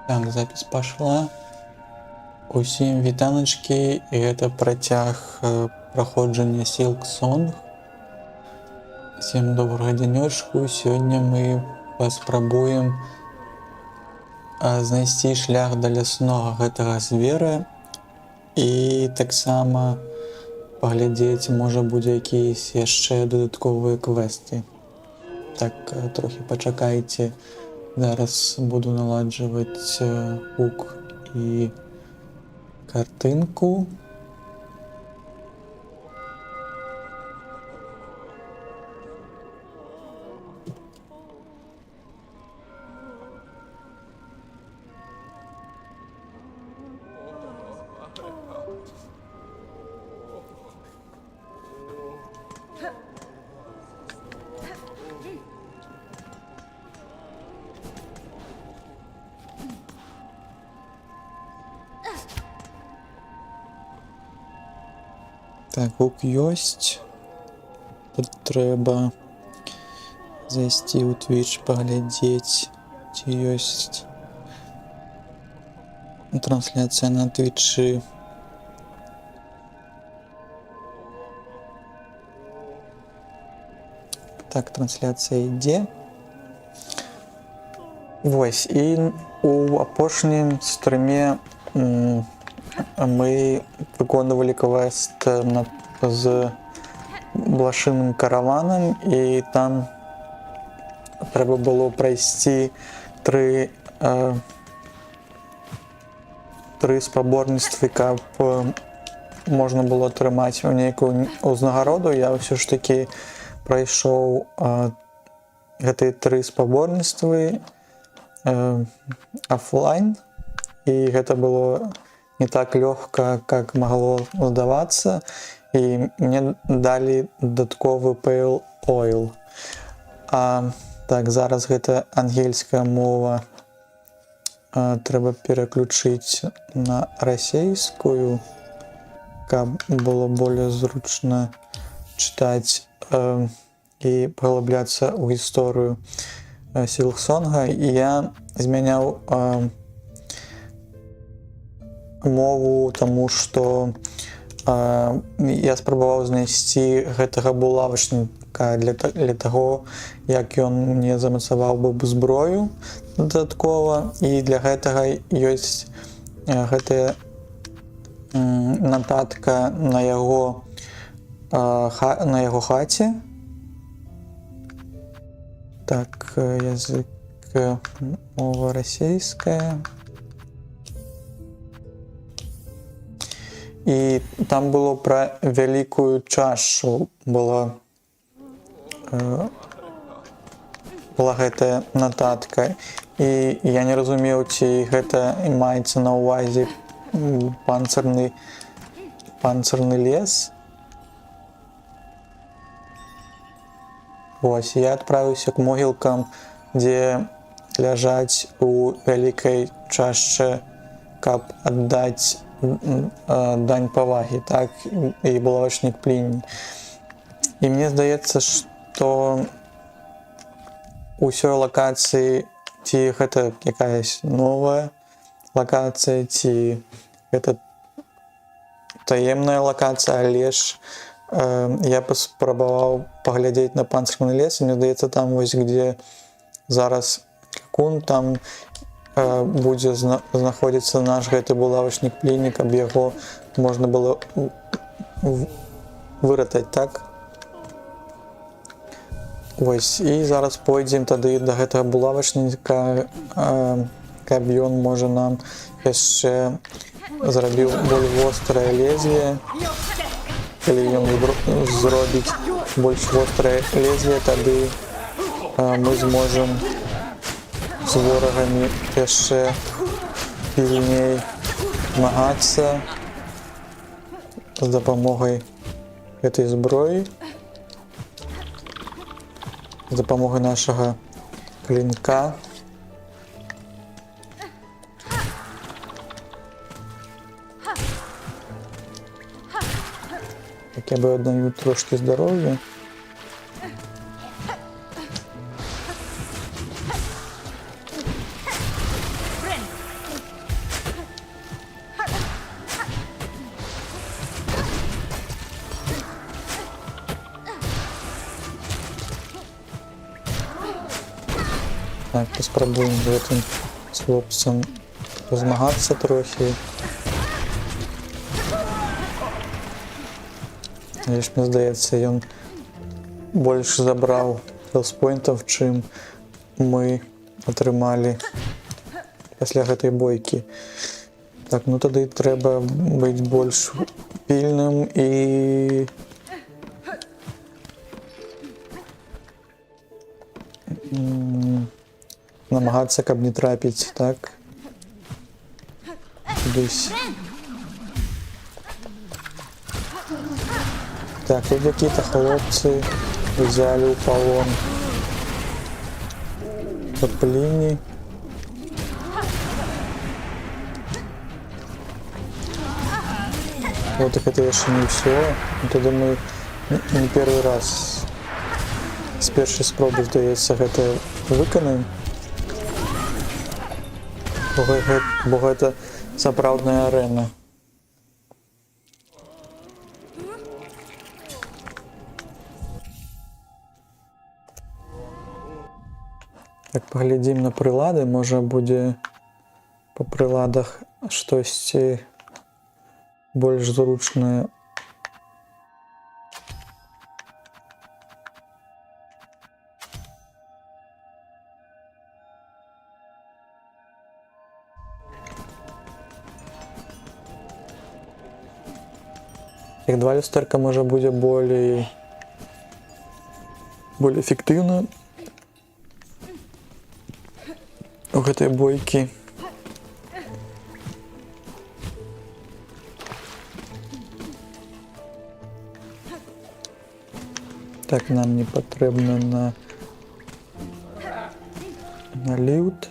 Так, запись пошла. Усім вітаначкі, і гэта працяг праходжання Silksong. Всем добрага дзянёчку. Сёння мы паспрабуем знайсці шлях да ляснога гэтага звера і таксама паглядзець, можа будзе якісь яшчэ дадатковыя квесты. Так, трохі пачакайце. Зараз буду наладжваць гук і картинку. Так, гук ёсць. Тут трэба зайсці ў Twitch, паглядзець, ці ёсць трансляцыя на Твічы. Так, трансляцыя ідзе. Вось, і у апошнім стрыме мы выконвалі квест з блашыным караванам, і там трэба было прайсці тры спаборніцтвы, каб можна было атрымаць нейкую ўзнагароду. Я ўсё ж такі прайшоў гэтыя тры спаборніцтвы офлайн, і гэта было не так лёгка, как магло здавацца, і мне далі дадатковы Pale Oil. Так, зараз гэта ангельская мова. Трэба пераключыць на расейскую, каб было более зручна чытаць і паглыбляцца ў гісторыю Silksong. І я змяняў мову, таму што я спрабаваў знайсці гэтага булавачніка для таго, як ён мне замацаваў бы зброю дадаткова, і для гэтага ёсць гэтая нататка на яго хаце. Так, язык, мова расейская. І там было пра вялікую чашу, была гэтая нататка. І я не разумеў, ці гэта маецца на ўвазе панцырны лес. Вось, я адправіўся к могілкам, дзе ляжаць у вялікай чашчы, каб аддаць дань павагі, так, і булавачнік Пліній. І мне здаецца, што у ўсёй лакацыі, ці гэта якаясь новая лакацыя, ці гэта таемная лакацыя, але ж я паспрабаваў паглядзець на панцырны лес, і мне здаецца, там вось, дзе зараз кун, там будзе знаходзіцца наш гэты булавачнік Пліній, каб яго можна было выратаць, так? Вось, і зараз пойдзем тады да гэтага булавачніка, каб ён, можа, нам яшчэ зрабіў болей вострае лезвие. Калі ён зробіць больш вострае лезвие, тады мы зможам з ворагамі яшчэ пільней змагацца з дапамогай гэтай зброі, з дапамогай нашага клінка. Так, я бы аддаю трошки здароўя. Так, паспрабуем з гэтым хлопцам змагацца трохі. Але ж мне здаецца, ён больш забраў хелспойнтаў, чым мы атрымалі пасля гэтай бойкі. Так, ну тады трэба быць больш пільным і намагацца, каб не трапіць, так? Кудысь. Так, тут какие-то хлопцы взяли у полон Плиний. Вот их это еще не все. Тогда мы не первый раз с першай спробы, здаецца, гэта выканаем. Бо гэта сапраўдная арэна. Так, паглядзім на прылады, можа будзе па прыладах штосьці больш зручнае. Як два люстэрка можа будзе болей эфектыўна у гэтай бойкі. Так, нам не патрэбна на ліфт.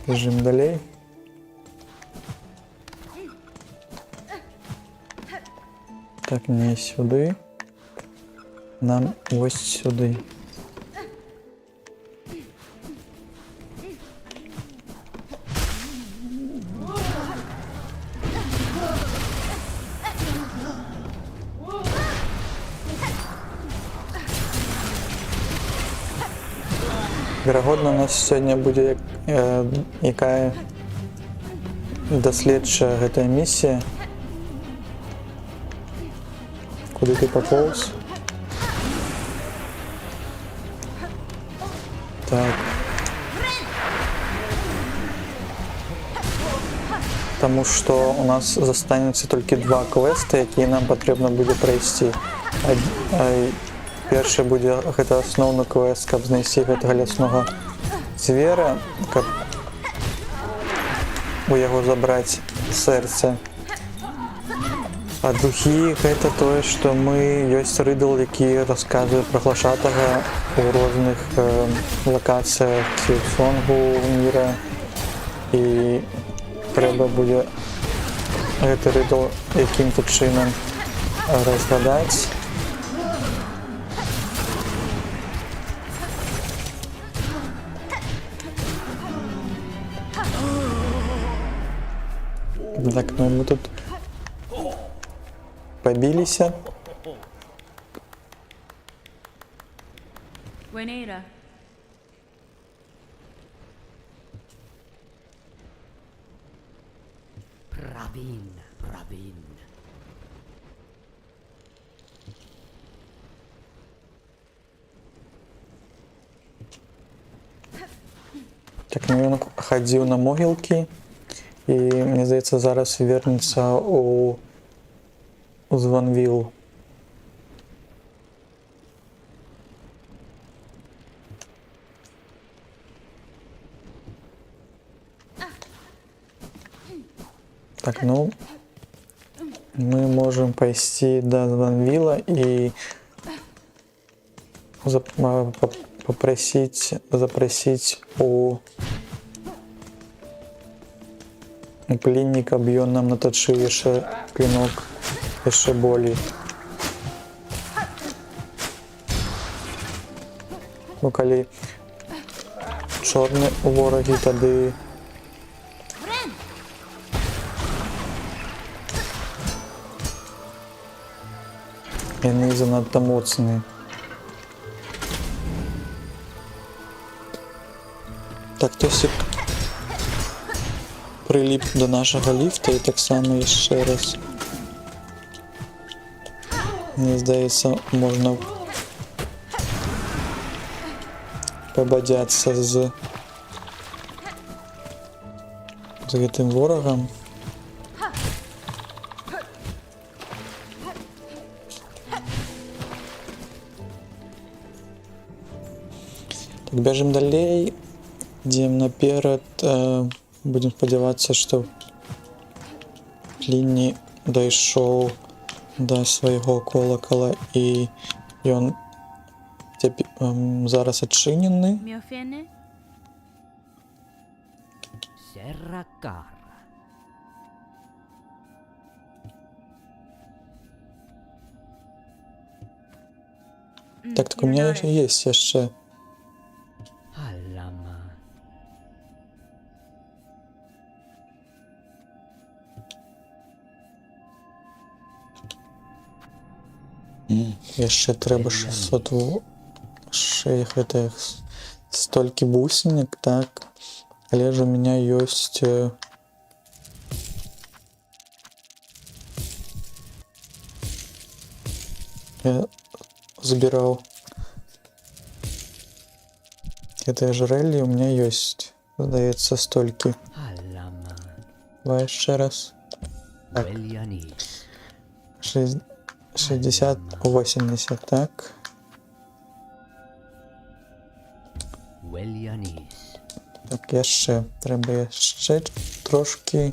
Бежим далей. Так, не сюды. Нам ось сюди. Верагодна, у нас сьогодні буде якая даследчая гэтая місія. Куди ти пополз? Так. Тому що у нас застанецца толькі два квеста, якія нам патрэбна будзе прайсці. Першы будзе гэта асноўны квест, каб знайсці гэтага ляснога звера, каб у яго забраць сэрца. А другі гэта тое, што ёсць рыдал, які расказвае пра глашатага у розных лакацыях Хілсонгу міра, і трэба будзе гэты рыдал якім-то чынам разгадаць. Так, ну мы тут побилися. Buenera. Pravin. Так, ну ён хадзіў на могілкі, і мне здаецца, зараз вернецца у Званвіл. Так, ну мы можем пайсці да Званвіла і запрасіць у Пліні, каб ён нам натачыў яшчэ клінок яшчэ болей. Ну, калі чорны ворагі, тады яны занадта моцныя. Так, хтосьці прыліп до нашага ліфта і таксама яшчэ раз. Мне здаецца, можна пабадзяцца з гэтым ворагам. Так, бежим далей, ідзем наперад, будем спадзявацца, што Пліні дайшоў да свайго колакала і ён зараз адчынены. Miofene? Serrakar. Так, у меня есть яшчэ. Alama. Яшчэ трэба 600 шеях гэтых столькі бусінек, так. Але ж у меня ёсць я збіраў гэтыя жрэлі, у меня ёсць, здаецца, столькі. Alama. Давай яшчэ раз. Так. Weliani. 60-80, так. Welianis. Так, яшчэ. Трэба яшчэ трошки.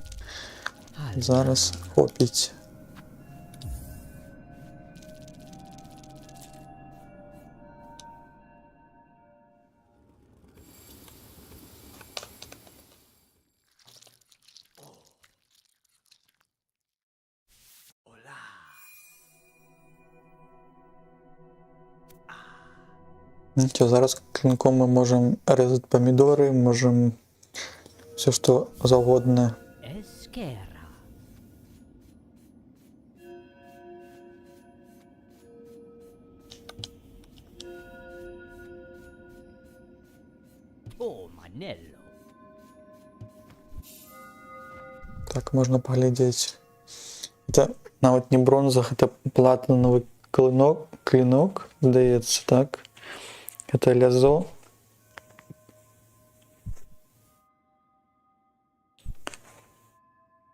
Зараз хопіць. Що, зараз клинком мы можем резать помидоры, можем все что завгодно. Esquerra. Oh, Manello. Так, можно поглядеть. Это нават не бронза, это платиновый клинок, здаецца, так. Это лязо.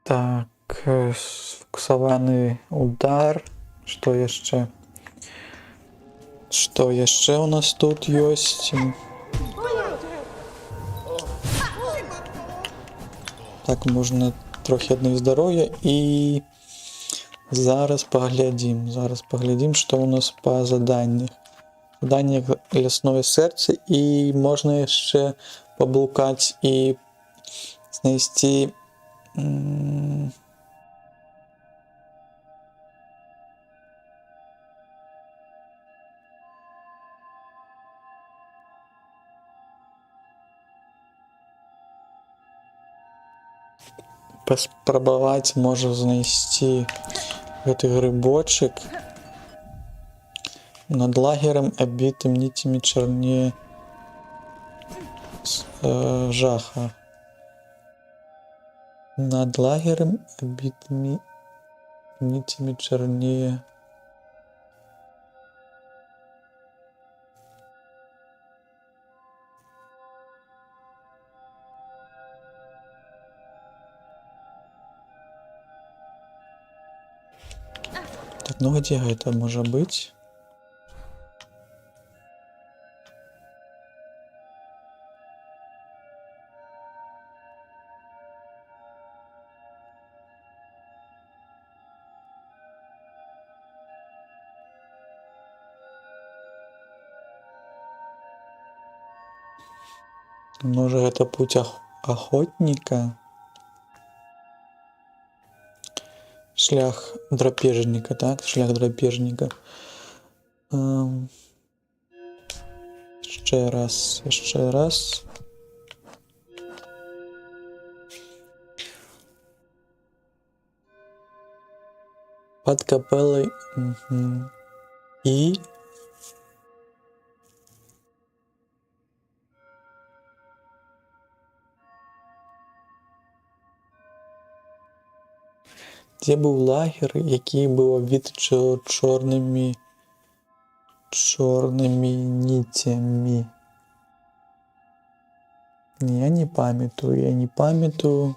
Так, сфокусаваны удар. Что яшчэ? Что яшчэ у нас тут ёсць? Так, можна трохи адной здароўя і зараз паглядзім, што у нас па заданнях. Задание лясное сэрца, і можна яшчэ паблукаць і знайсці паспрабаваць, можа знайсці гэты грыбочак. Над лагерем, оббитым нитями чернее жаха. Над лагерем, оббитыми нитями чернее. Так, ну где это может быть? Может, это путь охотника? Шлях драпежника, так? Шлях драпежника. Еще раз. Под капеллой. Угу. И дзе быў лагер, які быў абвіты чорнымі ніцямі? Я не памятаю.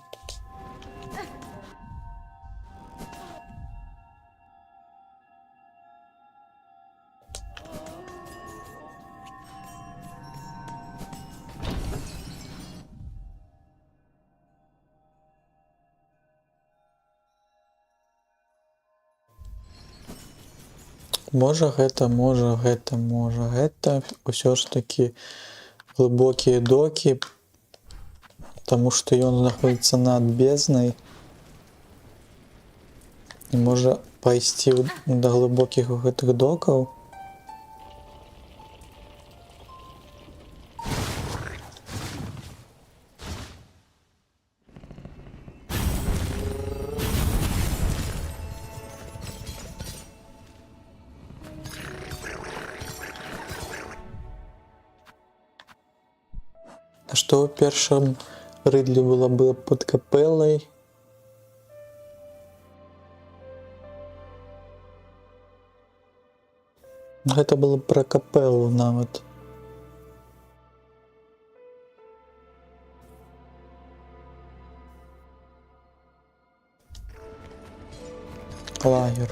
Можа гэта ўсё ж такі глыбокія докі, таму што ён знаходзіцца над безднай і можа пайсці да глыбокіх гэтых докаў. А што ў першым рыдлі было пад капэлай? Гэта было пра капэлу нават. Лагер.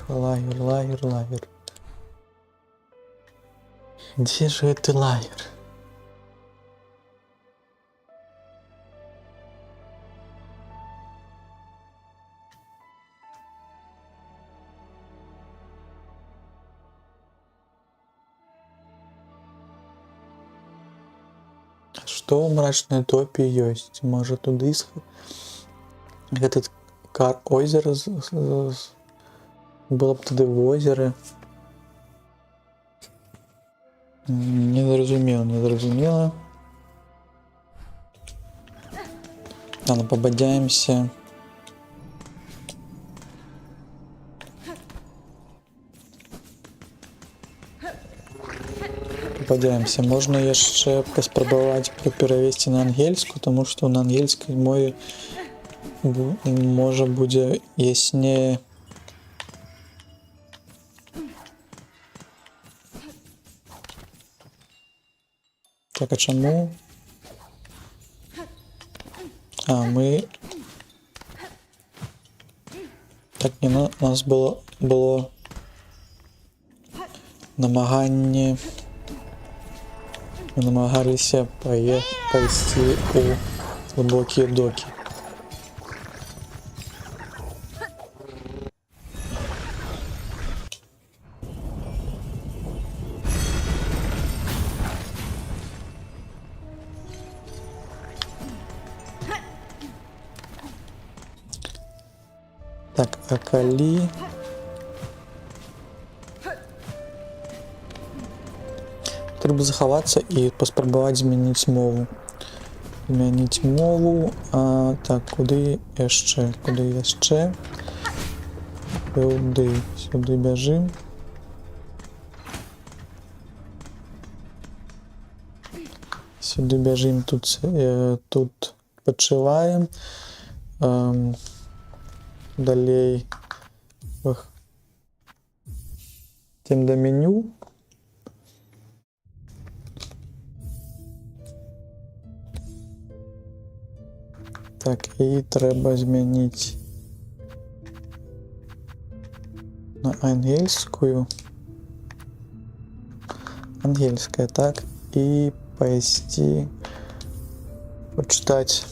Дзе ж гэты лагер? Што ў мрачнай топе ёсць? Можа туды гэтый озера было б тады возеры. Незразумела. Ладно, пабадзяемся. Можна яшчэ паспрабаваць перавесці на ангельскую, таму што на ангельскай мове можа будзе яснее. Так, а чаму? Мы... Так, не, у нас было намаганне... Мы намагаліся пайсці ў глыбокія докі. Так, а калі... Трэба захавацца і паспрабаваць змяніць мову. Так, куды яшчэ? Сюды бяжым. Тут пачываем. Далей ідзем да меню. Так, і трэба змяніць на ангельскую. Ангельская, так, і пайсці пачытаць.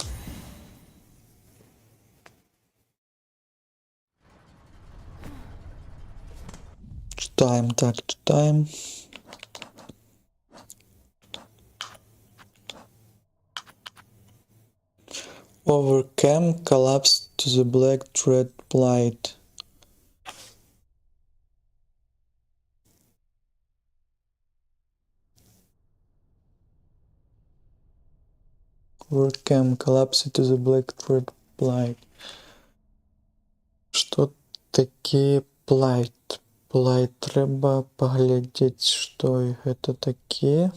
Читаем. Overcome collapse to the black thread plight. Overcome collapse to the black thread plight. Что такие plight? Плай, трэба паглядзець, што гэта таке.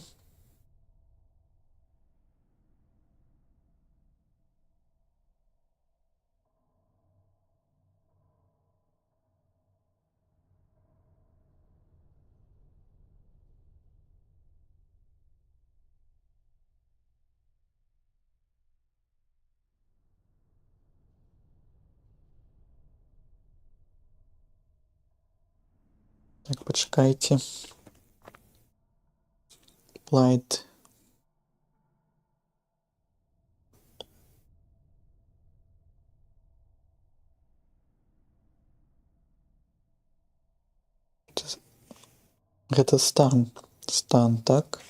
Так, пачакайце. Плайт. Гэта стан. Стан, так?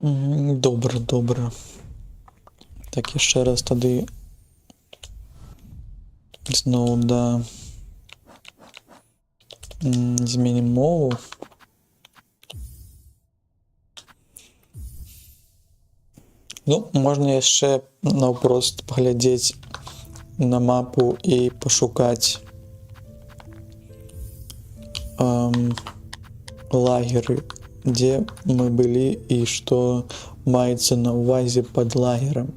Добра, добра. Так, яшчэ раз тады зноў да зменім мову. Ну, можна яшчэ наўпрост паглядзець на мапу і пашукаць лагеры, дзе мы былі і што маецца на ўвазе пад лагерам.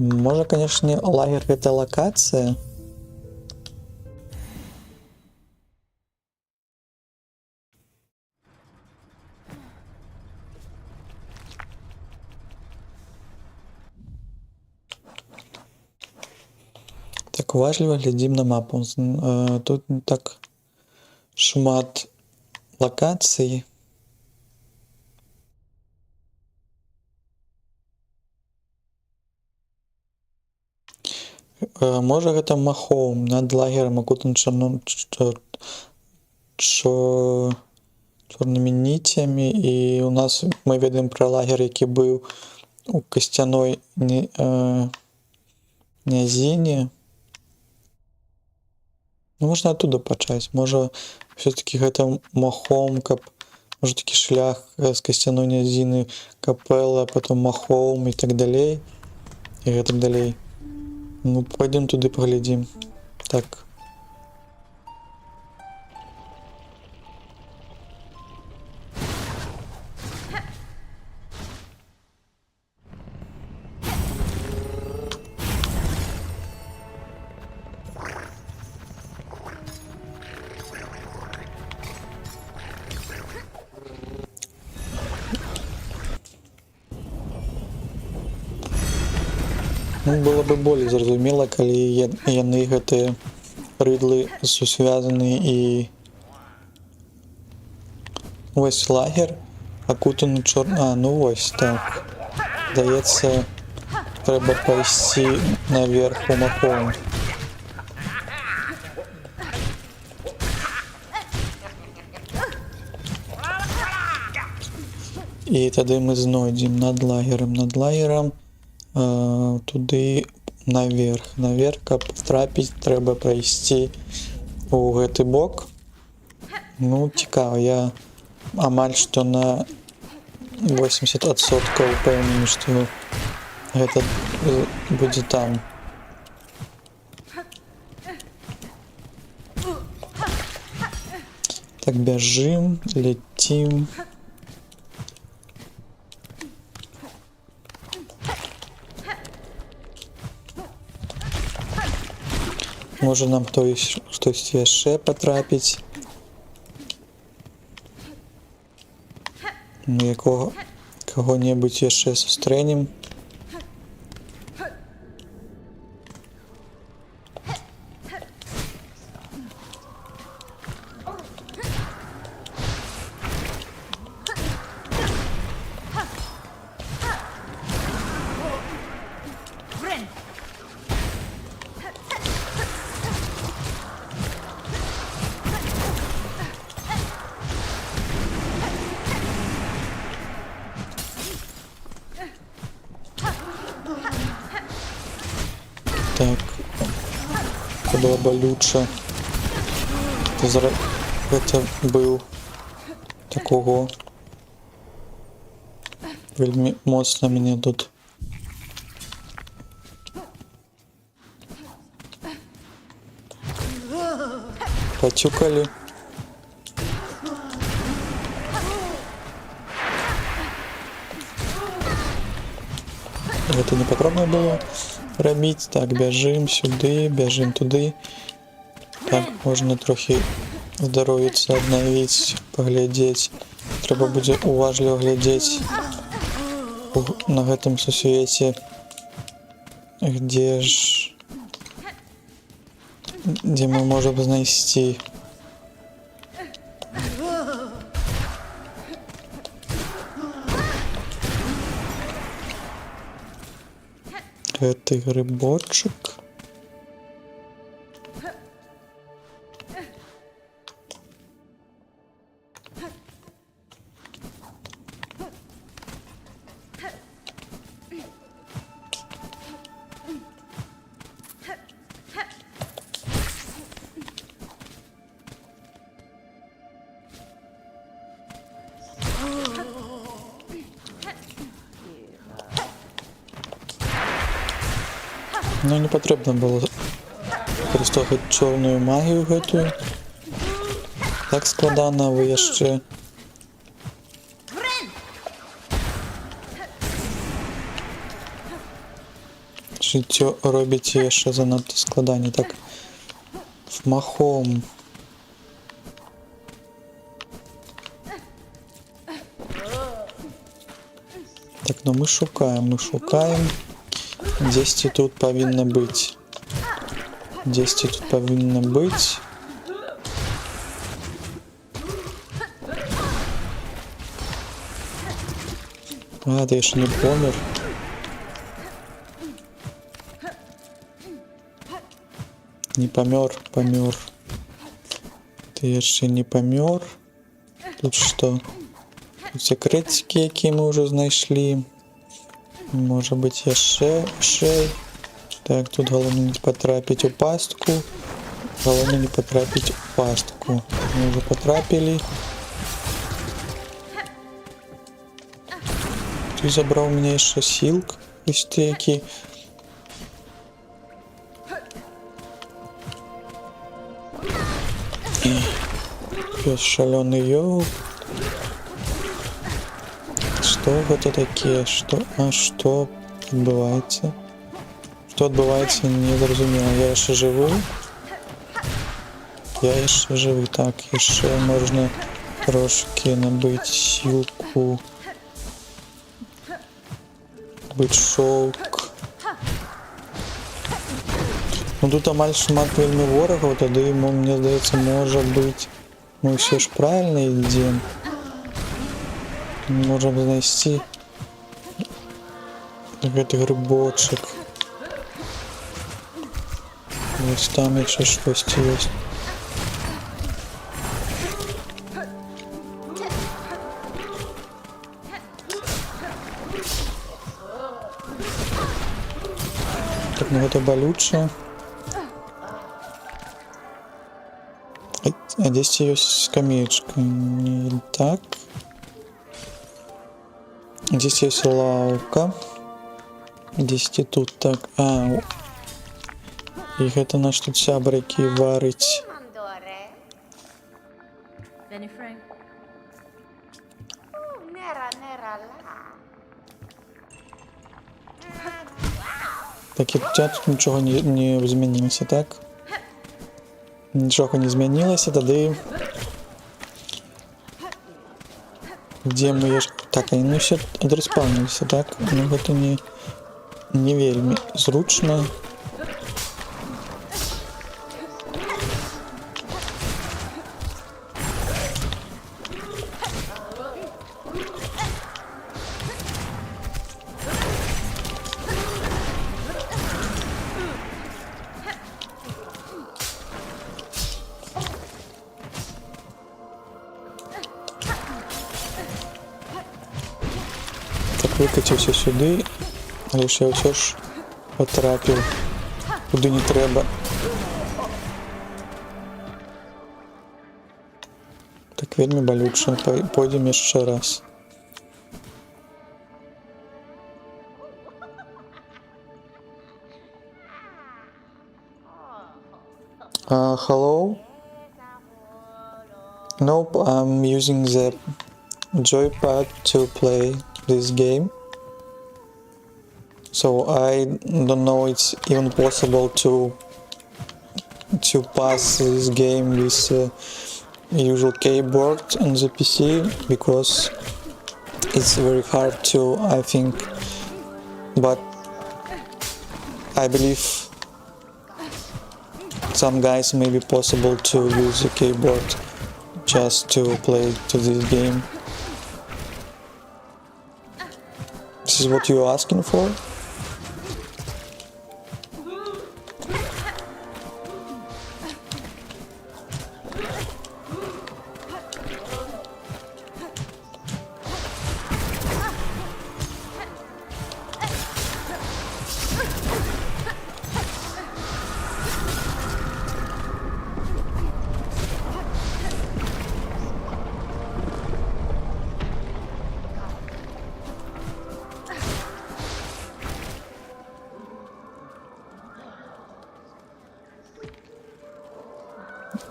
Можа, канешне, лагер гэта лакацыя. Так, уважліва глядзім на мапу. Тут так шмат лакацый. Можа, гэта Махоўм над лагерам акутан чорнымі ніцямі, і у нас мы ведаем пра лагер, які быў у касцяной нязіне. Ну, можна оттуда пачаць. Можа, все-таки гэта Махоўм, каб можа такі шлях з касцяной нязіны, капэла, потом Махоўм і так далей. І гэтак далей. Ну, пойдем туды паглядзім. Так. Ну, было бы болей зразумела, калі яны гэтыя рыдлы сусвязаны і вось лагер акутаны ну вось так. Здаецца, трэба пайсці наверх у Махоўм. І тады мы знойдзем над лагерам туды наверх, каб трапіць, трэба прайсці у гэты бок. Ну, цікава, я амаль што на 80% упэўнены, што гэта будзе там. Так, бяжым, ляцім. Можа нам штось яшчэ патрапіць. Ну, каго-небудзь яшчэ сустрэнем. Це було болюче. Це був такого. Вельми моцно мене тут. Потюкали. Это не потрібно було робити. Так, біжим сюди, біжим туди. Так, можна трохи здоров'я обновити, поглядіти. Треба буде уважливо глядіти на гэтым сусвеце, где мы можем знайсці. Гэты грибочек. Ну, не потрібно було використовувати чорну магію гэтую. Так складана, ви яшчэ жыццё робіце яшчэ занадта складаней. Так, махом. Так, ну мы шукаем. Дзесьці тут павінна быць. Дзесьці тут павінна быць. А, ты яшчэ не помер. Не памёр. Ты яшчэ не памёр. Тут што? Тут секретики, якія мы ўжо знайшлі. Может быть яшчэ. Так, тут главное не потрапить у пастку. Главное не потрапить у пастку. Мы уже потрапили. Ты забрал у меня еще силк и стейки. Пес шаленый ёл. Что это такие? Что отбывается? Что отбывается, не зрозуміло. Я еще живу. Так, еще можно трошки набыть силку. Быть шелк. Ну тут амаль шмат вельмі ворогаў, тады ему, мне здаецца, может быть, мы все ж правильно идем. Можем знайсці гэты грибочек. Вось там яшчэ штосьці ёсць. Так, ну гэта балюча. А дзесьці ёсць скамеечка. Не так. Здесь есть лавка. Здесь и тут так. И это наш тут сябрыки варить. Так, и тут ничего не изменилось, так? Ничего не изменилось, тогда... Где мы ешь... Так, они все отреспавнились, так? Ну, это не вельми зручно. Викатився сюди, але ж я все ж потрапив куди не треба. Так вельмі балюча. Пойдзем яшчэ раз. Hello? Nope, I'm using the joypad to play this game. So I don't know it's even possible to pass this game with usual keyboard on the PC, because it's very hard to, I think, but I believe some guys may be possible to use the keyboard just to play to this game. This is what you're asking for?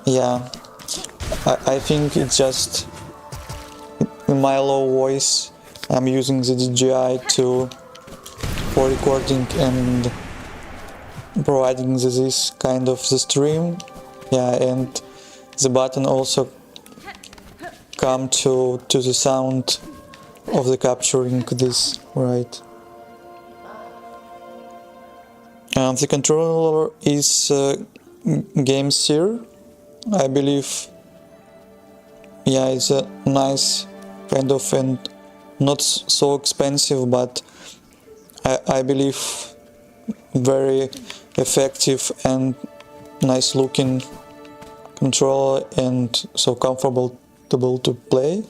Yeah, I think it's just in my low voice. I'm using the DJI for recording and providing this kind of the stream. Yeah, and the button also come to the sound of the capturing this, right? The controller is Game Seer, I believe. Yeah, it's a nice kind of and not so expensive, but I believe very effective and nice looking controller, and so comfortable to play.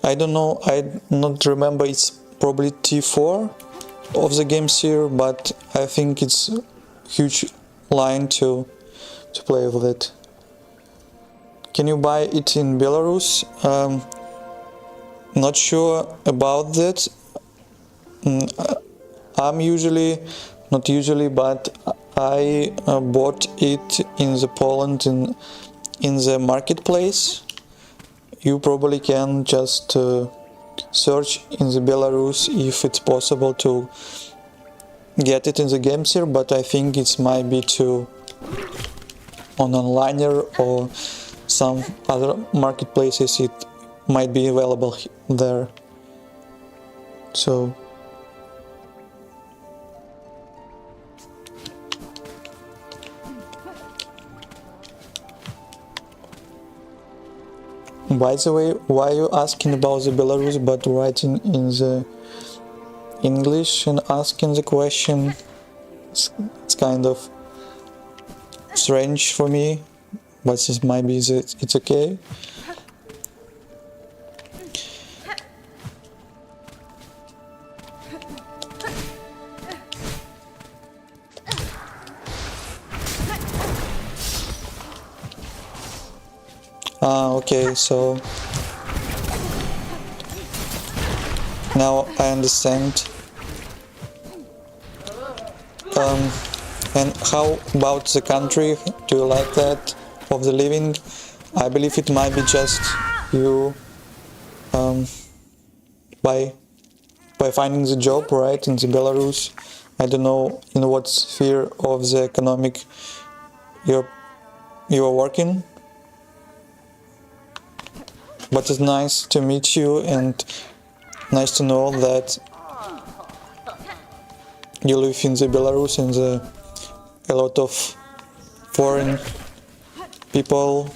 I don't know, I not remember, it's probably T4 of the Game Seer, but I think it's a huge line to play with it. Can you buy it in Belarus? Not sure about that. I'm not usually, but I bought it in the Poland in the marketplace. You probably can just search in the Belarus if it's possible to get it in the Game Seer, but I think it might be on Onliner or some other marketplaces. It might be available there. So by the way, why are you asking about the Belarus but writing in the English and asking the question? It's kind of strange for me, but this might be it's okay. Okay, so now I understand. And how about the country? Do you like that of the living? I believe it might be just you by finding the job, right, in the Belarus. I don't know in what sphere of the economic you are working. But it's nice to meet you and nice to know that you live in the Belarus and a lot of foreign people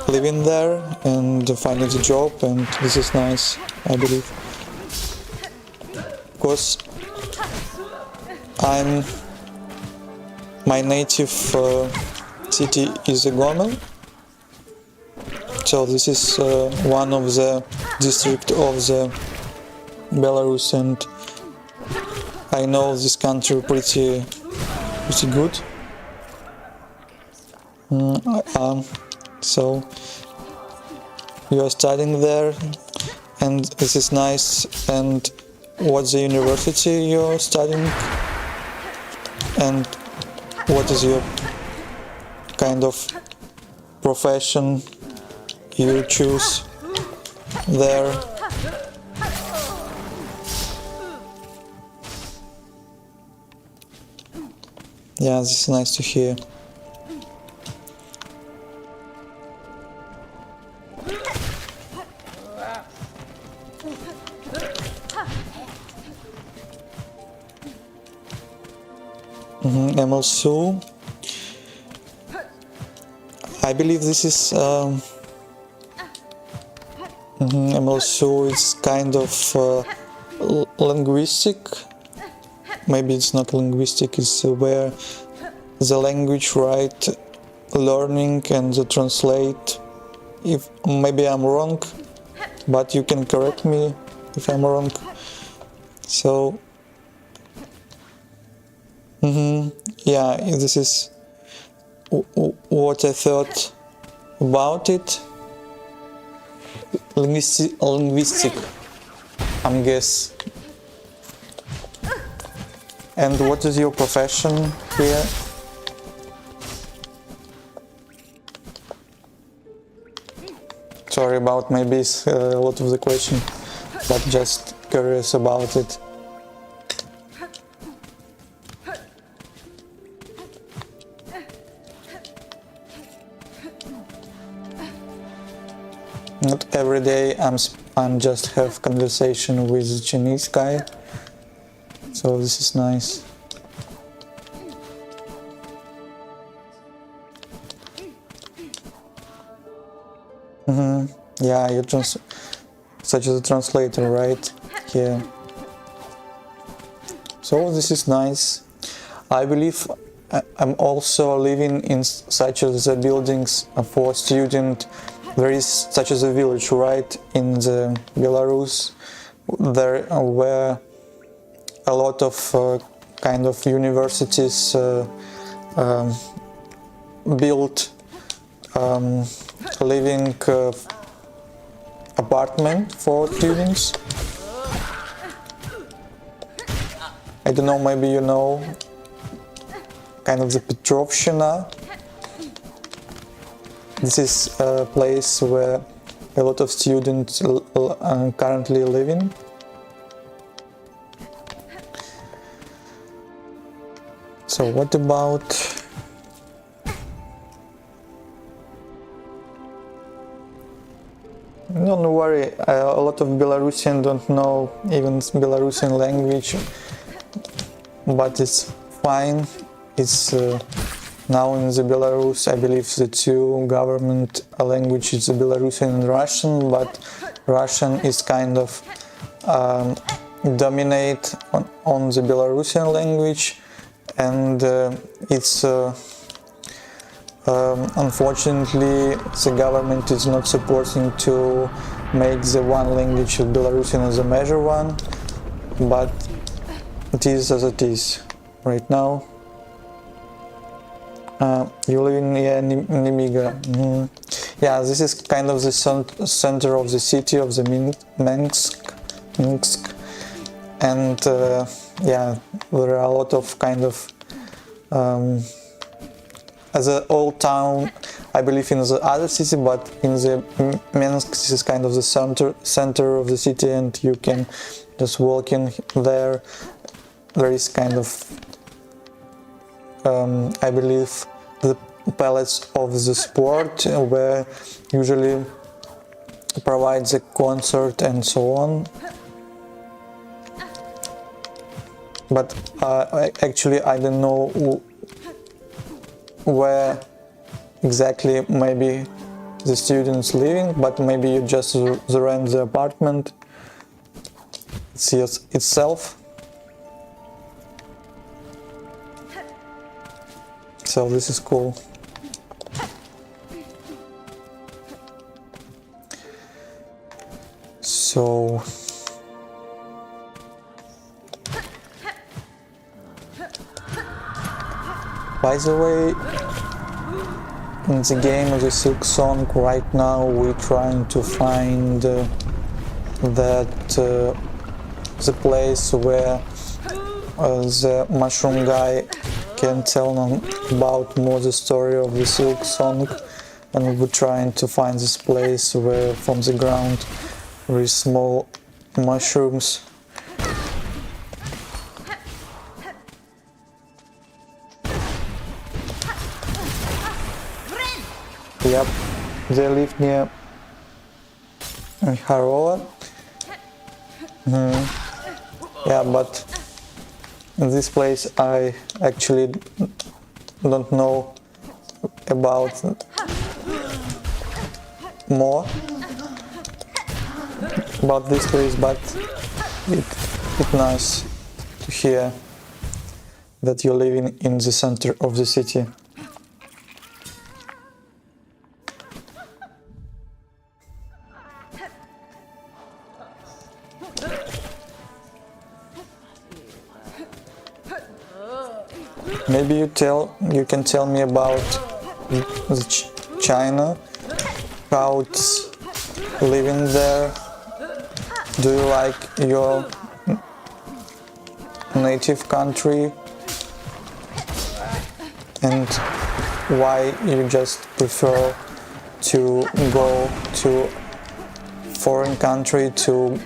living there and finding a job, and this is nice, I believe. Because my native city is Gomel. So this is one of the districts of the Belarus, and I know this country pretty good. So you are studying there, and this is nice. And what's the university you're studying? And what is your kind of profession you choose there? Yeah, this is nice to hear. Emil Sue. I believe this is Emil Sue is kind of linguistic. Maybe it's not linguistic, it's where the language, right, learning and the translate. If maybe I'm wrong, but you can correct me if I'm wrong. So yeah, this is what I thought about it. Linguistic, I'm guess. And what is your profession here? Sorry about maybe it's a lot of the question, but just curious about it. Not every day I'm just have conversation with a Chinese guy, so this is nice. Yeah, you such as a translator, right? Here. So this is nice. I believe I'm also living in such as the buildings for student. There is such as a village, right, in the Belarus. There were a lot of kind of universities built living apartment for students. I don't know, maybe you know, kind of the Petrovshchina. This is a place where a lot of students currently living. So what about don't worry, a lot of Belarusian don't know even Belarusian language, but it's fine. It's now in the Belarus, I believe the two government language is the Belarusian and Russian, but Russian is kind of dominate on the Belarusian language, and it's unfortunately the government is not supporting to make the one language of Belarusian as a major one, but it is as it is right now. You live in Nemiga. Yeah, this is kind of the center of the city of the Minsk, and yeah, there are a lot of kind of as an old town, I believe in the other city, but in the Minsk, this is kind of the center of the city, and you can just walk in there. There is kind of I believe the palace of the sport where usually provides a concert and so on. But actually I don't know where exactly maybe the students living, but maybe you just rent the apartment itself. So this is cool. So by the way, in the game the Silk Song. Right now we're trying to find the place where the mushroom guy can tell them about more the story of the Silk Song, and we're trying to find this place where from the ground there is small mushrooms. Yep, they live near Harola. Yeah, but in this place I actually don't know about more about this place, but it's nice to hear that you're living in the center of the city. Maybe you can tell me about China, how it's living there. Do you like your native country, and why you just prefer to go to foreign country to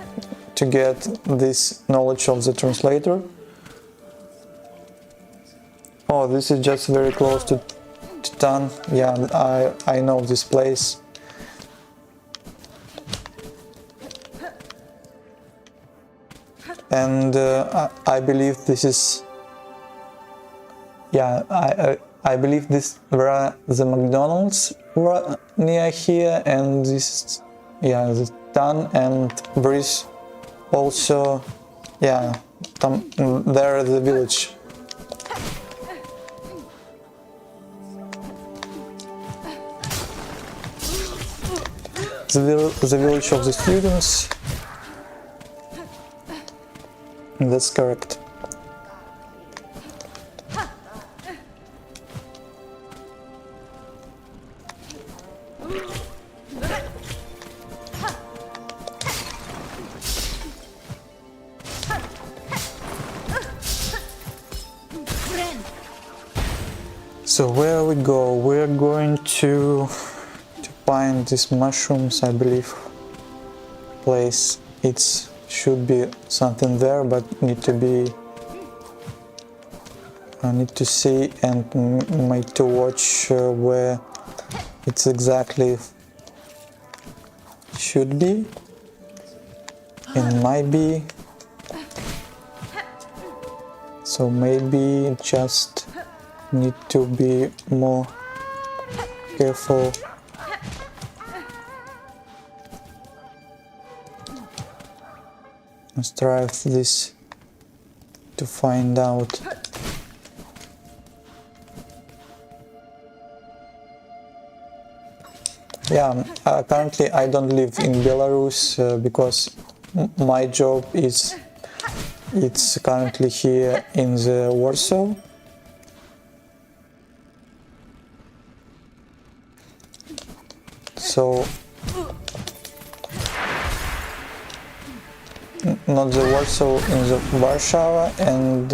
get this knowledge of the translator? Oh, this is just very close to Titan. Yeah, I know this place. And I believe this is, yeah, I believe this where the McDonald's were near here, and this, yeah, the Titan, and there is also, yeah, there the village. The village of the students. That's correct. So where we go? We're going to find these mushrooms, I believe. Place, it's should be something there, but need to be, I need to see and need to watch where it's exactly should be. It might be, so maybe just need to be more careful. Let's try this to find out. Yeah, currently I don't live in Belarus because my job is it's currently here in the Warsaw. So not the Warsaw, in the Warsaw, and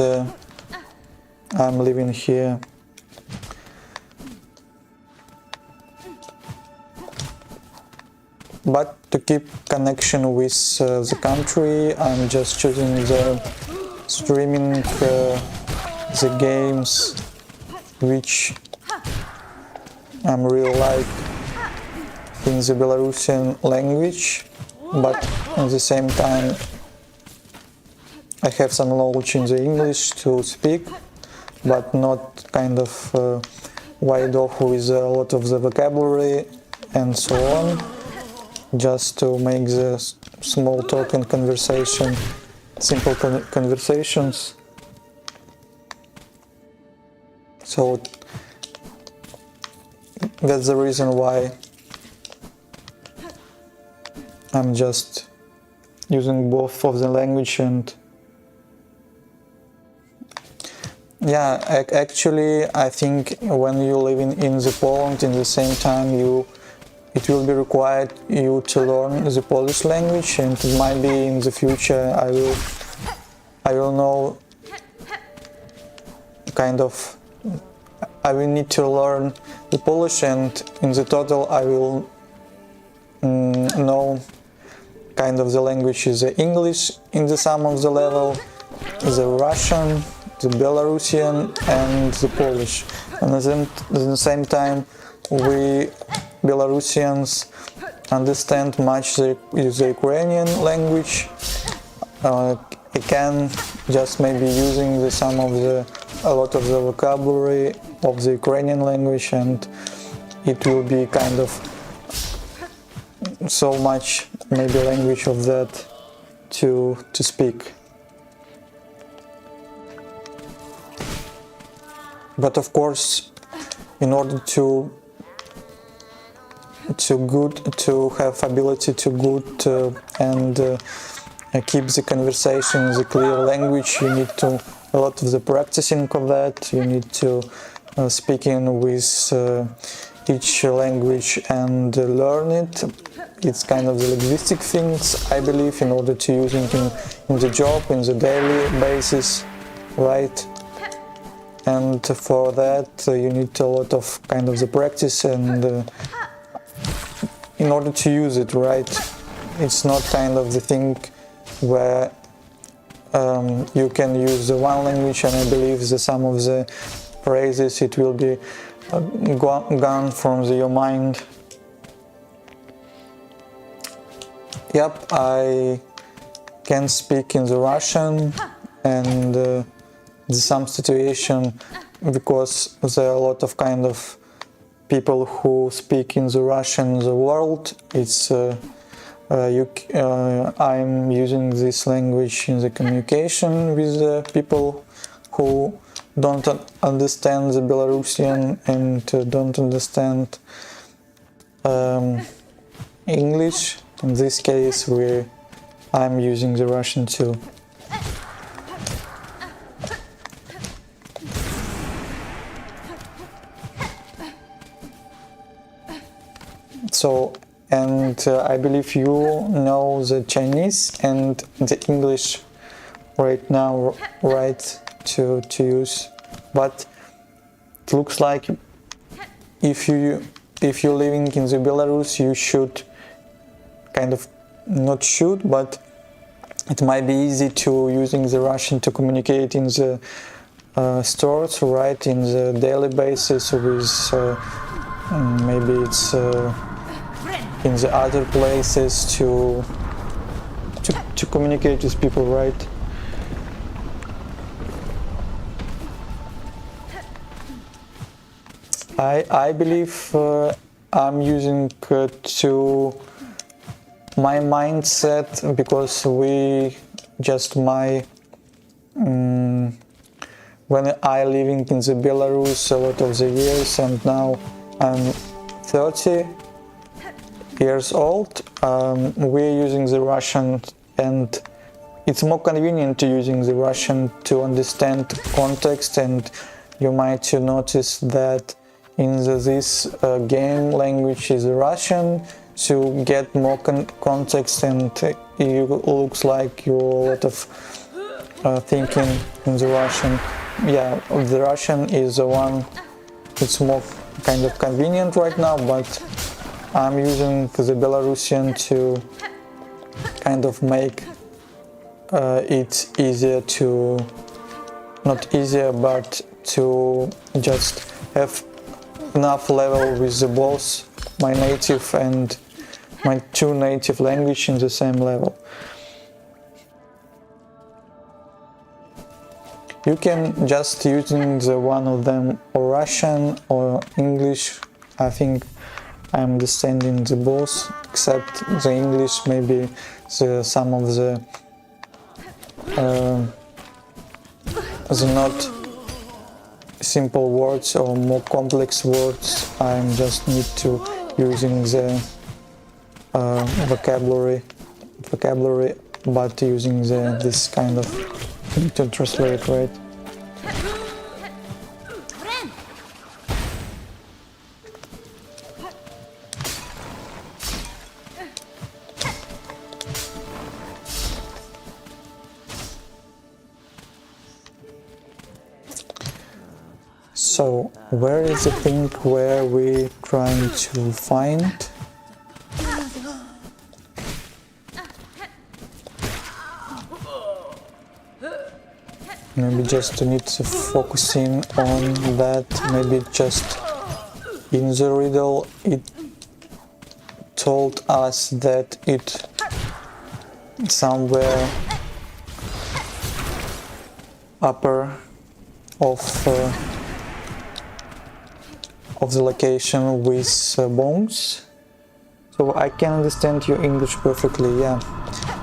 I'm living here. But to keep connection with the country, I'm just choosing the streaming the games which I'm really like in the Belarusian language, but at the same time I have some knowledge in the English to speak, but not kind of wide off with a lot of the vocabulary and so on, just to make the small talk and conversation, simple conversations. So that's the reason why I'm just using both of the language, and Yeah, actually, I think when you live in the Poland, in the same time it will be required you to learn the Polish language, and it might be in the future I will know kind of I will need to learn the Polish, and in the total I will know kind of the languages, the English in the some of the level, the Russian, the Belarusian and the Polish. And at the same time we Belarusians understand much the Ukrainian language. I can just maybe using a lot of the vocabulary of the Ukrainian language, and it will be kind of so much maybe language of that to speak. But of course, in order to have ability to keep the conversation the clear language, you need to a lot of the practicing of that. You need to speaking with each language and learn it. It's kind of the linguistic things, I believe, in order to use it in the job, in the daily basis, right? And for that you need a lot of kind of the practice, and in order to use it, right? It's not kind of the thing where you can use the one language and I believe the some of the phrases it will be gone from your mind. Yep, I can speak in the Russian, and some situation, because there are a lot of kind of people who speak in the Russian in the world. It's I'm using this language in the communication with the people who don't understand the Belarusian and don't understand English. In this case, I'm using the Russian too. So, and I believe you know the Chinese and the English right now, right, to use. But it looks like if you're living in the Belarus, you should kind of not should, but it might be easy to using the Russian to communicate in the stores, right, in the daily basis with maybe it's in the other places to communicate with people, right? I believe I'm using to my mindset, because when I living in the Belarus a lot of the years, and now I'm 30 years old, we're using the Russian, and it's more convenient to using the Russian to understand context. And you might notice that in this game language is Russian, to get more context, and it looks like you're a lot of thinking in the Russian. Yeah, the Russian is the one, it's more kind of convenient right now, but I'm using the Belarusian to kind of make it easier to, not easier, but to just have enough level with the both my native and my two native language in the same level. You can just using the one of them, or Russian or English. I think I'm understanding the both, except the English, maybe some of the not simple words or more complex words. I just need to using the vocabulary, but using this kind of to translate, right? So, where is the thing where we're trying to find? Maybe just need to focus in on that. Maybe just in the riddle it told us that it somewhere upper of the location with bones. So I can understand your English perfectly, yeah.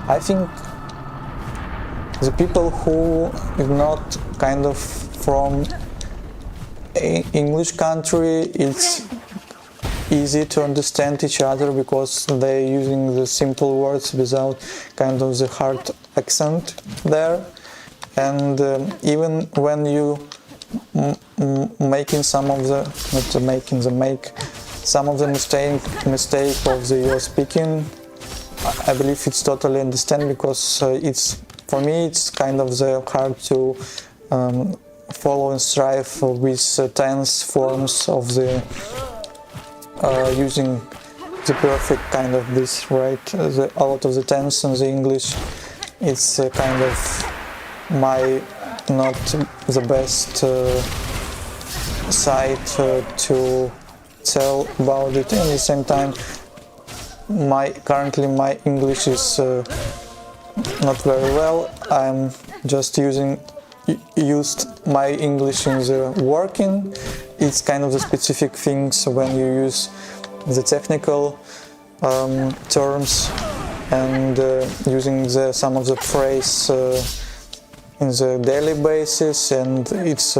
I think the people who is not kind of from English country, it's easy to understand each other because they're using the simple words without kind of the hard accent there. And even when you making some of the make some of the mistake of the your speaking, I believe it's totally understand because it's for me it's kind of the hard to follow and strive with tense forms of the using the perfect kind of this, right? A lot of the tense in the English, it's kind of my not the best side to tell about it. At the same time, currently my English is not very well. I'm just used my English in the working. It's kind of the specific things when you use the technical terms and using some of the phrase in the daily basis, and it's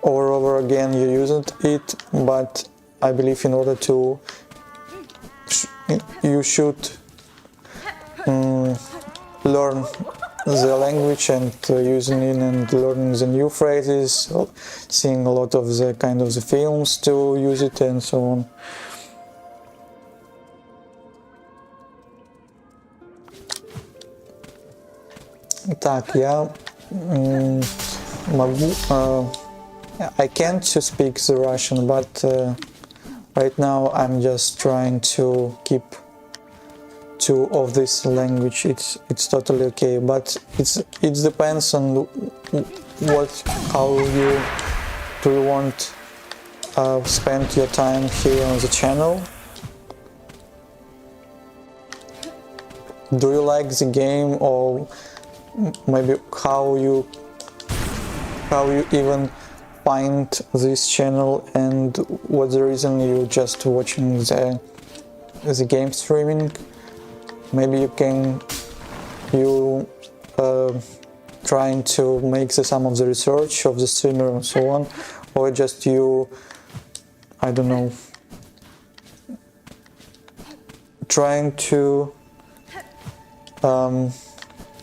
over again you use it. But I believe in order to you should learn the language and using it and learning the new phrases, seeing a lot of the kind of the films to use it and so on. Так, я могу, I can't speak the Russian, but right now I'm just trying to keep two of this language. It's totally okay, but it depends on how you do you want spend your time here on the channel. Do you like the game, or maybe how you even find this channel, and what's the reason you just watching the game streaming? Maybe you trying to make some of the research of the streamer and so on, or just you, I don't know, trying to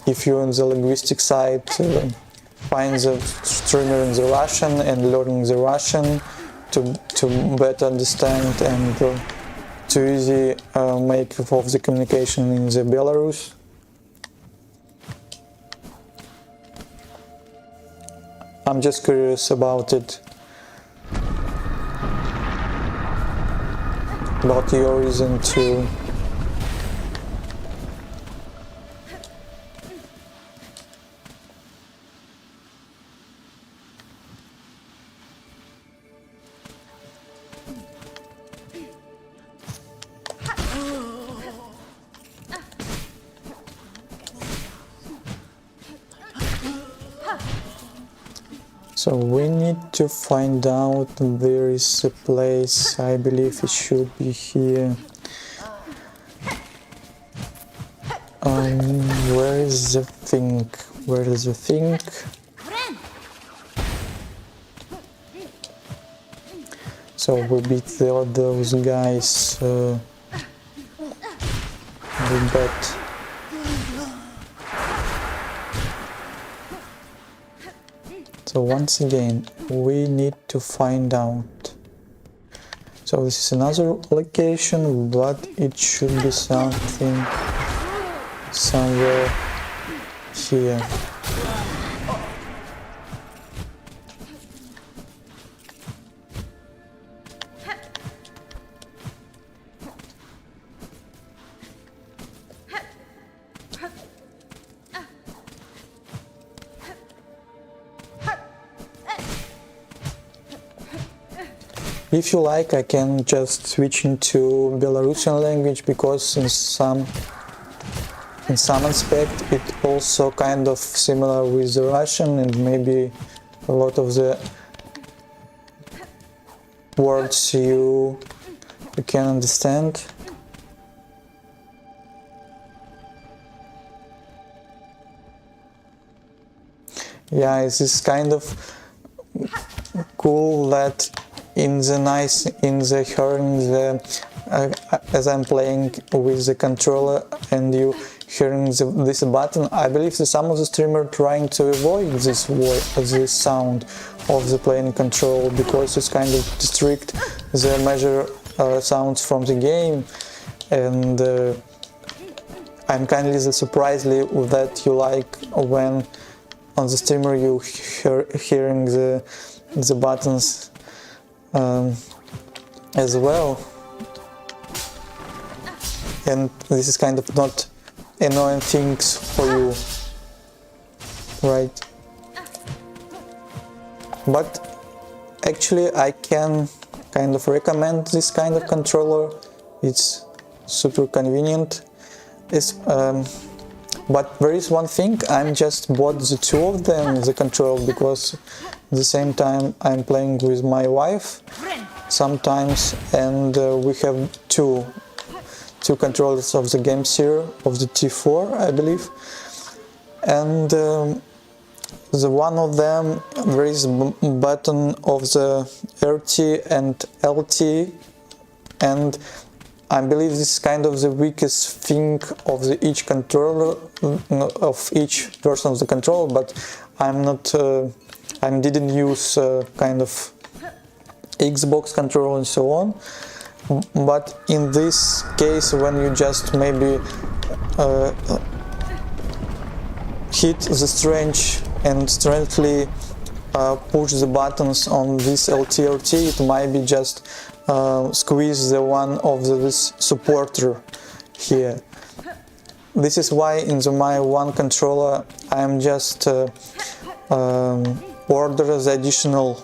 if you're in the linguistic side, find the streamer in the Russian and learning the Russian to better understand and to easy make of the communication in the Belarus. I'm just curious about it, about your reason to. So we need to find out, there is a place, I believe it should be here. Where is the thing? Where is the thing? So we beat those guys. We bet. So once again, we need to find out. So this is another location, but it should be something somewhere here. If you like, I can just switch into Belarusian language, because in some aspect it also kind of similar with the Russian, and maybe a lot of the words you can understand. Yeah, it's kind of cool that in the hearing the as I'm playing with the controller and you hearing this button. I believe that some of the streamers trying to avoid this sound of the playing control, because it's kind of distract the major sounds from the game, and I'm kindly surprised that you like when on the streamer you hearing the buttons as well, and this is kind of not annoying things for you, right? But actually I can kind of recommend this kind of controller. It's super convenient. But there is one thing, I'm just bought the two of them, the control, because at the same time I'm playing with my wife sometimes, and we have two controllers of the game series, of the T4 I believe, and the one of them there is button of the RT and LT, and I believe this is kind of the weakest thing of each controller, of each version of the controller, but I'm not, I didn't use kind of Xbox controller and so on. But in this case, when you just maybe hit the strange and strangely push the buttons on this LT, it might be just squeeze the one of this supporter here. This is why in my one controller I'm just order the additional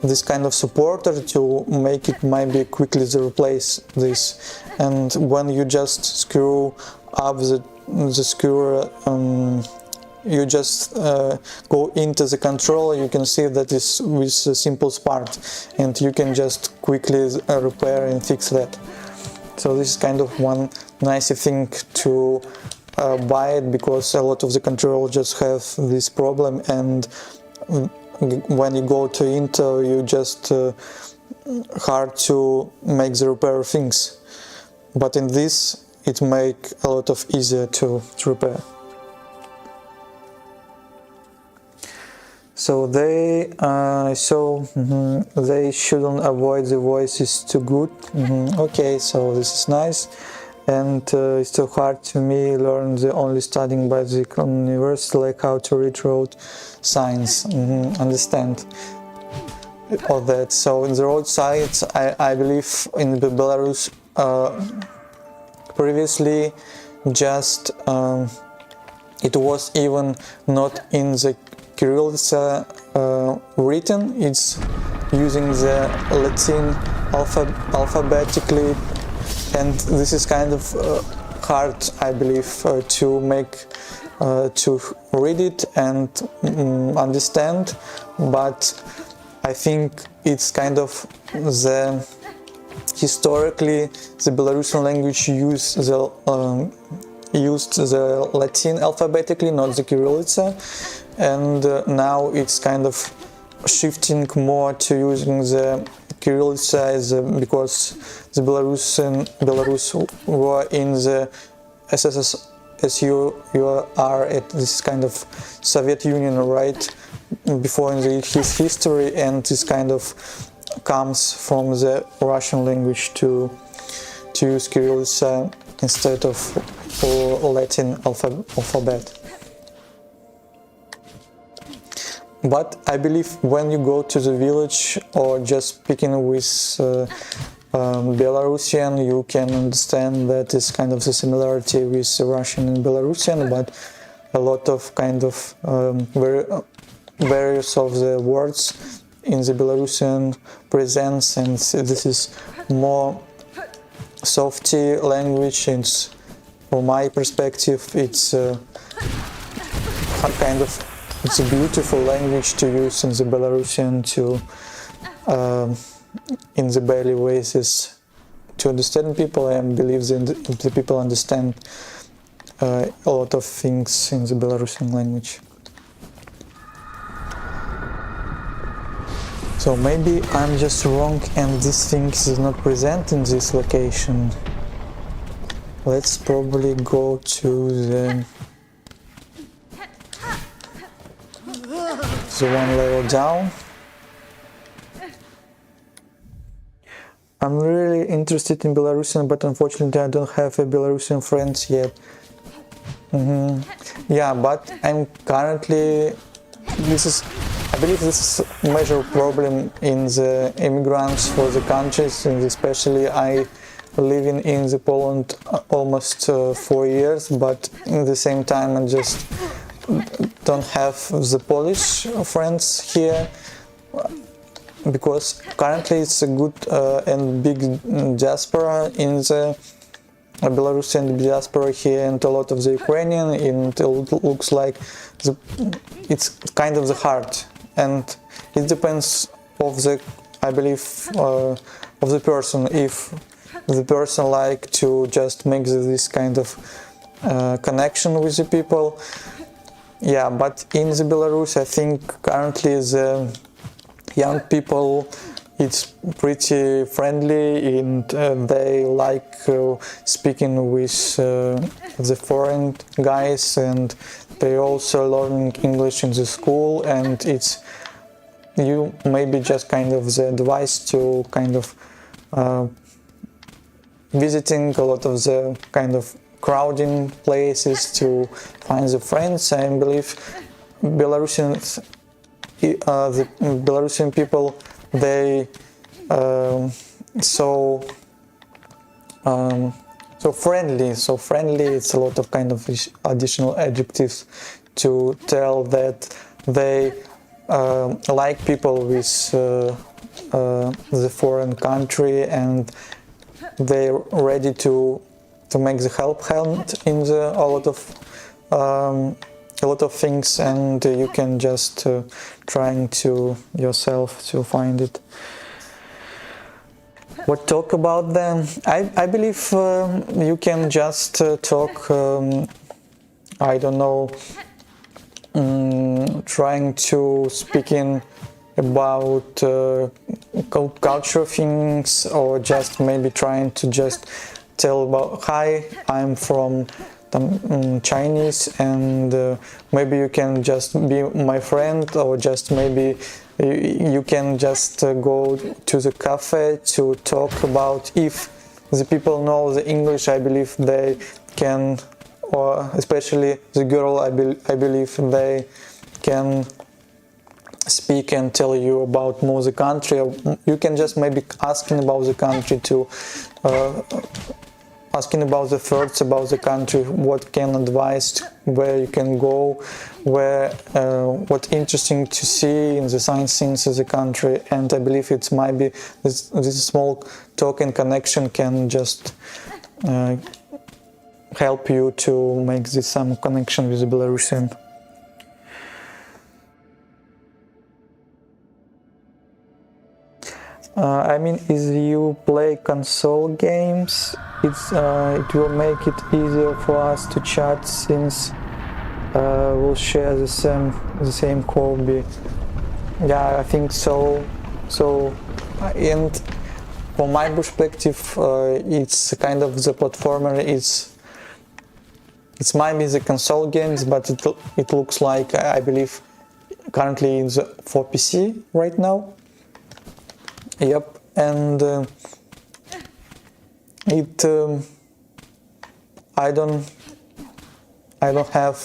this kind of supporter to make it maybe quickly to replace this, and when you just screw up the screw, you just go into the controller, you can see that it's with a simple part, and you can just quickly repair and fix that. So this is kind of one nice thing to buy it, because a lot of the controllers just have this problem, and when you go to Intel you just hard to make the repair things, but in this it make a lot of easier to repair. So they they shouldn't avoid the voices too good. Okay, so this is nice, and it's too hard to me learn the only studying by the university, like how to read road signs. Understand all that. So in the road signs, I believe in Belarus previously just it was even not in the Kyrillica written, it's using the Latin alphabetically, and this is kind of hard, I believe, to make to read it and understand, but I think it's kind of the historically the Belarusian language used the Latin alphabetically, not the Kyrillica, and now it's kind of shifting more to using the Kyrillica because the Belarus were in the SSSR, this kind of Soviet Union, right, before in his history, and this kind of comes from the Russian language to use Kyrillica instead of Latin alphabet. But I believe when you go to the village or just speaking with Belarusian, you can understand that it's kind of the similarity with Russian and Belarusian, but a lot of kind of various of the words in the Belarusian presence, and this is more softy language. It's, from my perspective, it's it's a beautiful language to use in the Belarusian to in the daily basis to understand people, and believe that the people understand a lot of things in the Belarusian language. So maybe I'm just wrong and this thing is not present in this location. Let's probably go to the one level down. I'm really interested in Belarusian, but unfortunately I don't have a Belarusian friends yet. Yeah, but I'm currently, I believe this is a major problem in the immigrants for the countries, and especially I living in the Poland almost 4 years, but at the same time I just don't have the Polish friends here, because currently it's a good and big diaspora in the Belarusian diaspora here, and a lot of the Ukrainian, and it looks like it's kind of the heart, and it depends of the, I believe, of the person. If the person like to just make this kind of connection with the people, yeah. But in the Belarus, I think currently the young people, it's pretty friendly, and they like speaking with the foreign guys, and they also learning English in the school, and it's, you maybe just kind of the advice to kind of visiting a lot of the kind of crowding places to find the friends. I believe Belarusians, the Belarusian people, they so friendly. It's a lot of kind of additional adjectives to tell that they like people with the foreign country, and they're ready to make the help hand in the a lot of things, and you can just trying to yourself to find it. What talk about them? I believe you can just talk, I don't know, trying to speaking about culture things, or just maybe trying to just tell about, hi, I'm from Chinese, and maybe you can just be my friend, or just maybe you can just go to the cafe to talk about, if the people know the English, I believe they can, or especially the girl, I believe they can speak and tell you about more the country. You can just maybe asking about the country to asking about the thoughts about the country, what can advise, where you can go, where what interesting to see in the science scenes of the country. And I believe it might be this small talk and connection can just help you to make this some connection with the Belarusian. I mean, if you play console games, it will make it easier for us to chat, since we'll share the same hobby. Yeah, I think so. And from my perspective, it's kind of the platformer. It's might be the console games, but it looks like, I believe currently it's for PC right now. Yep, and I don't have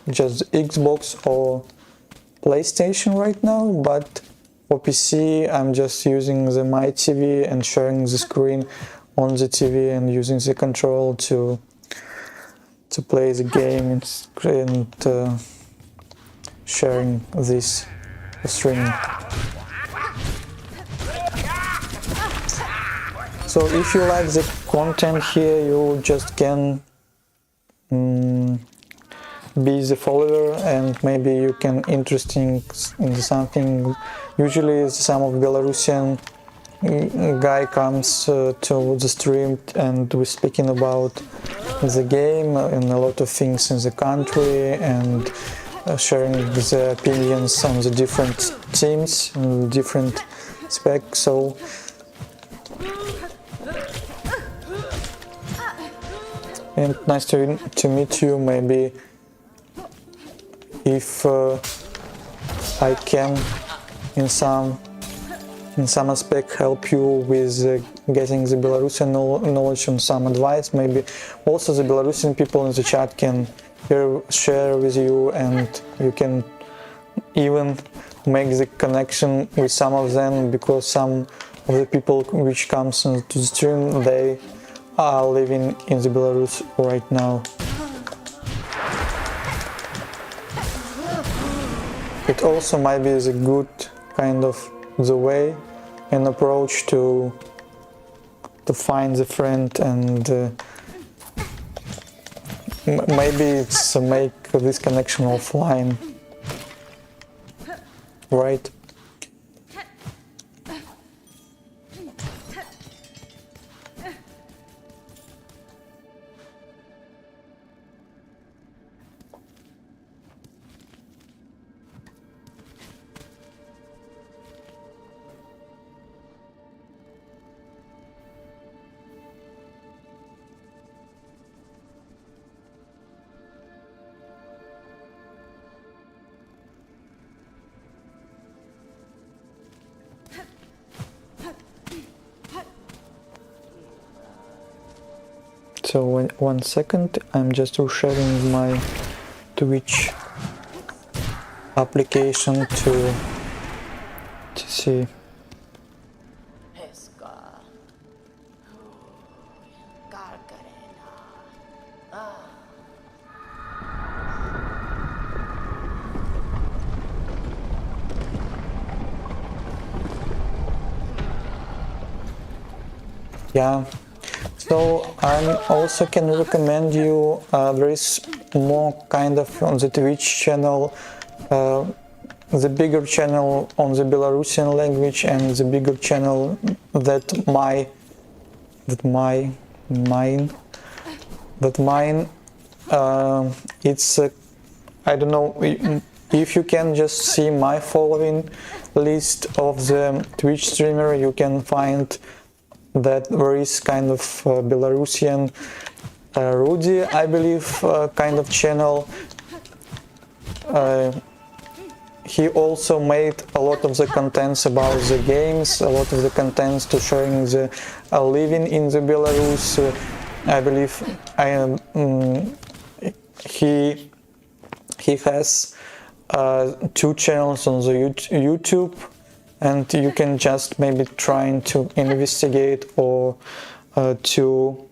just Xbox or PlayStation right now, but for PC I'm just using my TV and sharing the screen on the TV and using the control to play the game and sharing this streaming. So if you like the content here, you just can be the follower, and maybe you can interesting in something. Usually some of Belarusian guy comes to the stream and we're speaking about the game and a lot of things in the country, and sharing the opinions on the different teams and different specs. So and nice to meet you. Maybe if I can in some aspect help you with getting the Belarusian knowledge and some advice. Maybe also the Belarusian people in the chat can share with you, and you can even make the connection with some of them, because some of the people which comes to the stream, they are living in the Belarus right now. It also might be the good kind of the way and approach to find the friend, and maybe it's make this connection offline, right? So 1 second, I'm just sharing my Twitch application to see. Yeah. So I also can recommend you, there is more kind of on the Twitch channel, the bigger channel on the Belarusian language, and the bigger channel that mine, it's I don't know if you can just see my following list of the Twitch streamer, you can find that there is kind of Belarusian Rudy, I believe, kind of channel. He also made a lot of the contents about the games, a lot of the contents to sharing the living in the Belarus. I believe he has 2 channels on the YouTube. And you can just maybe trying to investigate or to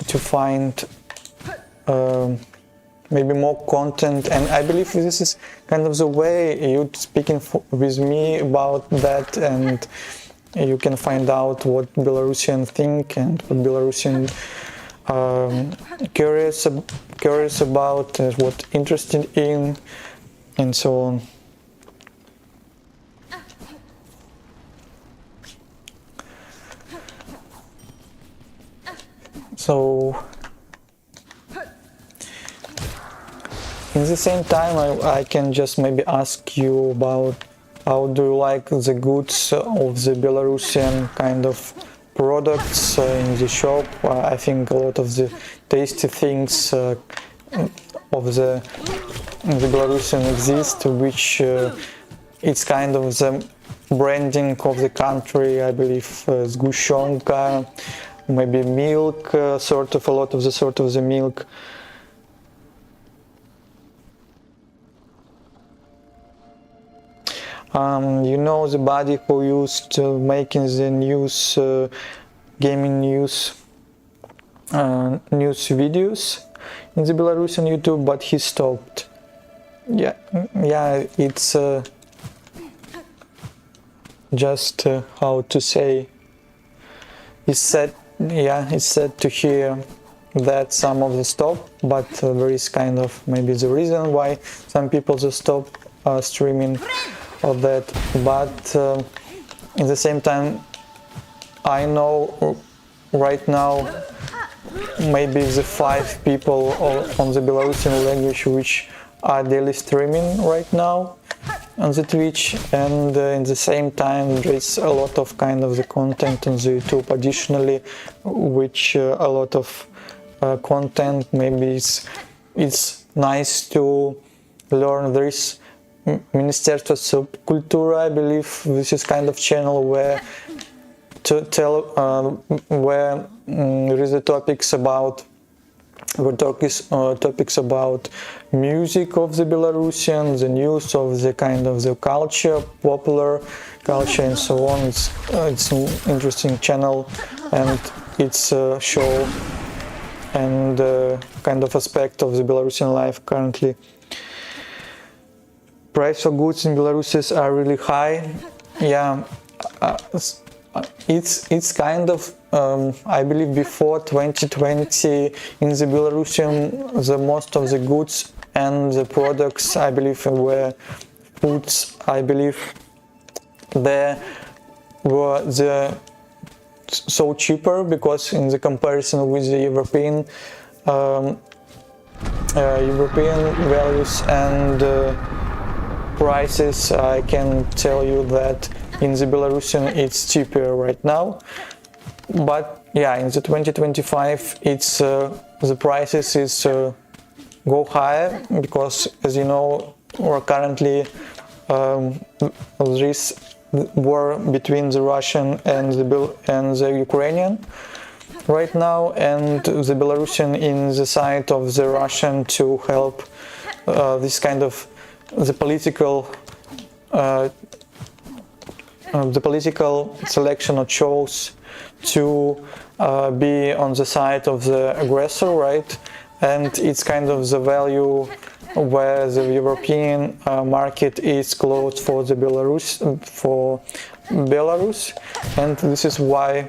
find maybe more content. And I believe this is kind of the way you speaking with me about that, and you can find out what Belarusian think and what Belarusian curious about, what interested in, and so on. So, in the same time, I can just maybe ask you about how do you like the goods of the Belarusian kind of products in the shop. I think a lot of the tasty things of the Belarusian exist, which it's kind of the branding of the country. I believe Zgushonka, maybe milk, sort of a lot of the milk. You know, the body who used making the news, gaming news videos in the Belarusian YouTube, but he stopped. Yeah, it's just how to say. it's sad to hear that some of the stop, but there is kind of maybe the reason why some people just stop streaming of that. But in the same time, I know right now maybe the 5 people on the Belarusian language which are daily streaming right now on the Twitch, and in the same time there's a lot of kind of the content on the YouTube additionally, which a lot of content, maybe it's nice to learn. There is Ministerstvo Subkultura, I believe this is kind of channel where to tell where there is a topics about music of the Belarusian, the news of the kind of the culture, popular culture and so on. It's an interesting channel, and it's a show and kind of aspect of the Belarusian life currently. Price of goods in Belarus are really high. Yeah, it's kind of I believe before 2020 in the Belarusian the most of the goods and the products, I believe, were foods. I believe there were so cheaper, because in the comparison with the European values and prices, I can tell you that in the Belarusian it's cheaper right now. But yeah, in the 2025 it's the prices is go higher, because as you know, we're currently this war between the Russian and the Ukrainian right now, and the Belarusian in the side of the Russian to help this kind of the political selection or chose to be on the side of the aggressor, right? And it's kind of the value where the European market is closed for the Belarus, and this is why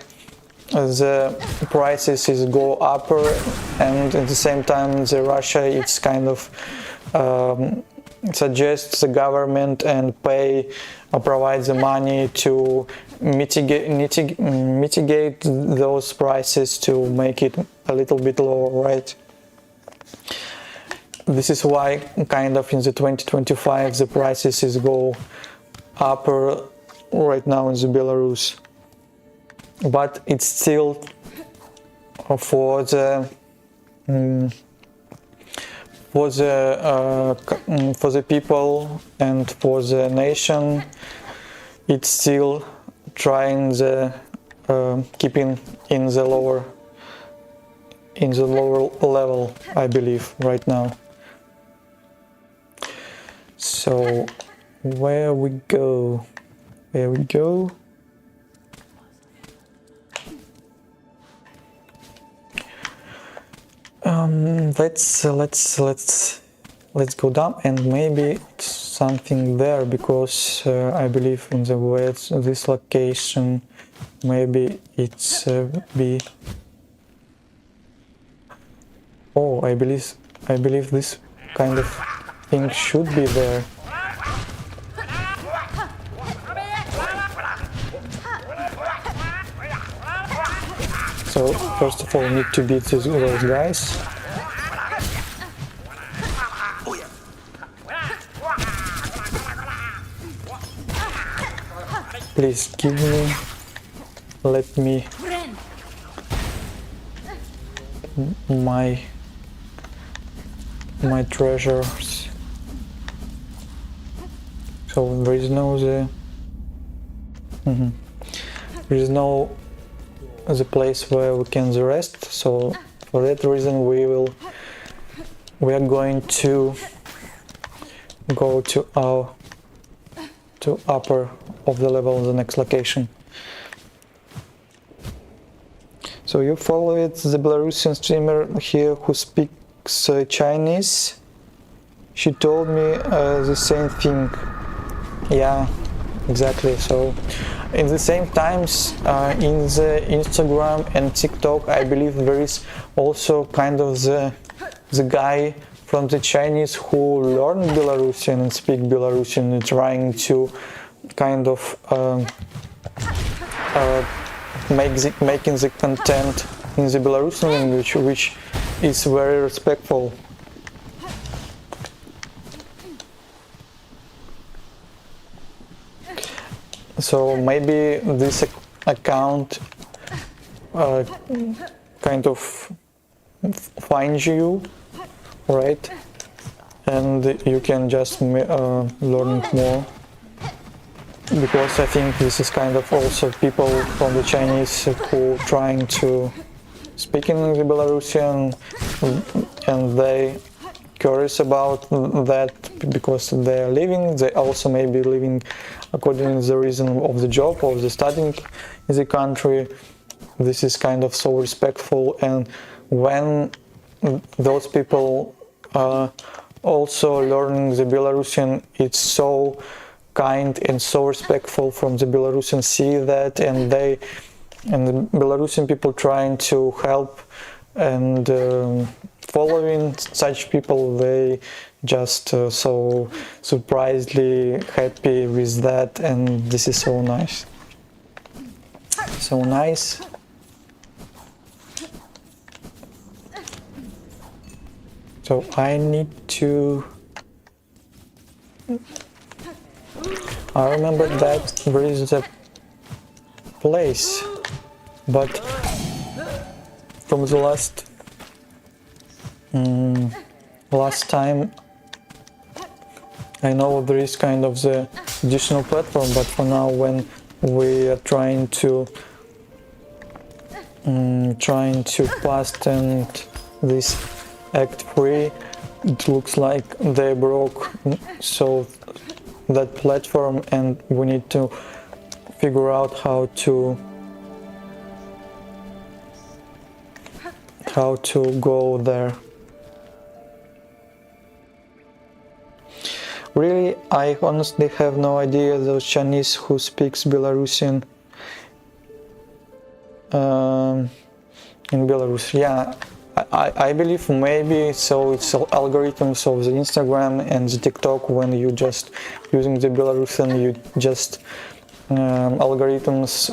the prices is go upper, and at the same time the Russia it's kind of suggests the government and pay or provide the money to mitigate those prices to make it a little bit lower, right? This is why kind of in the 2025 the prices is go upper right now in the Belarus, but it's still for the people and for the nation, it's still trying the keeping in the lower level, I believe, right now. So where we go? Let's go down, and maybe it's something there, because I believe in the words this location maybe it's be. Oh, I believe this kind of thing should be there. So first of all, we need to beat those guys. Please let me my treasures. So there is no there is no the place where we can rest. So for that reason we are going to go to upper of the level, the next location. So you follow it, the Belarusian streamer here who speaks Chinese. She told me the same thing. Yeah, exactly. So in the same times, in the Instagram and TikTok, I believe there is also kind of the guy from the Chinese who learned Belarusian and speak Belarusian and trying to kind of making the content in the Belarusian language, which is very respectful. So maybe this account kind of finds you, right? And you can just learn more. Because I think this is kind of also people from the Chinese who trying to speak in the Belarusian, and they curious about that because they're living. They also may be living according to the reason of the job or the studying in the country. This is kind of so respectful, and when those people also learning the Belarusian, it's so kind and so respectful from the Belarusian, see that, and the Belarusian people trying to help and following such people, they just so surprisingly happy with that, and this is so nice. So nice. So I need to. I remember that there is a place, but from the last time I know there is kind of the additional platform, but for now when we are trying to pass and this Act 3, it looks like they broke so that platform, and we need to figure out how to go there. Really, I honestly have no idea those Chinese who speaks Belarusian in Belarus. Yeah, I believe maybe so it's algorithms of the Instagram and the TikTok. When you just using the Belarusian, you just algorithms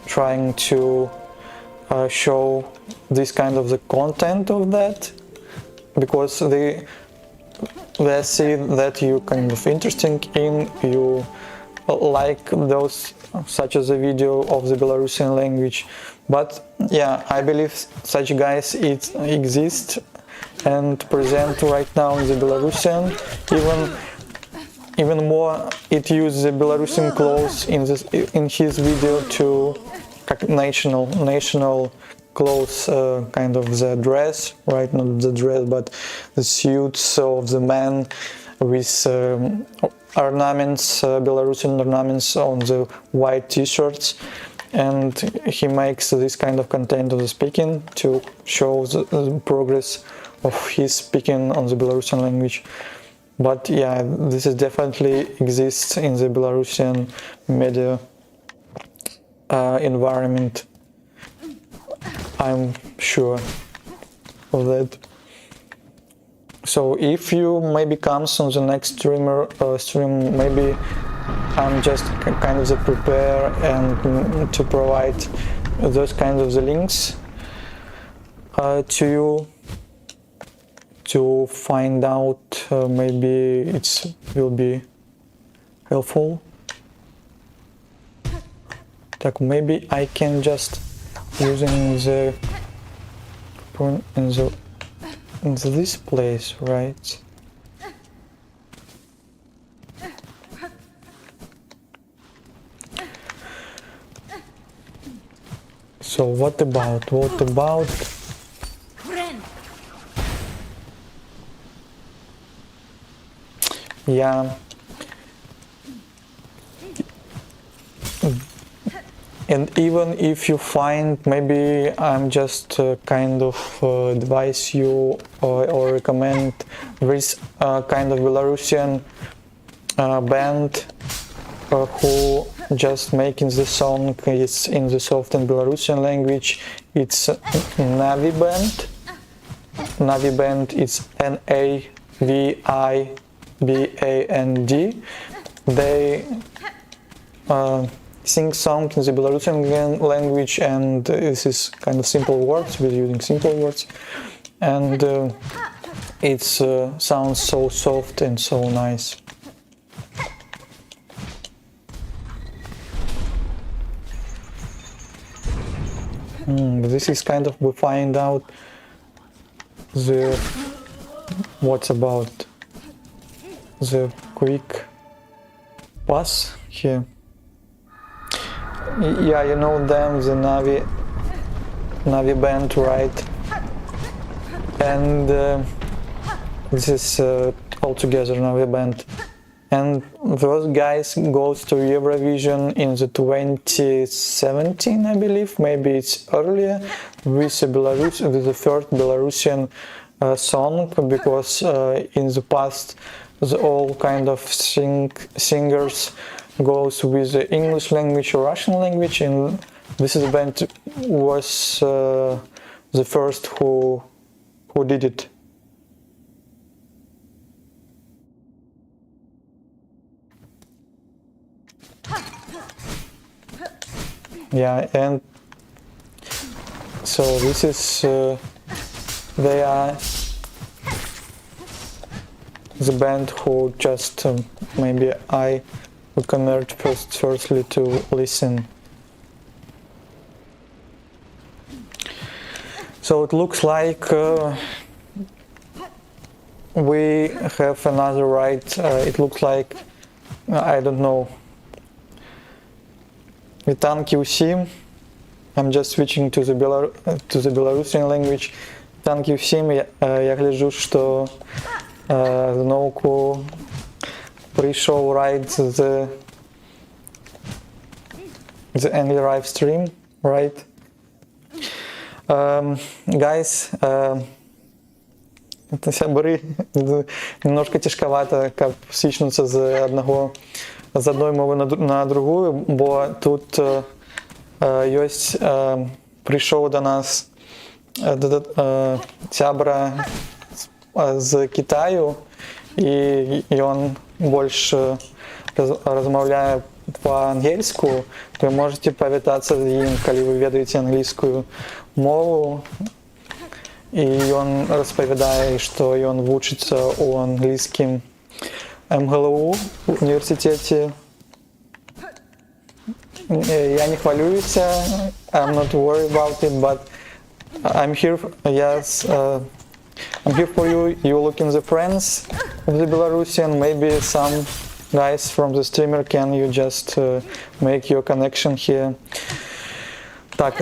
trying to show this kind of the content of that, because they see that you kind of interesting in, you like those such as a video of the Belarusian language. But yeah, I believe such guys it exist and present right now in the Belarusian. Even more, it uses the Belarusian clothes in his video to national clothes, kind of the dress, right? Not the dress, but the suits of the men with ornaments, Belarusian ornaments on the white t-shirts. And he makes this kind of content of the speaking to show the progress of his speaking on the Belarusian language. But yeah, this is definitely exists in the Belarusian media environment. I'm sure of that. So if you maybe comes on the next stream, maybe I'm just kind of prepare and to provide those kinds of the links to you to find out. Maybe it will be helpful. Like maybe I can just using the in this place, right? So what about yeah, and even if you find, maybe I'm just kind of advise you or recommend this kind of Belarusian band who just making the song is in the soft and Belarusian language. It's Navi Band. Navi Band is Naviband. They sing song in the Belarusian language, and this is kind of simple words, we're using simple words, and it sounds so soft and so nice. This is kind of, we find out what's about the quick pass here. Yeah, you know them, the Navi Band, right? And this is altogether Navi Band. And those guys goes to Eurovision in the 2017, I believe, maybe it's earlier, with the first Belarusian song, because in the past all kind of singers goes with the English language or Russian language, and this is band was the first who did it. Yeah, and so this is they are the band who just maybe I would convert firstly to listen. So it looks like we have another right. It looks like I don't know. Вітанки усім. I'm just switching to the Belarusian language. Вітанки усім. Я гляджу, що знову прийшов right the angry live stream, right? Guys, сябры, немножко тяжковато, как свичнуться з одной мови на другую, бо тут ёсць прыйшоў до нас сябра з Китаю, і ён больш размаўляе по-ангельску. Вы можете павітацца з ім, калі вы ведаеце англійскую мову. І ён распавядае, што ён вучыцца ў англійскім МГЛУ універсітэце. Я не хвалююся, I'm not worried about it, but I'm here, yes, I'm here for you. You looking the friends of the Belarusian, maybe some guys from the streamer, can you just make your connection here. Так,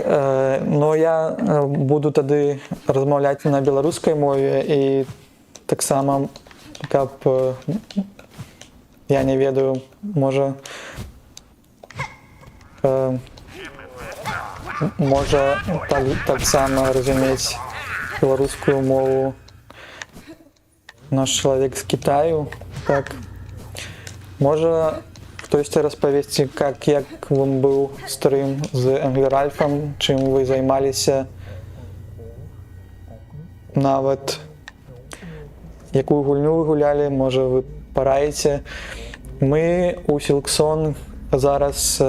но я буду тады размаўляць на беларускай мове, і таксама, каб я не ведаю, можа таксама разумець беларускую мову наш чалавек з Китаю. Так, можа хтосьці распавесці, як вам быў стрым з Энглеральфам, чым вы займаліся, нават якую гульню вы гулялі, можа вы параіце. Мы у Silksong зараз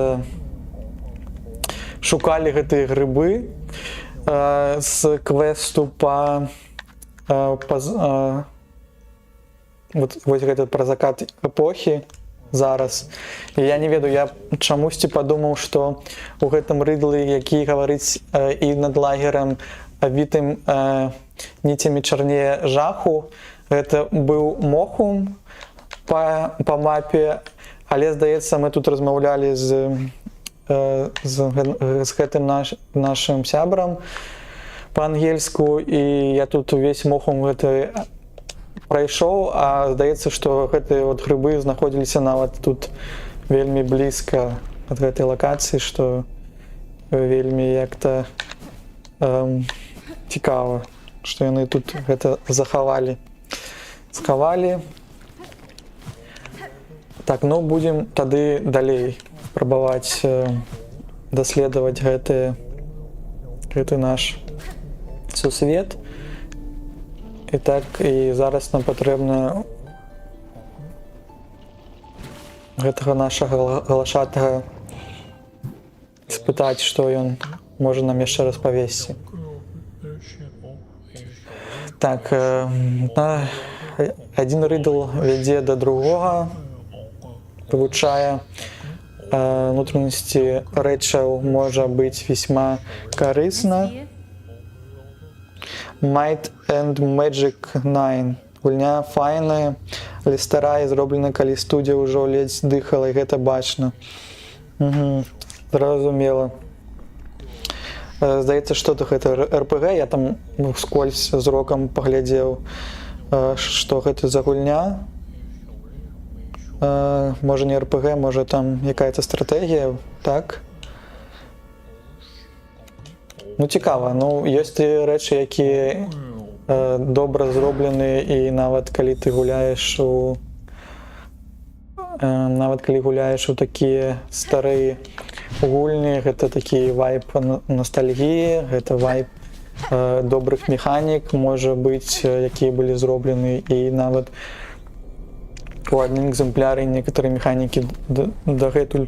шукалі гэтыя грыбы з квесту вось гэта пра закат эпохі зараз. І я не ведаю, я чамусьці падумаў, што у гэтым рыдлы, які гаварыць і над лагерам абітым ніцямі чарнее жаху, гэта быў Мохум па мапе, але, здаецца, мы тут размаўлялі з гэтым нашым сябрам па-ангельску, і я тут увесь Мохум гэты прайшоў, а здаецца, што гэтыя от грыбы знаходзіліся нават тут вельмі блізка ад гэтай лакацыі, што вельмі як-то цікава, што яны тут гэта схавалі. Так, ну будем тады далей спрабаваць даследаваць гэты наш сусвет. І так, і зараз нам патрэбна гэтага нашага галашатага спытаць, што ён можа нам яшчэ распавесці. Так, адзін рыдл вядзе да другога, вывучае внутренности рэчаў можа быць весьма карысна. Might and Magic 9. Гульня файная, але старая, зроблена, калі студія ўжо ледзь дыхала, і гэта бачна. Зразумела. Здаецца, што гэта РПГ, я там скользь зрокам паглядзеў, што гэта за гульня. Можа не РПГ, можа там якая-то стратэгія, так? Ну цікава, ну ёсць і рэчы, якія добра зроблены, і нават калі ты гуляеш у такія старыя гульні, гэта такі вайб ностальгіі, гэта вайб добрых механік, можа быць, якія былі зроблены, і нават у адным экземпляры некаторыя механікі дагэтуль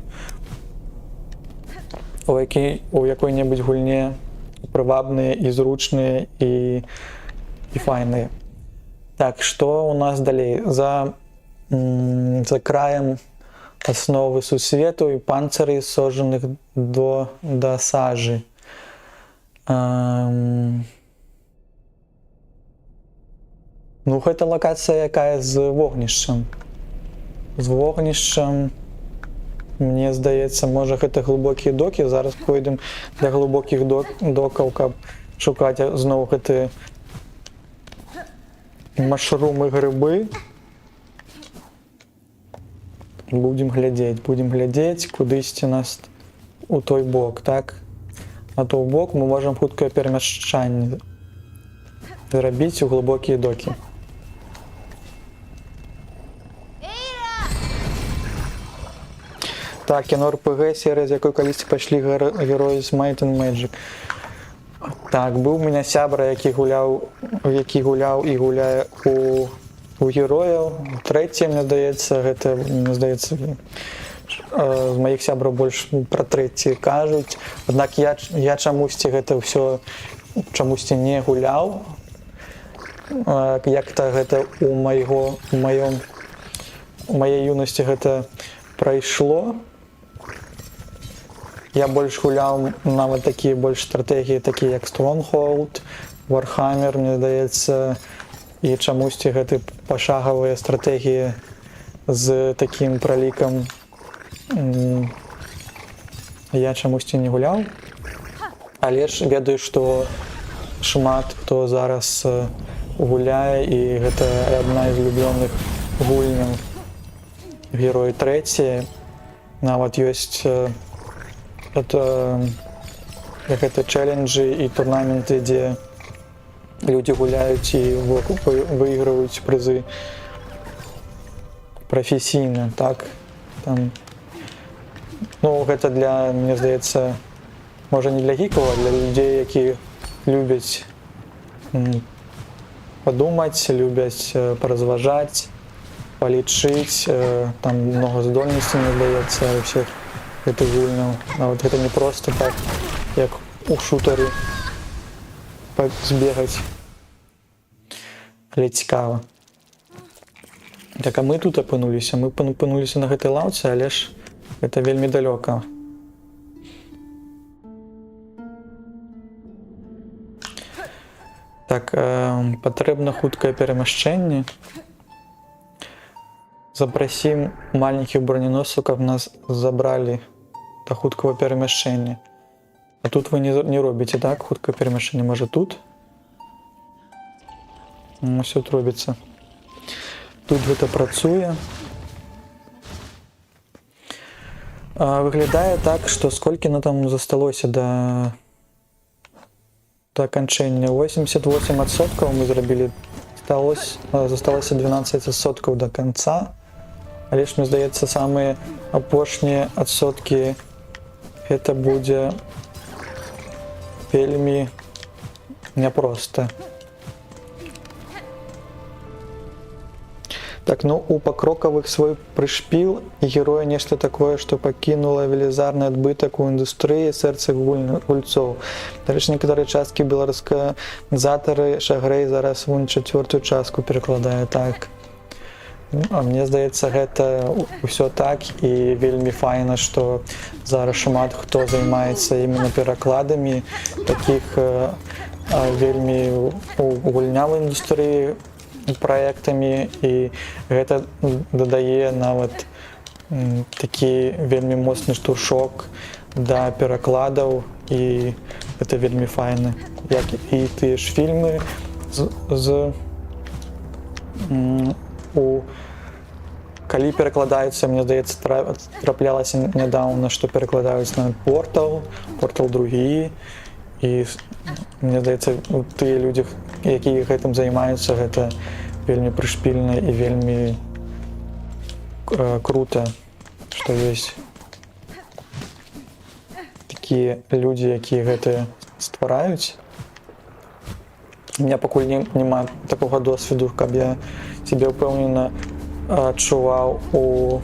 у якой-небудзь гульне прывабныя і зручныя і файныя. Так, што у нас далей? За краем асновы сусвету і панцыры сожжаных да сажы. Ну, гэта лакацыя, якая з вогнішчам. З вогнішчам, мне здаецца, можа гэта глыбокія докі. Зараз пойдем для глыбокіх докаў, каб шукаць зноў гэтыя машрумы, грыбы. Будем глядзець, кудысьці нас у той бок, так? На той бок мы можам хуткае перамяшчанне зрабіць у глыбокія докі. Так, кіно РПГ, серыя, з якой калісьці пайшлі героі з Might and Magic. Так, быў у мяне сябра, які гуляў і гуляе у герояў. Трэцяе, мне здаецца, з маіх сябраў больш пра трэці кажуць. Аднак я чамусьці гэта ўсё не гуляў. Як-то гэта у маёй юнасці гэта прайшло. Я больш гуляў нават такія больш стратэгіі, такія як Stronghold, Warhammer, мне здаецца, і чамусьці гэты пашагавыя стратэгіі з такім пралікам я чамусьці не гуляў. Але ж ведаю, што шмат хто зараз гуляе, і гэта адна з улюблёных гульняў. Героі трэція, нават ёсць гэта чэлленджы і турнаменты, дзе людзі гуляюць і выйгрываюць прызы прафесійна, так? Там, ну, гэта для, мне здаецца, можа не для гікаў, а для людзей, якія любяць падумаць, любяць паразважаць, палічыць, там много здольнасцей, мне здаецца, у всех гэтых гульняў. Нават гэта не проста так, як у шутары збегаць. Але цікава. Так, а мы тут апынуліся. Мы апынуліся на гэтай лаўцы, але ж гэта вельмі далёка. Так, патрэбна хуткае перамяшчэнне. Запрасім маленькіх броненосцаў, каб нас забралі да хуткага перамяшчэння. А тут вы не робіце, так? Хуткае перамяшчэнне, можа тут? Усё тут робіцца. Тут гэта працуе. Выглядае так, што сколькі на там засталося да аканчэння. 88% мы зрабілі. Засталося 12% до конца. Але ж мне здаецца, самыя апошнія адсоткі гэта будзе вельмі няпроста. Так, ну у пакрокавых свой прышпіл і героя нешта такое, што пакінула велізарны адбытак у індустрыі сэрца гульцоў. Дарэчы, некаторыя часткі беларускаізатары Шагрэй зараз вунь 4-ю частку перакладае так. А мне здаецца, гэта ўсё так і вельмі файна, што зараз шмат хто займаецца іменно перакладамі такіх вельмі у гульнявай індустрыі праектамі, і гэта дадае нават такі вельмі моцны штуршок да перакладаў, і гэта вельмі файна. Як і тыя ж фільмы калі перакладаюцца, мне здаецца, траплялася нядаўна, што перакладаюць на Портал 2, і мне здаецца, тыя людзі, якія гэтым займаюцца, гэта вельмі прышпільна і вельмі крута, што ёсць такія людзі, якія гэта ствараюць. У меня пакуль няма такога досведу, каб я сябе ўпэўнена адчуваў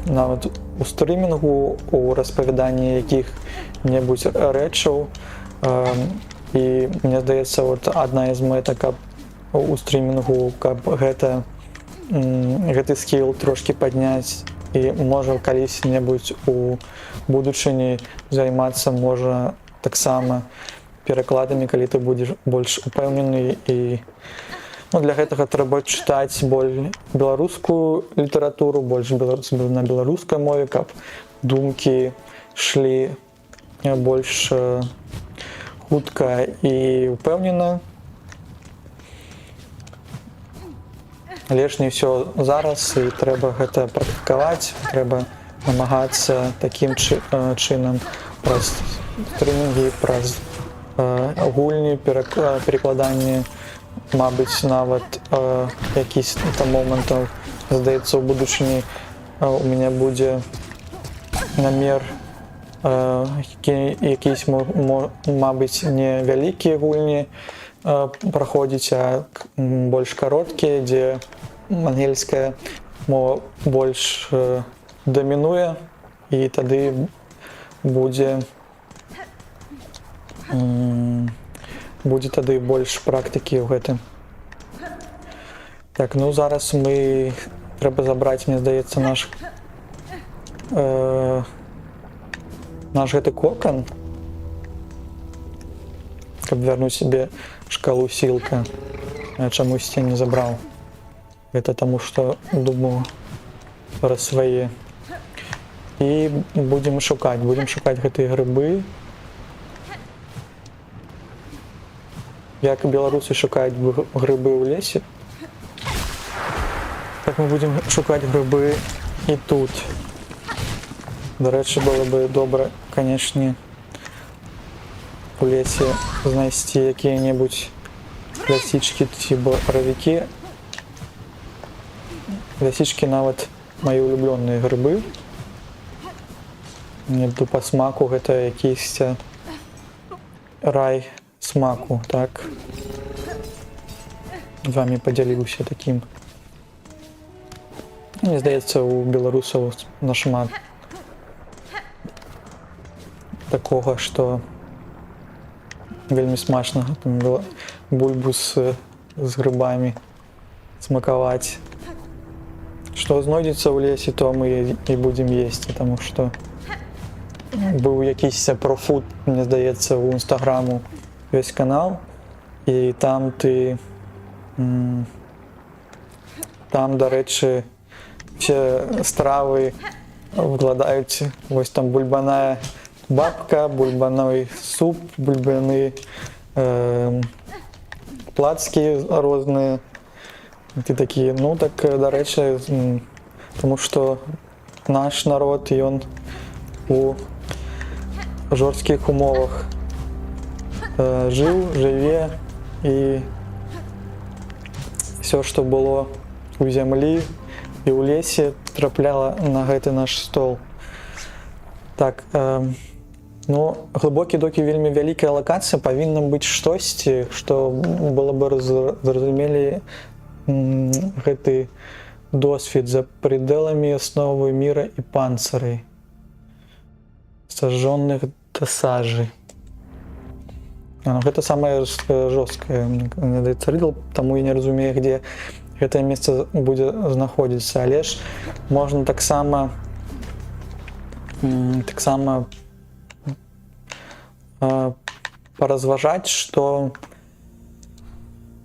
нават у стрымінгу, у распавяданні якіх-небудзь рэчаў. І мне здаецца, адна з мэтак, каб у стрімінгу, каб гэты скіл трошкі падняць, і можа калісь-небудзь у будучыні займацца можа таксама перакладамі, калі ты будзеш больш упэўнены. І для гэтага трэба чытаць больш беларускую літаратуру, больш на беларускай мове, каб думкі шлі больш хутка і упэўнена. Але ж не ўсё зараз, і трэба гэта практыкаваць, трэба намагацца такім чынам праз стрымінгі, праз гульні, перакладанні, мабыць, нават якісь там момантаў. Здаецца, у будучыні у мяне будзе намер якісь, мабыць, не вялікія гульні праходзіць, а больш кароткія, дзе ангельская мова больш дамінуе, і тады будзе тады больш практыкі ў гэтым. Так, ну зараз трэба забраць, мне здаецца, наш гэты кокан, каб вярнуць сябе шкалу сілка. Я чамусьці не забраў. Гэта таму, што думаю пра свае. І будзем шукаць гэтыя грыбы. Як беларусы шукаюць грыбы ў лесе, так мы будзем шукаць грыбы і тут. Дарэчы, было бы добра, канешне, у лесе знайсці якія-небудзь лясічкі ці баравікі. Лясічкі нават мае улюблёныя грыбы. Мне па смаку гэта якийсь рай смаку, так. З вами падзяліўся такім. Мне здаецца, у беларусаў нашмат такога, што вельмі смачна бульбу з грыбамі смакаваць. Што знойдзецца ў лесе, то мы і будзем есці, таму што быў якийсь профуд, мне здаецца, у інстаграму ёсць канал, і там дарэчы, все стравы выкладаюць, вось там бульбаная бабка, бульбаной суп, бульбаны плацкі розныя. Ты такі, ну так, дарэчы, тому што наш народ, ён у жорсткіх умовах жыў, жыве, і все, што было у зямлі, і ў лесе трапляла на гэты наш стол. Так, ну, глыбокі докі вельмі вялікая лакацыя, павінна быць штосьці, што было бы зразумелі гэты досвід за пределами основы мира и панцирей, сожженных до сажи. Ну, гэта самае жорсткае, мне даецца рыдл, таму я не разумею, где гэтае месца будзе знаходзіцца, але ж можна таксама паразважаць, што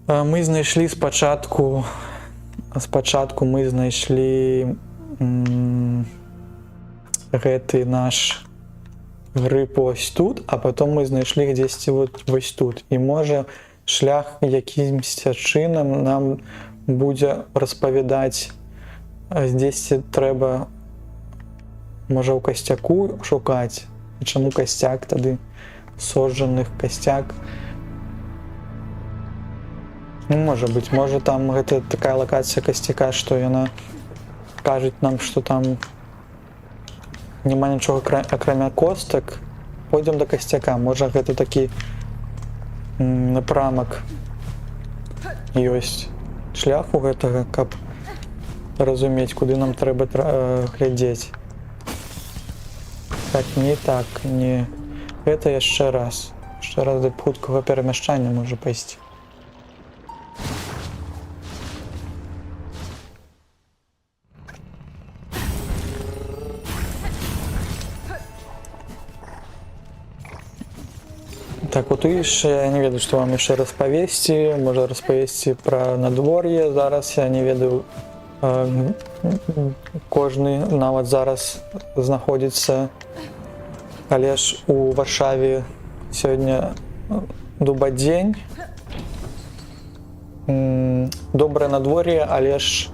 мы знайшлі спачатку мы знайшлі гэты наш грыб ось тут, а потом мы знайшлі дзесьці вось тут. І можа шлях якімся чынам нам будзе распавядаць, дзесьці трэба можа ў касцяку шукаць. І чаму касцяк тады? Сожжаных касцяк. Не можа быць, можа там гэта такая лакацыя касцяка, што яна кажуць нам, што там няма нічога акрамя костак. Пойдзем да касцяка, можа гэта такі напрамак ёсць шлях у гэтага, каб разумець, куды нам трэба глядзець. Так, не. Гэта яшчэ раз да хуткага перамяшчання можа пайсці. Так, вот яшчэ я не ведаю, што вам яшчэ распавесці, можа распавесці пра надвор'е. Зараз я не ведаю, кожны нават зараз знаходзіцца, але ж у Варшаве сёння дубадзень, добрае надвор'е, але ж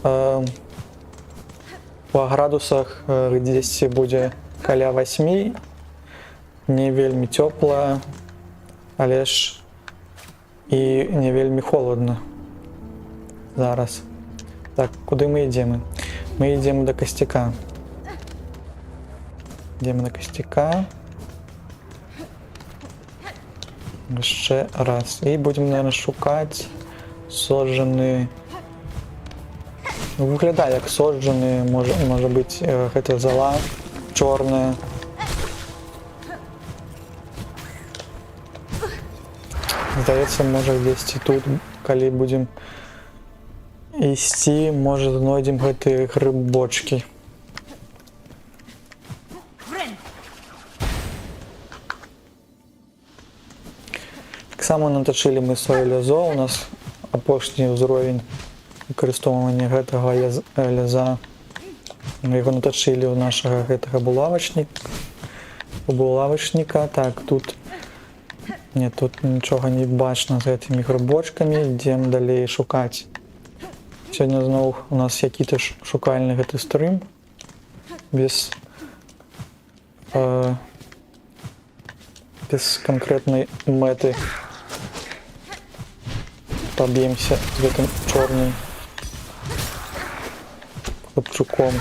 у градусах дзесьці будзе каля 8, не вельмі цёпла, але ж і не вельмі холодна зараз. Так, куды мы ідзем? Мы ідзем да касцяка. Ідзем да касцяка. Яшчэ раз. І будзем, наверное, шукаць сожжаны. Выглядае як сожжаны, можа быць, гэта зала чорная. Здаецца, можа дзесьці тут, калі будзем ісці, можа знойдзем гэтыя грыбочкі. Таксама натачылі мы сваё лязо, у нас апошні ўзровень выкарыстоўвання гэтага ляза. Мы яго натачылі ў нашага гэтага булавачніка. Так, тут не, тут нічога не бачна з гэтымі грыбочкамі, ідзем далей шукаць. Сёння зноў у нас які-то шукальны гэты стрым, без канкрэтнай мэты. Паб'емся з гэтым чорным хлопчуком.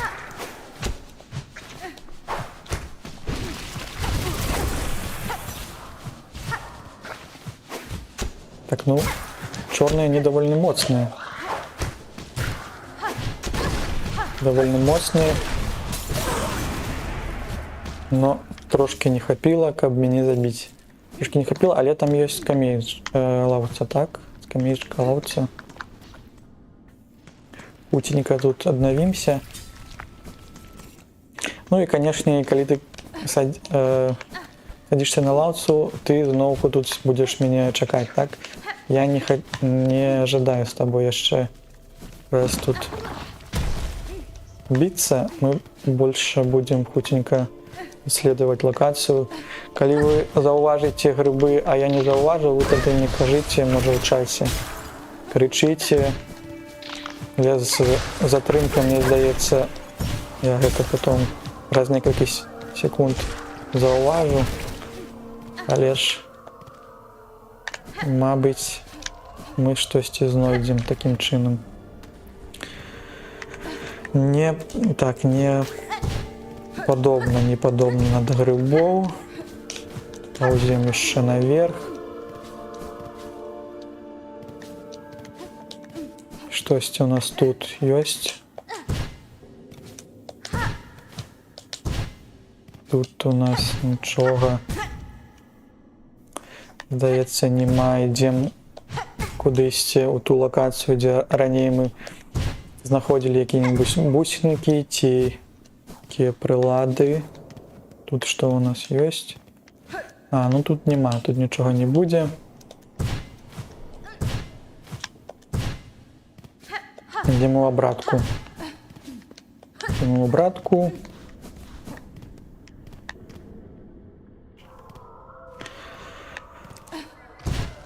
Так, ну, чорные они довольно моцные. Но трошки не хапіла, каб мяне забіць. Трошки не хапіла, але там ёсць лаўца, так? Скамеечка, лаўца. Уценька тут аднавімся. Ну і, канешне, калі ты садишься на лаўцу, ты зноўку тут будзеш мяне чакаць, так? Я не жадаю с тобой яшчэ раз тут биться. Мы больше будем хутенько исследовать локацию. Калі вы заўважыце грибы, а я не заўважыў, вы тады не кажыце, можа ў часе. Крычыце. Я з затрымкай, мне здаецца, я гэта потом раз некалькі секунд заўважу. Але ж, мабыць, мы штосьці знойдзем такім чынам. Не, так, не падобна на грибов. Паўзем яшчэ наверх. Штосьці у нас тут ёсць. Тут у нас нічога. Здаецца, няма. Ідзем кудысьці ў ту лакацыю, дзе раней мы знаходзілі якія-небудзь бусінкі ці такія прылады. Тут што у нас ёсць? А, ну тут няма, тут нічога не будзе. Ідзем у абратку. Ідзем у абратку.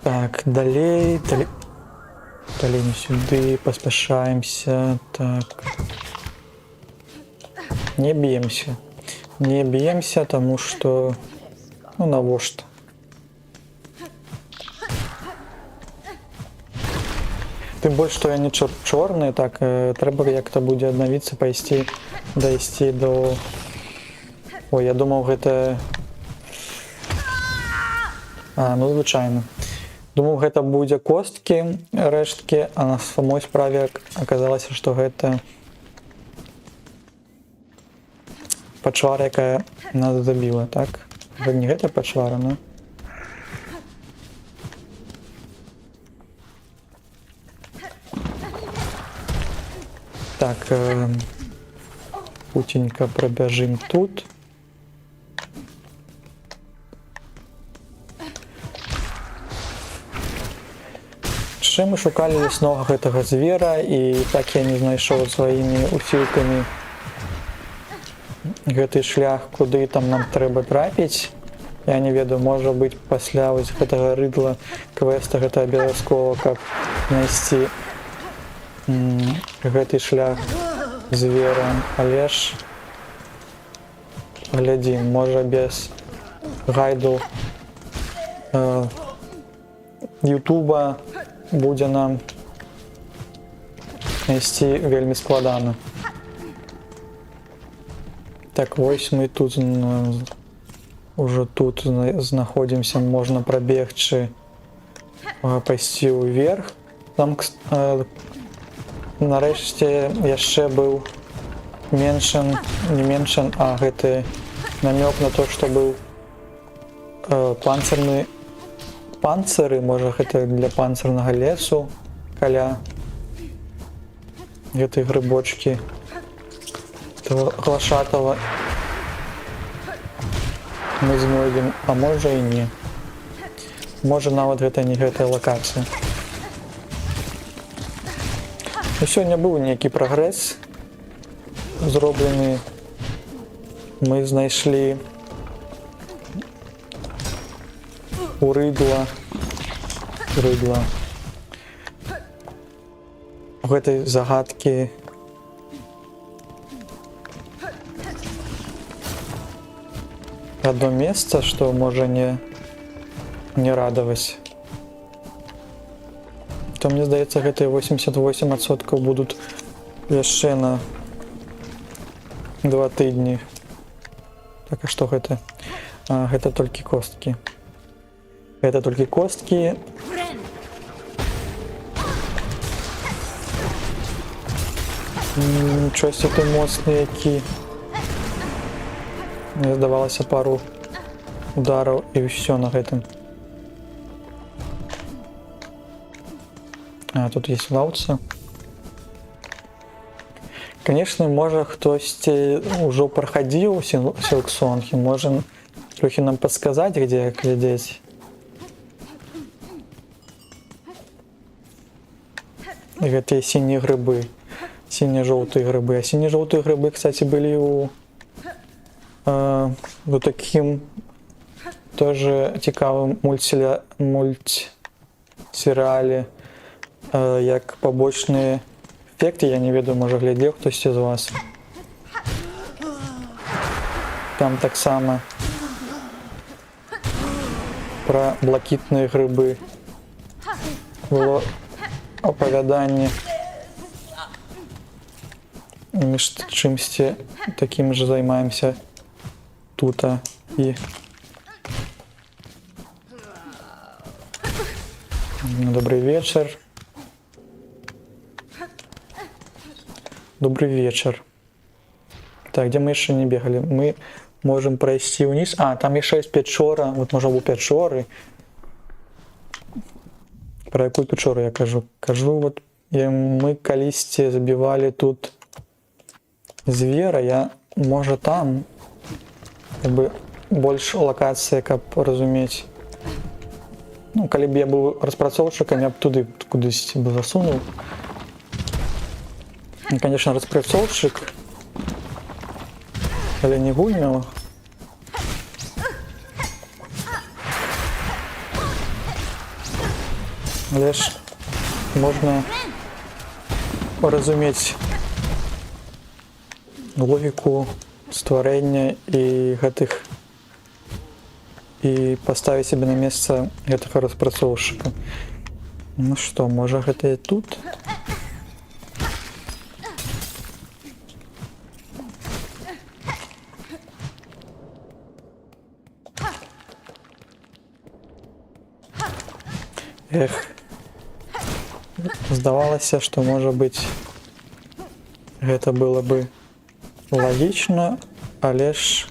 Так, далей не сюды, поспешаемся. Так. Не бьемся. Не бьемся, тому что... Ну, навошта. Тым больш, што яны чорныя, так, трэба як-то будзе аднавіцца, дайсці до... Ой, я думаў, гэта... А, ну, звычайна. Думаў, гэта будзе косткі, рэшткі, а на самой справе аказалася, што гэта пачвара, якая нас забіла, так? Не гэта пачвара, ну? Так, хутенька пробяжым тут. Яшчэ мы шукалі ляснога гэтага звера, і так я не знайшоў сваімі усілкамі гэты шлях, куды там нам трэба трапіць. Я не ведаю, можа быць, пасля вось гэтага рыдла квеста гэта абавязкова, каб знайсці гэты шлях звера, але ж глядзім, можа без гайду Ютуба будзе нам знайсці вельмі складана. Так, вось мы тут уже тут знаходзімся, можна прабегчы, пайсці ўверх. Там нарэшце яшчэ быў меншын, не меншын, а гэты намёк на то, што быў панцыры, можа гэта для панцырнага лесу каля гэтай грыбочкі глашатава мы знойдзем, а можа і не. Можа нават гэта не гэтая лакацыя. І сёння быў нейкі прагрэс зроблены. Мы знайшлі у рыдла у гэтай загадкі одно месца, што можа не радаваць. То мне здаецца, гэтыя 88% будуць яшчэ на 2 тыдні. Так, а што гэта? Гэта толькі косткі. Гэта толькі косткі. Нічосьці ты моцны які. Мне здавалася пару удараў і ўсё на гэтым. А, тут есть лаўца. Конечно, можа хтосьці ўжо прахадзіў Сілксонг і можа трохі нам падсказаць, дзе глядзець. Гэтыя сінія грыбы, сіне-жоўтыя грыбы. А сіне-жоўтыя грыбы, кстати, былі у такім тоже цікавым мультсерыяле, як пабочныя эффекты. Я не ведаю, можа глядзеў хтосьці з вас. Там таксама пра блакітныя грыбы было апавяданне. мы ж чимсьці таким же займаемся тут і добрый вечер. Добрый вечер. Так, где мы еще не бегали? Мы можем пройти вниз. А, там еще есть печора. Вот можно у печоры. Про какую печору я кажу? Кажу, вот мы колись забивали тут звера. Я, может, там как бы больше локаций, как разуметь. Ну, коли б я був розпрацовщиком, я б туди кудись би засунув. Ну, конечно, розпрацовщик, але не гульню. Але ж можна розуміти логіку створення і гэтых і поставить себе на место гэтага распрацоўшчыка. Ну что, можа гэта і тут? Эх, здавалася, што можа быць гэта было бы лагічна, але ж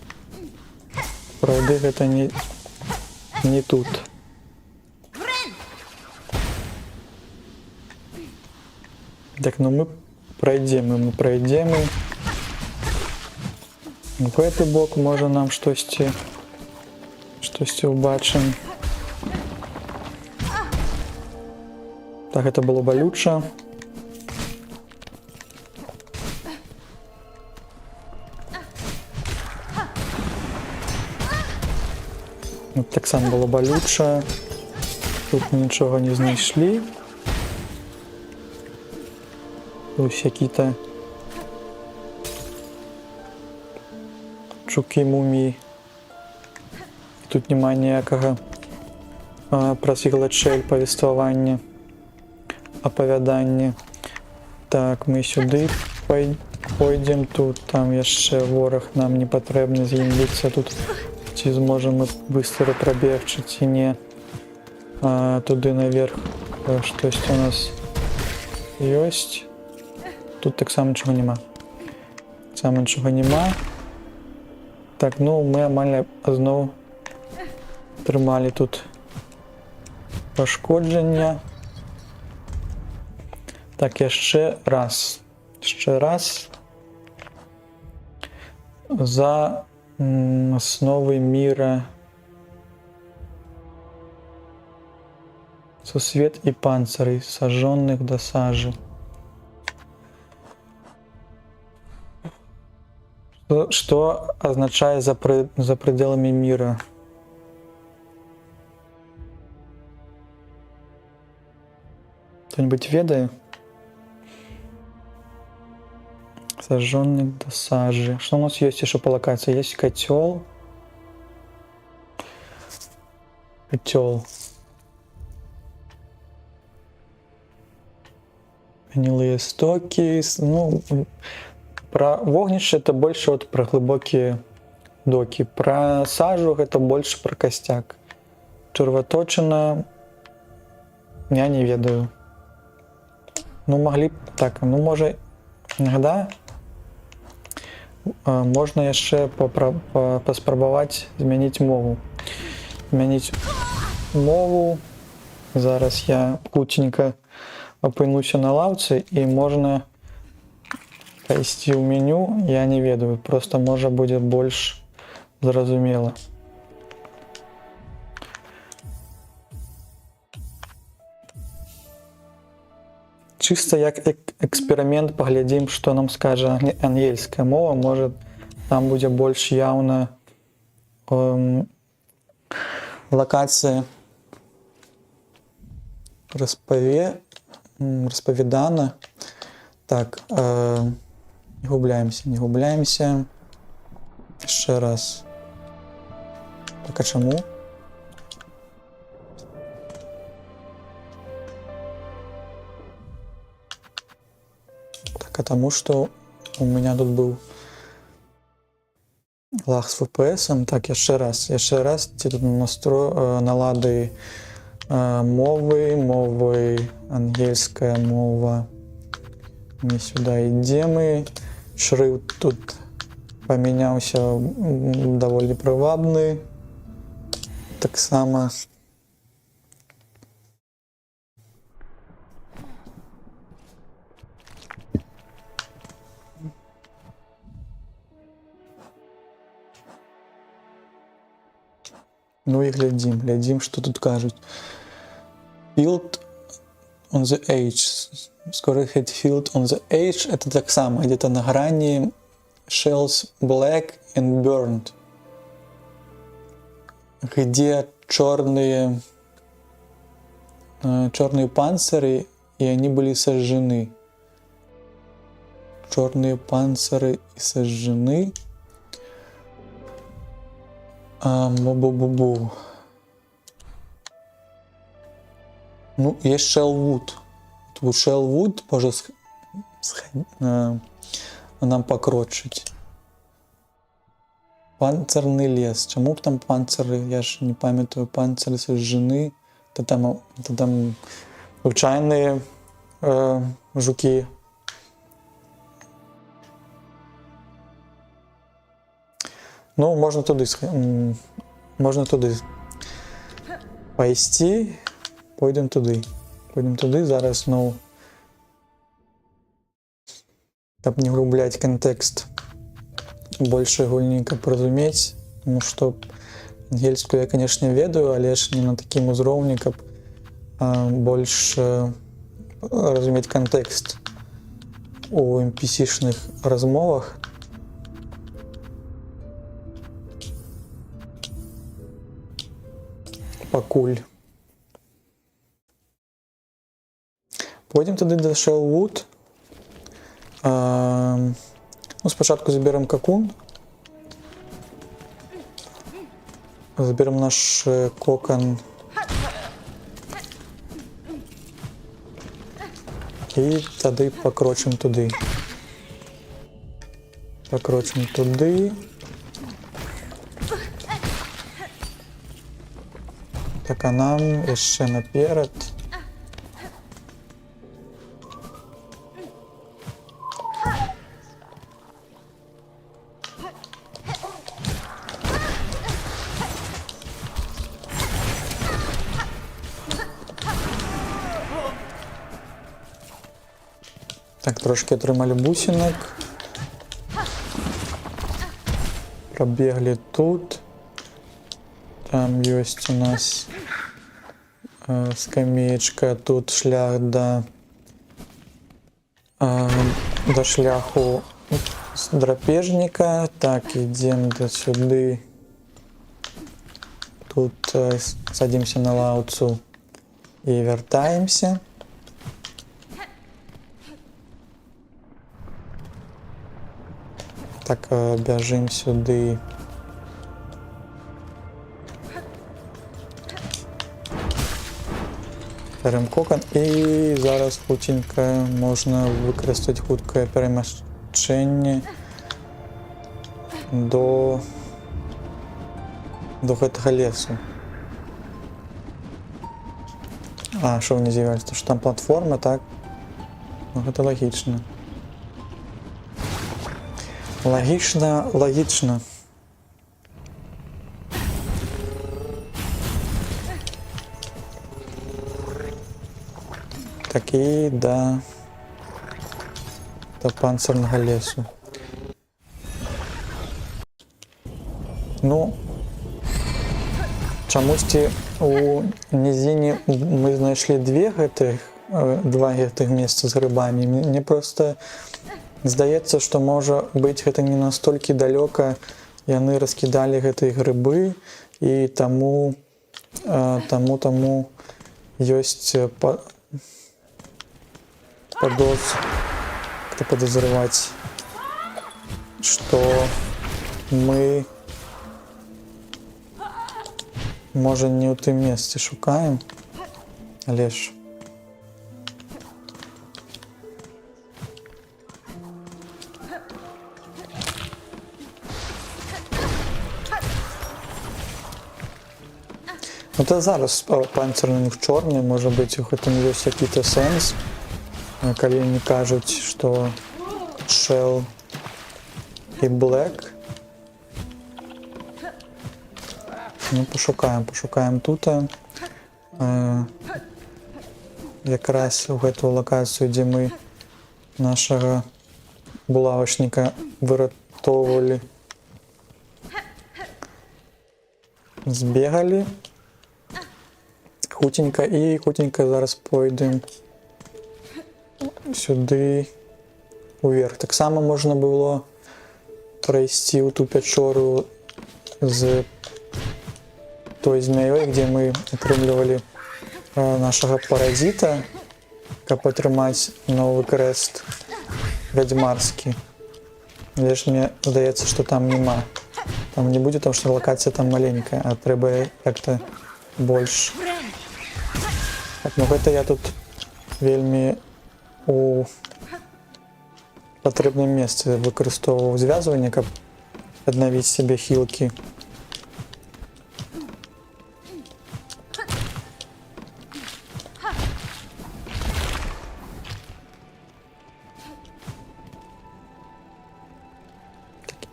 праўды гэта не тут. Так, ну мы пройдем. В гэты бок можа нам штосьці убачым. Так, это было балюча. Так само было балюча. Тут мы нічога не знайшлі. Ось які-то чуки мумії. Тут нема ніякага праз іглачэль павествавання, апавядання. Так, мы сюды пойдем. Тут там яшчэ вораг нам не патрэбны, з ім біцца тут. Ці зможам мы быстро прабегчы, ці не. Туды наверх штосьці у нас ёсць. Тут таксама нічога няма. Так, ну мы амаль зноў трымалі тут пашкоджання. Так, яшчэ раз. За основы мира. Сусвет и панцирей, сожженных до сажи. Что означает за пределами мира? Кто-нибудь ведает? Сожженных до сажи. Что у нас есть еще по локации? Есть котел. Гнилые стоки. Ну, про вогнище это больше вот про глубокие доки. Про сажу это больше про костяк. Червоточина я не ведаю. Ну, могли... Так, ну, может, иногда можна яшчэ паспрабаваць змяніць мову. Зараз я хуценька апынуся на лаўцы і можна пайсці ў меню, я не ведаю, просто можа будзе больш зразумела. Чисто як эксперимент поглядим, что нам скажет ангельская мова. Может, там будет больше явно локация расповедана. Так, не губляемся. Еще раз. Так, а чему? Так, а тому, что у меня тут был лаг с FPS. Так, еще раз. Ці тут налады мовы, ангельская мова. Не сюда идем. Шрифт тут поменялся, довольно прывабны. Так само. Ну і глядзім, што тут кажуць. Field on the edge. Scorehead field on the edge. Это так само, где-то на грани. Shells black and burned. Где черные панциры, и они были сожжены. Черные панциры и сожжены. Бу-бу-бу-бу. Ну, есть Shellwood. Тут Shellwood може нам покрочить. Панцирний лес. Чому б там панцири? Я ж не пам'ятаю, панцири сожжені. Та там звичайні жуки. Ну, можна туди пойти. Пойдемо туди. Зараз знову. Каб не врублять контекст. Больше гульні, каб разуметь. Тому що ангельскую я, конечно, ведаю, але ж не на такім узроўні, каб больше разуметь контекст у NPC-шных размовах. Пакуль. Пойдем туди до Shellwood. Ну, спочатку заберем какун. Заберем наш кокон. І тоді покрочим туди. Так, а нам ще наперед. Так, трошки отримали бусинок. Пробегли тут. Там есть у нас скамеечка. Тут шлях до шляху драпежника. Так, идем до сюда. Тут садимся на лауцу и вертаемся. Так, бежим сюда. Берем кокон і зараз хутенько можна використати хутке переміщення до гэтага лесу. А, що вони з'являються? Що там платформа, так? Ну, гэта лагічна. Логично. Так і до панцирного лесу. Ну, чамусьці у нізині мы знайшлі два гэтых месца з грибамі. Мне просто здаецца, што можа быць гэта не настолькі далёка, яны раскідалі гэтыя грыбы, і таму ёсць подозревать, что мы може не ў тым месцы шукаем, але ж Ну то зараз панцирны в чорны, можа быць, у гэтым ёсць які-то сэнс. Калі не кажуць, што Shell і Black. Ну, пошукаем тут. Якраз у гэтую лакацыю, дзе мы нашага булавачніка выратоўвалі. Збегалі. Хутенька зараз пойдем сюды уверх. Таксама можна было прайсці ў ту пячору з той змяёй, дзе мы атрымлівалі нашага паразіта, каб атрымаць новы крэст вядзьмарскі. Але ж мне здаецца, што там няма. Там не будзе, тому што лакацыя там маленькая, а трэба як-то больш. Так, ну гэта я тут вельмі у патрэбным месцы выкарыстоўваў звязванне, каб аднавіць сябе хілкі.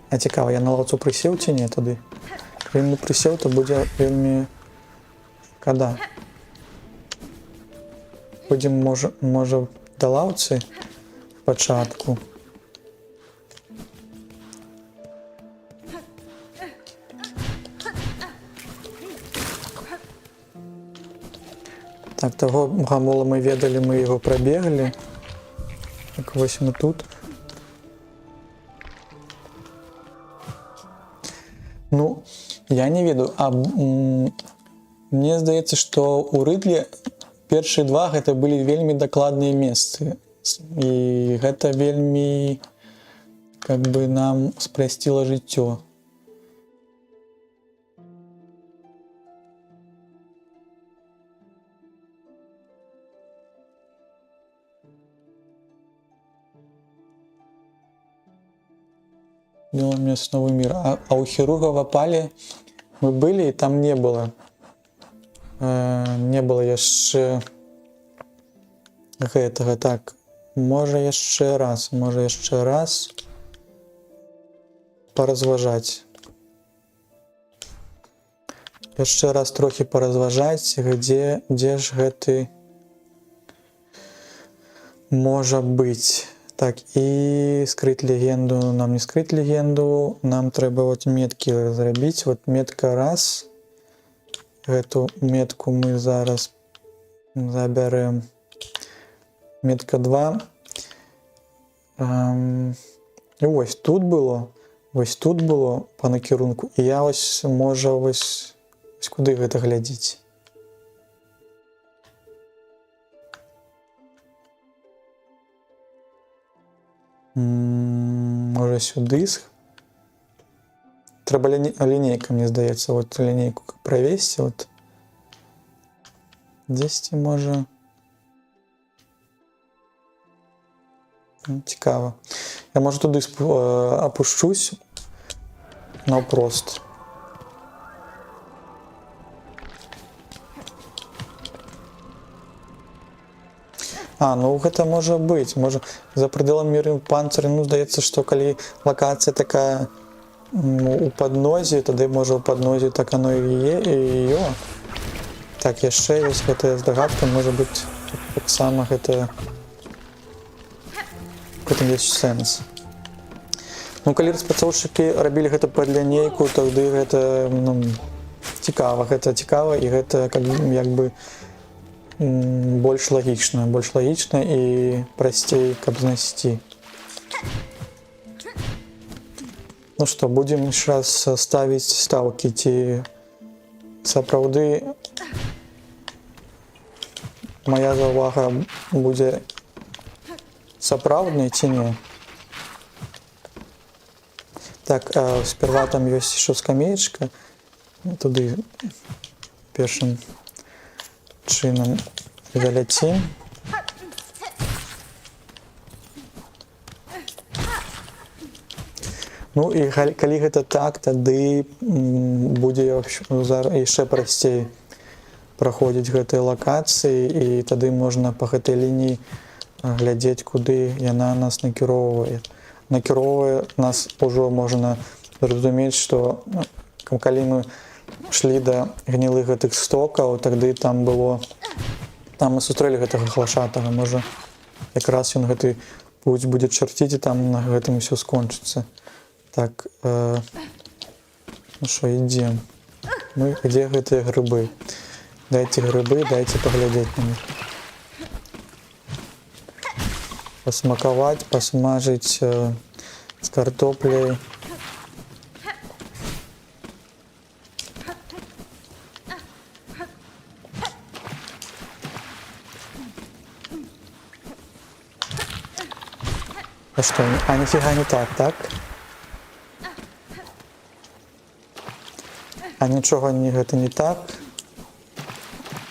А цікава, я на лаўцу прысеў ці не тады? Калі не прысеў, то будзе вельмі шкада. Пойдзем, можа, да лаўцы спачатку. Так, таго гамола мы ведалі, мы яго прабеглі. Так, вось мы тут. Ну, я не ведаю, мне здаецца, што ў Рыдлі першыя два гэта былі вельмі дакладныя месцы. І гэта вельмі, как бы, нам спрасціла жыццё. Ну, мест новый мир. А у хірурга в Апале мы былі, і там не было. Не было яшчэ гэтага. Так, можа яшчэ раз паразважаць. Яшчэ раз трохі паразважаць, дзе ж гэты можа быць. Так, і скрыть легенду, нам не скрыть легенду, нам трэба вот метки зрабіць. Вот метка раз, эту метку мы зараз заберем. Метка 2. І ось тут было по накірунку. І я ось можа ось куди гэта глядзіць. Може сюди. Треба лінейка, мне здається. От лінейку провести. От. Десь може. Цікаво. Я може туди опущусь навпрост. Ну гэта можа быць. Можа за пределам міру панцыря, ну здаецца, што калі лакацыя такая у паднозі, тады можа у паднозі так оно і є. Так, яшчэ ёсць гэтая здагадка, можа быць таксама гэта в гэтым ёсць сэнс. Ну калі распрацоўшчыкі рабілі гэта пад лінейку, тады гэта цікава, і гэта як бы больш лагічна і прасцей, каб знайсці. Ну што, будзем яшчэ раз ставіць стаўкі, ці сапраўды моя заўвага будзе сапраўднай ці не. Так, сперва там ёсць яшчэ скамеечка, туды першым чынам заляцім. Ну і калі гэта так, тады будзе яшчэ прасцей праходзіць гэтыя лакацыі, і тады можна па гэтай лініі глядзець, куды яна нас накіроўвае. Накіроўвае нас ужо можна зразумець, што калі мы шлі да гнілых гэтых стокаў, тады там было, там мы сустрэлі гэтага глашатага, можа якраз ён гэты путь будзе чарціць, і там на гэтым усё скончыцца. Так, ну што, ідзем. Мы, дзе гэтыя грыбы? Дайце грыбы, дайце паглядзець на них. Пасмакаваць, пасмажыць з картопляй. А што, а ніфіга не так, так? А нічога гэта не так.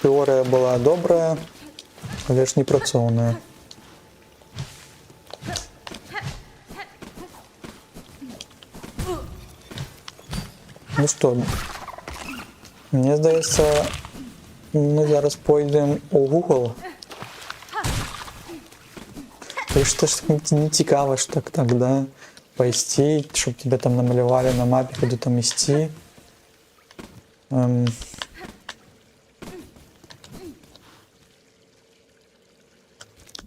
Тэорыя была добрая, але ж непрацоўная. Ну што, мне здаецца, мы зараз пойдзем у Google. Што ж не цікава ж так, да? Пайсці, щоб тебе там намалявалі на мапе, куди там ісці.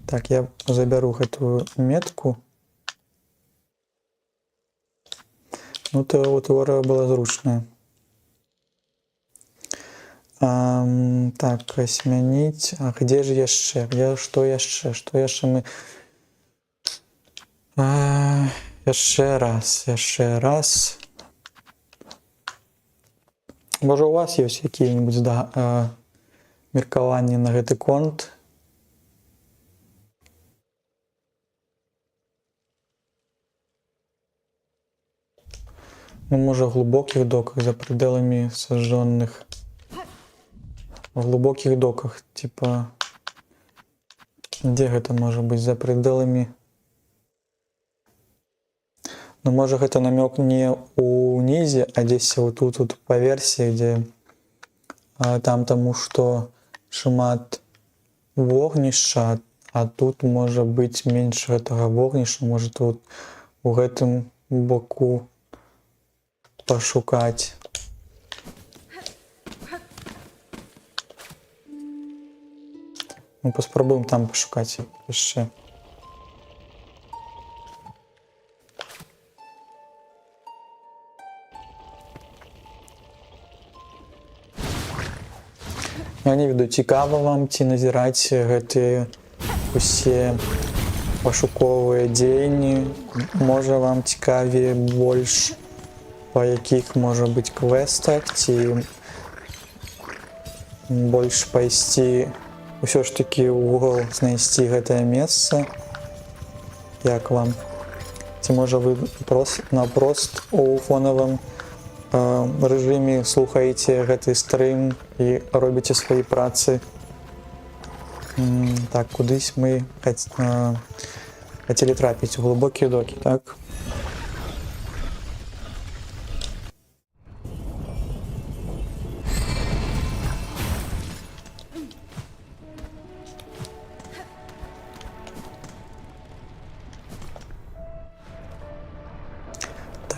Так, я заберу гэтую метку. Ну, тэорія была зручная. Так, сменить. А где же яшчэ? Што яшчэ? Што яшчэ мы... Яшчэ раз. Можа, у вас ёсць якія-небудзь меркаванні на гэты конт? Ну, можа, в глубоких доках, за пределами сожженных. В глубоких доках, типа... Где гэта можа быць? За пределами... Ну, можа, гэта намёк не ўнізе, а дзесь вот тут па версіі, дзе там таму, што шмат вогнішча, а тут можа быць менш гэтага вогнішча, можа тут у гэтым боку пашукаць. Ну, паспрабуем там пашукаць яшчэ. Я не ведаю, цікава вам ці назіраць гэтыя усе пашуковыя дзеянні. Можа, вам цікавее больш па якіх можа быць квестах, ці больш пайсці ўсё ж такі ў Google знайсці гэтае месца. Як вам? Ці можа вы напрост у фонавым рэжыме слухаеце гэты стрым і робіце свае працы. Так, кудысь мы хацелі трапіць у глыбокія докі, так?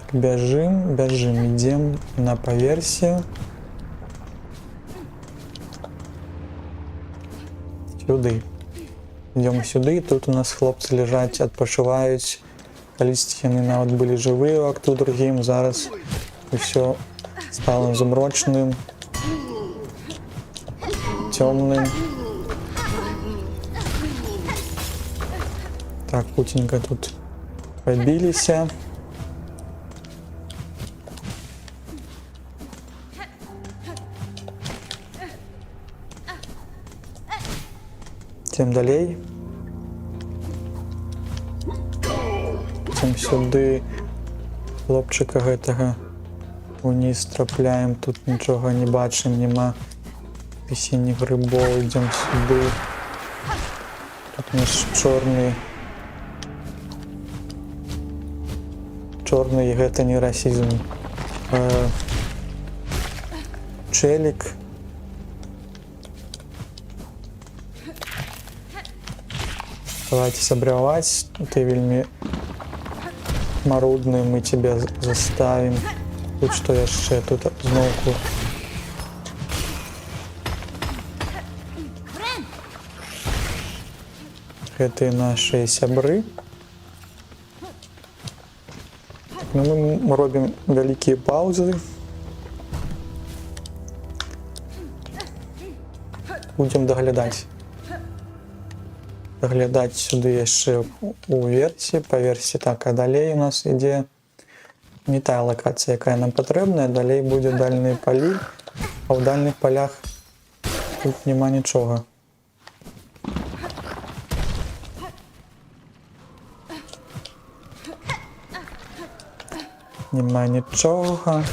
Бяжым, ідзем на паверсе. Сюды. Ідзем сюды, тут у нас хлопцы ляжаць, адпачываюць. Калісьці яны нават былі жывыя ў акту другім, зараз усё стала змрочным, цёмным. Так, хутенька тут пабіліся. Ідзем далей. Ідзем сюды. Хлопчыка гэтага уніз трапляем. Тут нічога не бачым, няма песенних грибов. Ідзем сюды. Тут у нас чорны, і гэта не расізм. Челік. Давайте сабряваць. Ты вельмі марудны, мы тебя заставім. Тут што яшчэ? Тут зноўку. Гэтыя нашыя сябры. Ну, мы робім вялікія паўзы. Будзем даглядаць. Даглядаць сюды яшчэ уверсе, па версе. Так, а далей у нас ідзе не тая лакацыя, якая нам патрэбная. Далей будзе дальнія палі, а ў дальніх палях тут няма нічога. Няма нічога.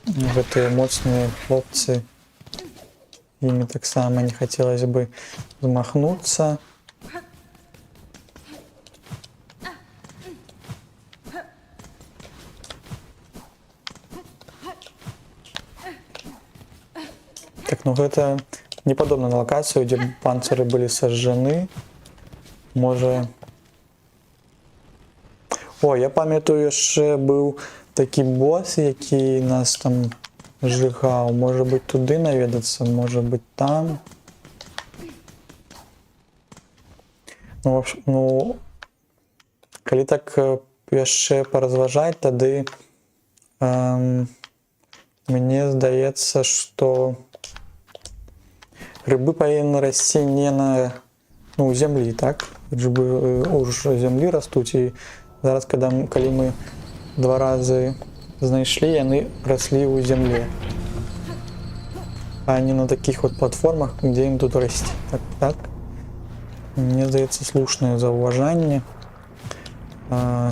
Гэтыя моцныя хлопцы. Імі таксама не хацелася бы змахнуцца. Так, ну гэта не падобна на лакацыю, дзе панцыры былі сажжаны. Можа... О, я памятаю, яшчэ быў такі босс, які нас там сжигаў. Можа быць, туды наведацца, можа быць, там. Ну, калі так яшчэ паразважаць, тады мне здаецца, што грыбы павінны расці не на зямлі, так? Грыбы ўжо зямлі растуць, і зараз, калі мы 2 разы знайшлі, яны раслі ў зямлі. А не на такіх вот платформах, дзе ім тут расці. Так. Мне здаецца, слушнае заўважанне.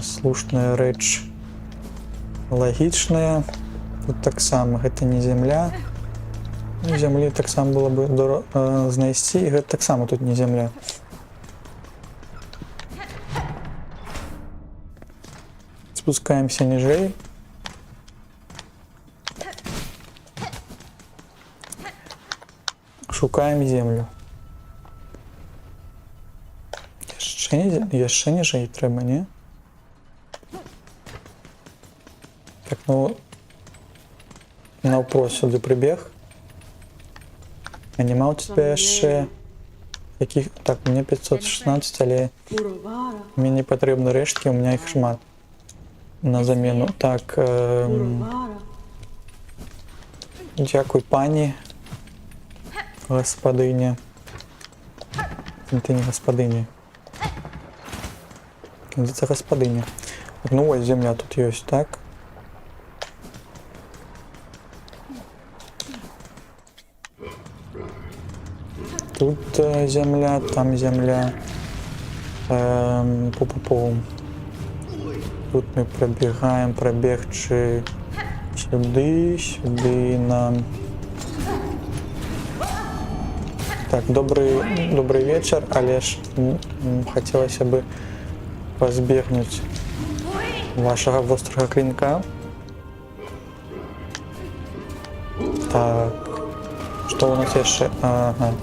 Слушная рэч лагічная. Тут таксама гэта не зямля. Зямлі таксама было бы знайсці, і гэта таксама тут не зямля. Спускаемся ніжэй. Шукаем землю. Яшчэ ніжэй трэба, не? Так, ну... Наўпрост сюды прыбег. А нема ў цябе яшчэ... Якіх... Так, мне 516, але... Мне не патрэбны рэшткі, у меня іх шмат. На замену. Так... Дзякуй, пані. Гаспадыня. Ты не гаспадыня. Гэта гаспадыня. Ну, ось земля тут ёсць, так? Тут земля, там земля. Пу-пу-пу. Тут мы пробегаем, пробегчы сюды нам. Так, добрый вечер, але ж хацелася бы пазбегнуць вашага вострага клинка. Так, што у нас яшчэ? Ага,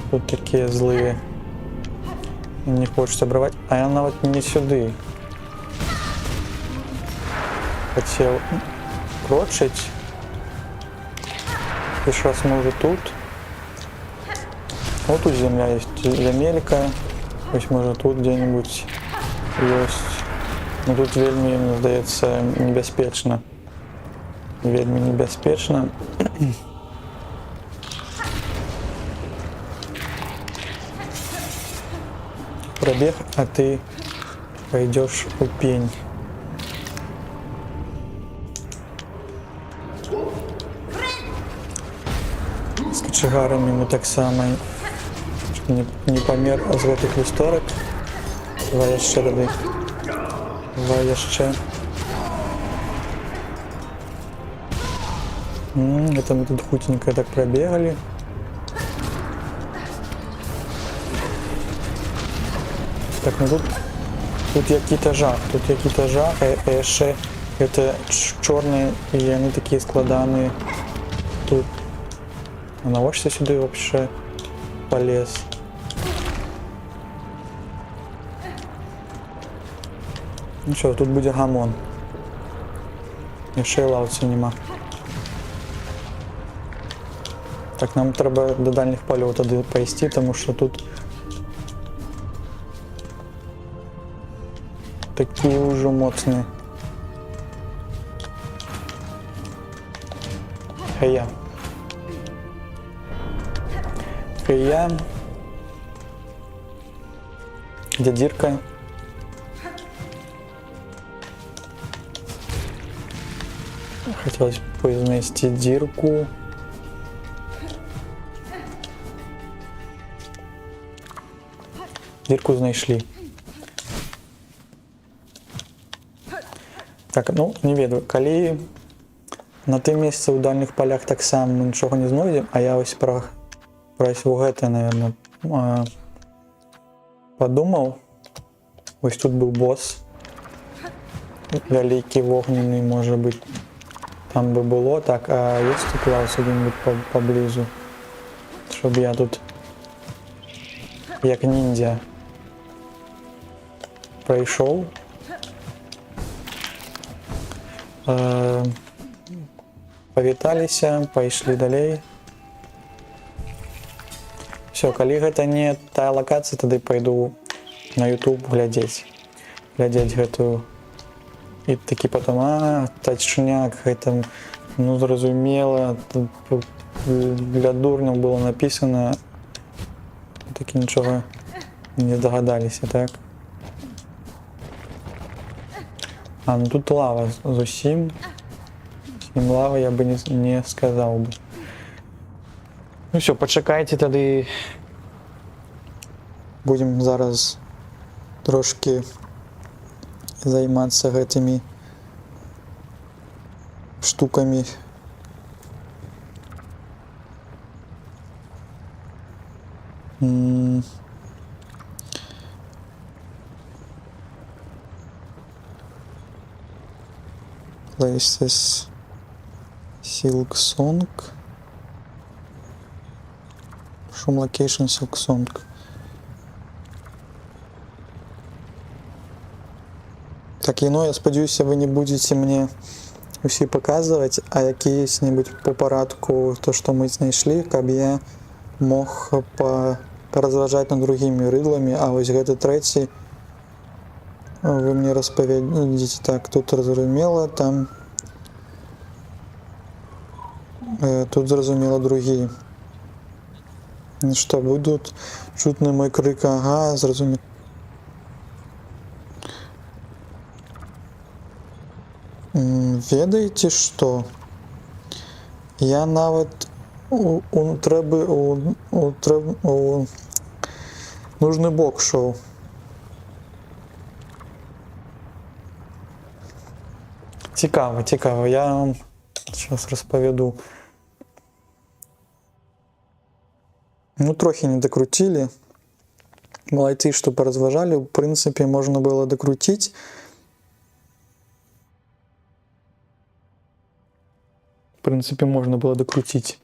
тут такія злыя. Не хочуць абрываць, а я нават не сюды. Хацеў крочыць. Першы раз мы уже тут. Вот тут земля есть, земелька. Ось может тут где-нибудь есть. Но тут вельми, мне здаецца, небяспечна. Вельми небяспечна. Пробег, а ты пойдешь у пень. С кочегарами мы так само не памер з гэтых люстэрак. Давай яшчэ рады. Давай яшчэ. Это мы тут хутенько так пробегали. Так, ну тут які-то жах, а яшчэ это чорныя, і яны такія складаныя. Тут. А навошта сюды вообще полез? Ну що, тут буде гамон. Яшчэ і лаўцы нема. Так, нам трэба до дальніх палёў тады пайсці, таму што тут такія ўжо моцныя. Хая. Хая. Дядзірка. Хотелось бы знайсці дзірку. Дзірку знайшлі. Так, ну, не ведаю, калі на тым месцы ў дальніх палях таксама мы нічога не знойдзем, а я вось пра гэта, наверное, падумаў. Вось тут быў босс. Вялікі, вогненны, можа быць. Там бы было, так, а ёсць тут лаўцы где-нибудь поблизу, чтобы я тут як ниндзя пройшоў. Павіталіся, пайшлі далей. Все, калі гэта не тая лакацыя, тады пайду на YouTube глядзець гэтую. І такі потом, тачняк, гэта, ну, зразумела, для дурняў было написано, такі нічога не здагадаліся, так? Ну тут лава зусім, лава я бы не сказаў бы. Ну все, пачакайце тады, будем зараз трошки займацца гэтымі штукамі. Places Silksong. Шум location Silksong. Так, ну, я спадзяюся, вы не будете мне усе показывать, а якісь-небудзь по парадку то, что мы знайшлі, каб я мог паразважаць над другими рыдламі, а вось гэты трэці вы мне распавядзіце. Так, тут зразумела, там тут зразумела другі. Что, будут чутны мой крык? Ага, зразумела. Ведаеце што? Я нават у нужны бок шоў. Цікава, я вам сейчас распавяду. Ну, трохи не докрутили. Малайцы, што паразважалі, в прынцыпе, можна было докрутіць. В прынцыпе, можна было докрутіць.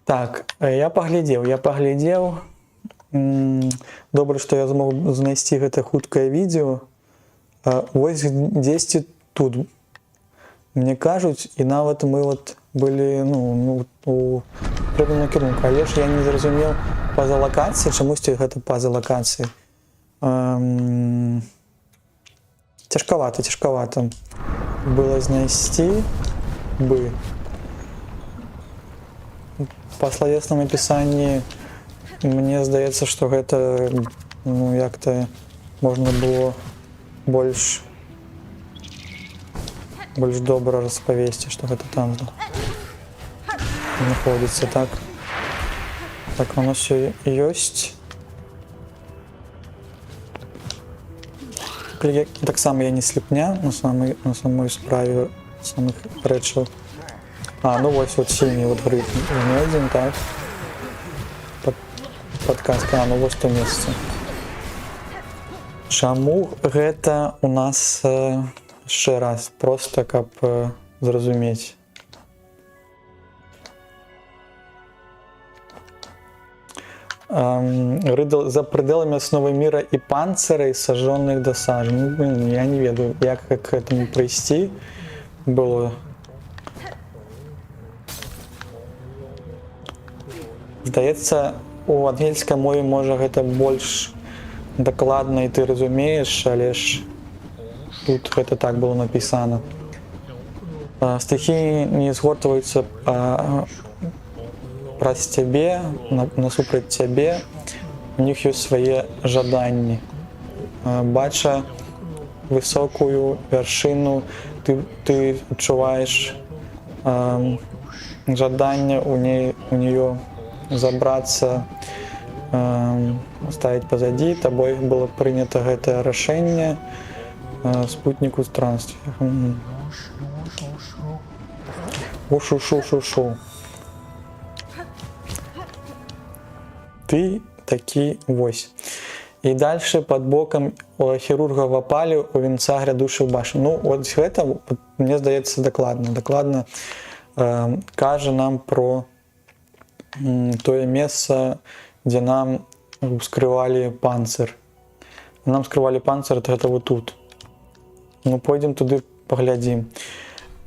Так, я паглядзеў. Добра, што я змог знайсці гэта хуткае відео. Вось дзесьці тут. Мне кажуць, і нават мы вот былі, ну, у пэўным накірунку, але ж я не зразумеў па-за лакацыі, чамусьці гэта па-за лакацыі. Цяжкавата было знайсці бы. Па славесным апісанні мне здаецца, што гэта, ну, як-то можна было больш добра распавесці, што гэта там знаходзіцца, так. Так, воно все ёсць. Таксама я не слепня на самой справе самых рэчаў. Ну вось сіні грыб знойдзем, так. Падказка, ну вось то месца. Чаму гэта у нас яшчэ раз, просто каб зразумець. Рыдал за пределами основы мира и панцирей, сожженных до сажи. Ну, блин, я не ведаю, як к этому прийти было. Здаецца, у ангельскай мове можа гэта больш дакладна і ты разумееш, але ж тут гэта так было напісана. Стихії не згортваюцца праз цябе, насупраць цябе, у них ёсць свае жаданні. Бача высокую вяршыну, ты адчуваеш жаданне у неё забрацца, ставіць позади, тобой было прынята гэтае рашэнне, спутник у странствия. Ушу-шу-шу-шу. Ты такі вось. І дальше под боком у хірурга в апале у венца грядушых башен. Ну, от гэта, мне здаецца, дакладна кажа нам про тое месца, дзе нам скрывалі панцыр. Нам скрывалі панцыр, гэта вот тут. Ну, пойдзем туды паглядзім.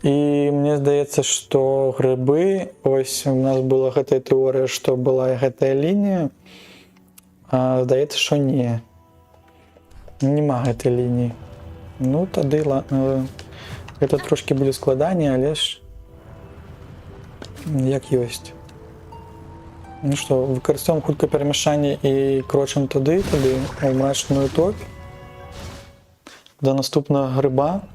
І мне здаецца, што грыбы, ось у нас была гэтая тэорыя, што была гэтая лінія, а здаецца, што не. Нема гэтай лініі. Ну, тады гэта трошкі будзе складаней, але ж як ёсць. Ну што, выкарыстоўваем хуткае перамяшанне і крочым туды, у мрачную топь. Да наступнага грыба.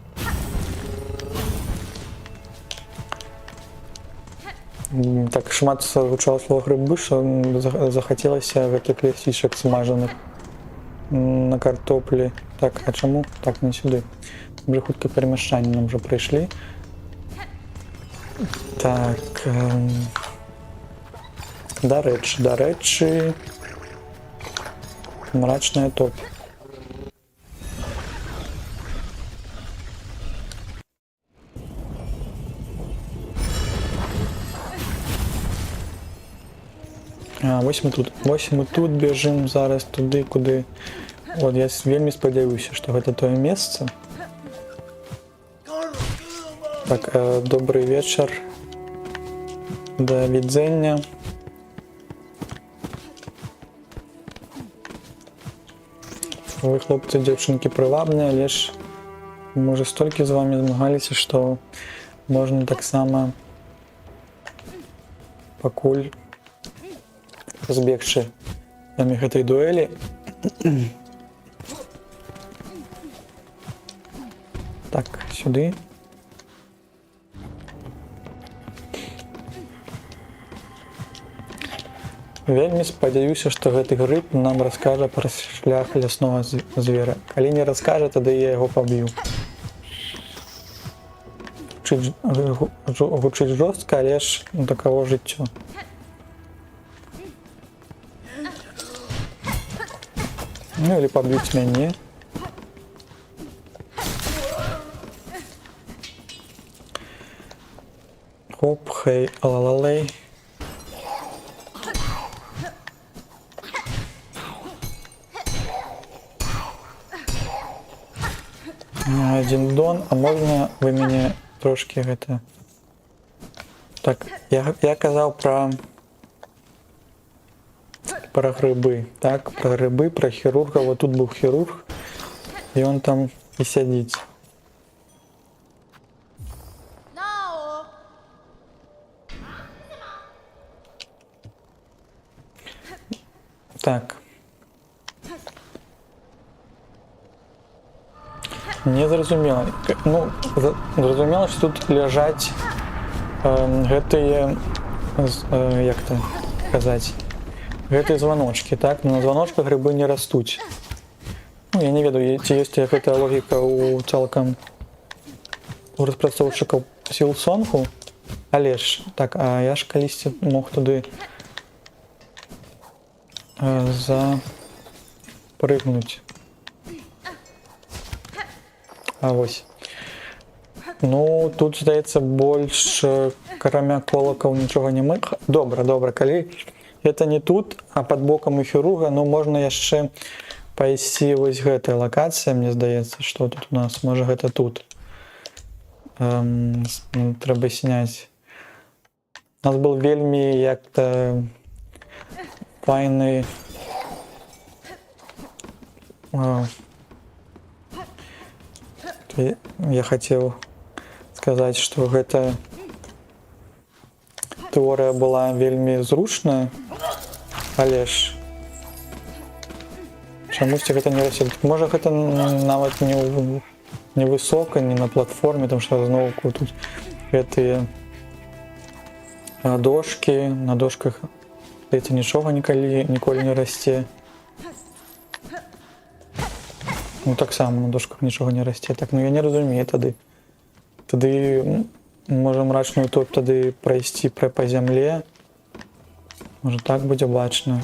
Так шмат гучала слова грыбы, што захацелася гэтых лісічак смажаных на картоплі. Так, а чаму? Так, не сюды. Уже хуткае перамяшанне нам уже прыйшлі. Так. Дарэчы, мрачная топь. Вось мы тут бежим зараз туды, куды. Вот, я вельмі спадзяюся, што гэта тое месца. Так, добрый вечар. Да відзення. Вы, хлопцы, дзяўчынкі, прывабныя, але ж мы уже столькі з вами змагаліся, што можна таксама пакуль збегчы намі гэтай дуэлі. Так, сюды. Вельмі спадзяюся, што гэты грыб нам раскажа пра шлях ляснога звера. Калі не раскажа, тады я яго паб'ю. Гучыць жорстка, але ж такаго жыццё. Ну, или побьють мяне. Хоп, хей, алалалей. Один дон, а можна вы мяне трошки гэта... Так, я казаў про грибы, так, про грибы, про хирурга. Вот тут был хирург, и он там и сидит. Так. Не зразумела. Ну, зразумела, что тут лежать гэтые, як то казаць, гэтыя званочки, так? Но на званочках грибы не растуць. Ну, я не ведаю, ці ёсць гэтая логіка у цалкам у распрацоўшчыкаў Сілсонку, але ж, так, а я ж калісьці мог туды запрыгнуць. А вось. Ну, тут, здаецца, больш, карамя колакаў нічога не мык. Добра, калі гэта не тут, а под бокам у хірурга, ну можна яшчэ пайсці вось гэтай лакацыі, мне здаецца, што тут у нас, можа гэта тут. Трэба сняць. У нас был вельмі як-то файны я хацеў сказаць, што гэта тэорыя была вельмі зручная, але ж чамусьці гэта не расце. Можа гэта нават не высока, не на платформе, там што зноўку тут гэтыя дошкі, на дошках здаецца нічога ніколі не расце. Ну таксама на дошках нічога не расце. Так, ну я не разумею тады. Тады можа мрачную топ тады прайсці па зямле. Можа так будзе бачна.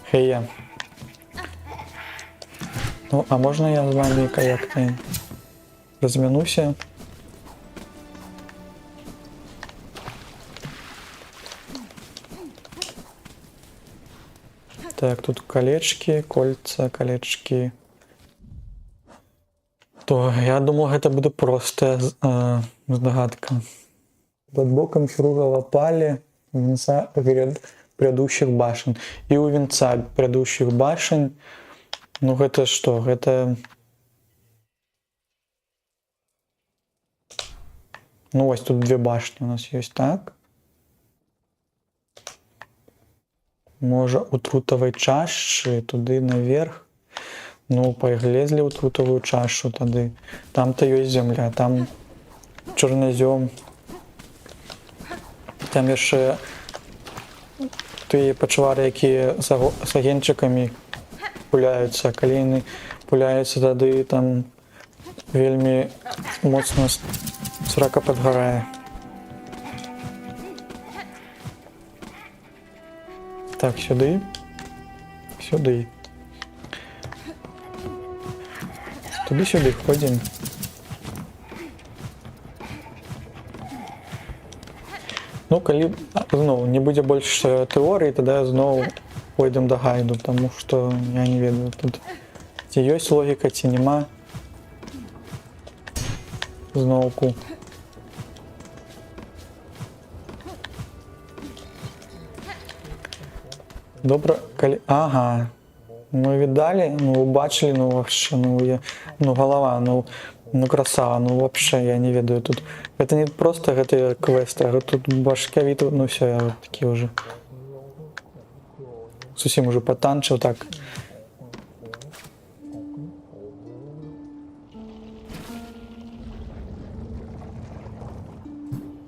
Хея. Ну, а можна я з вами як-то размянуся? Так, тут колечки, кольца, колечки. То я думаю, гэта будзе простая здагадка. Под боком хірурга лапалі венца предыдущих башен. І у венца предыдущих башен, ну гэта што? Гэта... Ну вось тут две башни у нас есть, так? Можа у трутавай чашчы туды наверх. Ну, паглезлі ў трутавую чашу тады. Там-то ёсць зямля, там чорназём. Там яшчэ тыя пачвары, якія з агеньчыкамі пуляюцца. Калі яны пуляюцца, тады там вельмі моцна срака падгарае. Так, сюды. Сюды. Туды-сюды ходзім. Ну, калі зноў не будзе больш тэорыі, тады зноў пойдзем да гайду, таму што я не ведаю, тут ці ёсць логіка, ці няма. Зноўку. Добра, калі... Ага. Ну, відалі, ну, убачылі, ну, вообще, ну, голова, ну, красава, ну, вообще, я не ведаю, тут... Это не просто гэтыя квесты, а тут башкавіт, ну, все, я вот такі уже... Зусім уже потанчыў, так.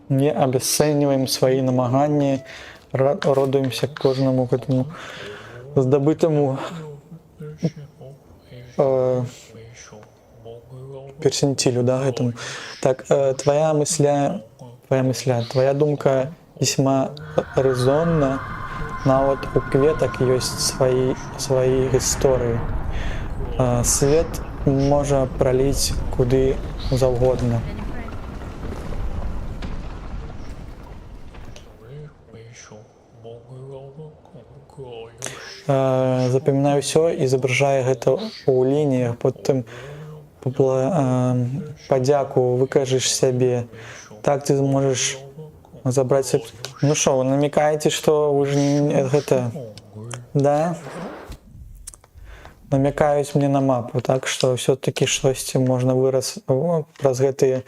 Не абясцэньваем свае намаганні, радуемся кожнаму гэтаму здабытаму персентилю, да, гэтаму. Так, твоя думка весьма резонна. Нават у кветак ёсць свае гісторыі. Свет можа праліць куды заўгодна. Запамінаю ўсё і изображаю гэта ў лініях, потым падзяку выкажаш сябе. Так ты зможаш забраць... Ну што, вы намекаеце, што вы ж не гэта... Да? Намекаюць мне на мапу, так што ўсё-такі штосьці можна выраз праз гэтыя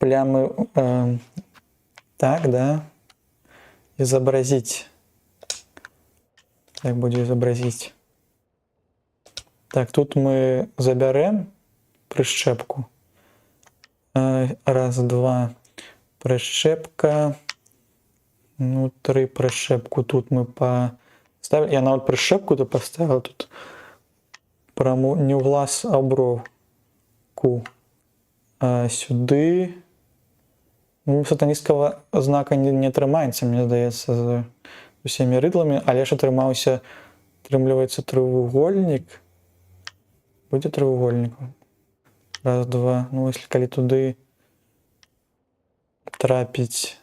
плямы... Так, да? Изобразить. Як будзе изобразить? Так, тут мы забярем прышчэпку. Раз, два. Прышчэпка. Ну, три прышчэпку. Тут мы поставили. Я нават прышчэпку то поставил тут. Не ў глаз, а ў бровку. Сюды. Ну, сатанісцкага знака не трымаецца, мне здаецца, з усімі рыдламі, але ж атрымліваецца трохвугольнік. Будзе трохвугольнік. Раз, два. Ну, если калі туды трапіць.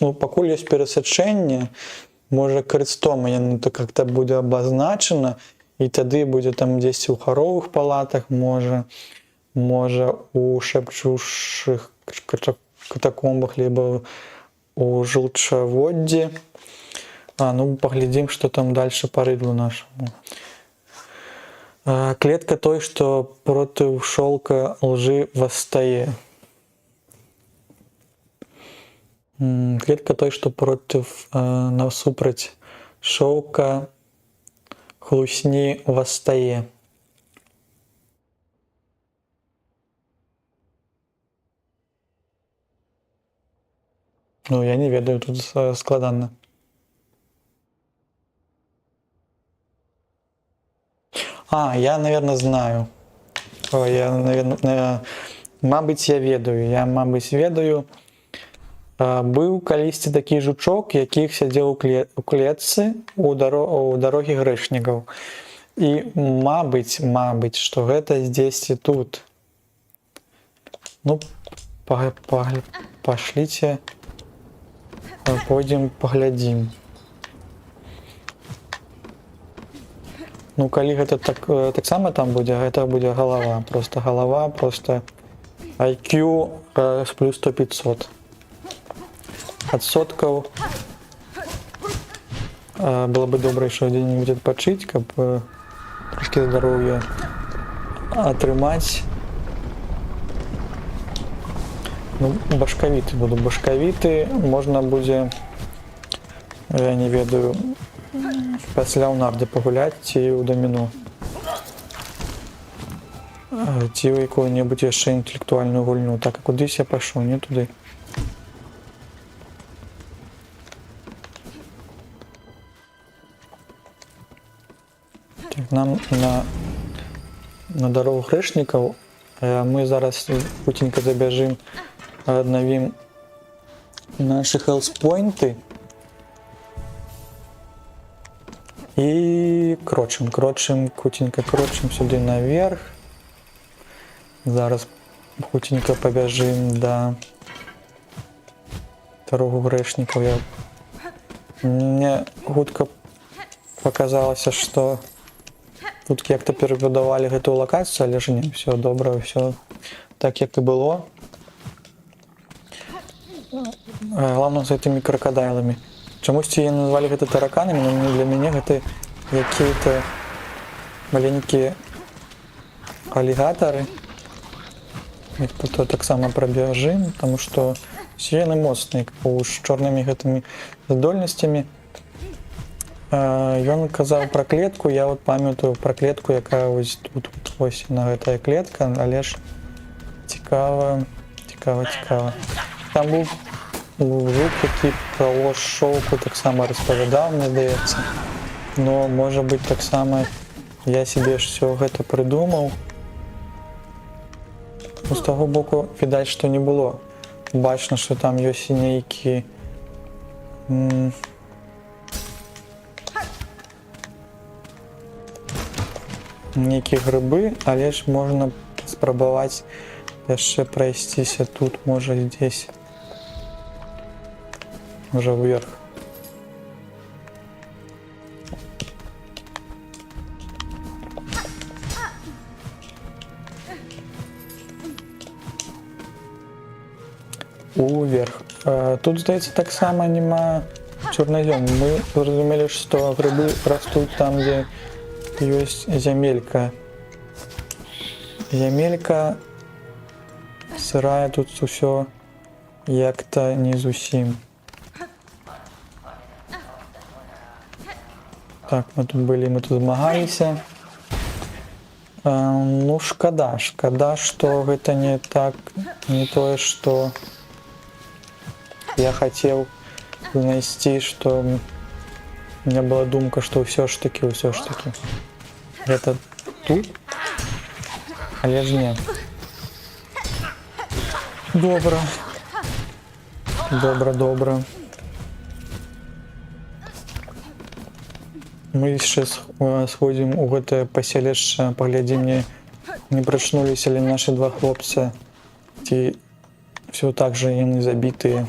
Ну, пакуль ёсць перасячэнне, можа крыстом яно то как-то будзе абазначана, і тады будзе там дзесьці ў харовых палатах, можа у шэпчушых катакомбах, либо у жылчаводдзі. Ну, паглядзім, што там дальше па рыдлу нашаму. Клетка той, што проціў шолка лжы восстае. Клетка той, што проціў насупраць шоўка хлусні восстае. Ну, я не ведаю, тут складана. Я, наверное, знаю. Мабыць, я ведаю. Быў калісьці такі жучок, якіх сядзеў у клетцы у дарогі грэшнікаў. І мабыць, што гэта здзесьці тут. Ну, пашліце, пойдзем паглядзім. Ну, калі гэта таксама там будзе, гэта будзе галава, просто IQ плюс 100-500. Адсоткаў было бы добра яшчэ дзе-нибудь адпачыць, каб трошкі здароўя атрымаць. Ну, башкавіты можна будзе, я не ведаю, пасля ў нарды пагуляць ці ў даміно. Ці ў якую-небудзь яшчэ інтэлектуальную гульню. Так, а кудысь я пайшоў, не туды. Так, нам на дарогу грэшнікаў. Мы зараз хуценька забяжым, аднавім нашы хелспойнты. І хуценька крочым сюды наверх. Зараз хуценька пабяжым да дарогу грэшнікаў. Мне хутка паказалася, што тут як-то перабудавалі гэтую лакацыю, але ж не, все добра, все так, як і было. Главное, з гэтымі крокодайламі. Чамусьці яны назвалі гэта тараканамі, но для мяне гэта якія-то маленькія алігатары. Тут таксама прабяжым, таму што все яны моцныя, з чорнымі гэтымі здольнасцямі. Ён казаў пра клетку, я вот памятаю пра клетку, якая ось тут, ось на гэтая клетка, але ж цікава. Там быў жук, які пра лож шоўку таксама распавядаў, мне здаецца. Но, можа быць, таксама я себе ж все гэта прыдумаў. З таго боку, відаць, што не было. Бачна, што там ёсць нейкі грыбы, але ж можна спрабаваць яшчэ прайсціся тут, можа, здесь. Можа, вверх. Уверх. Тут, здаецца, таксама няма чорназём. Мы зразумелі, што грыбы растуць там, дзе ёсць зямелька. Зямелька сырая, тут усё як-то не зусім. Так, мы тут былі, мы тут змагаліся. Ну, шкада, што гэта не так, не тое, што я хацеў знайсці, што у меня была думка, што ўсё ж такі. Гэта тут? Але ж не. Добра. Мы яшчэ сходзім у гэтае паселішча, паглядзім, не прачнуліся ли нашы два хлопца, ці Все так же яны забітыя.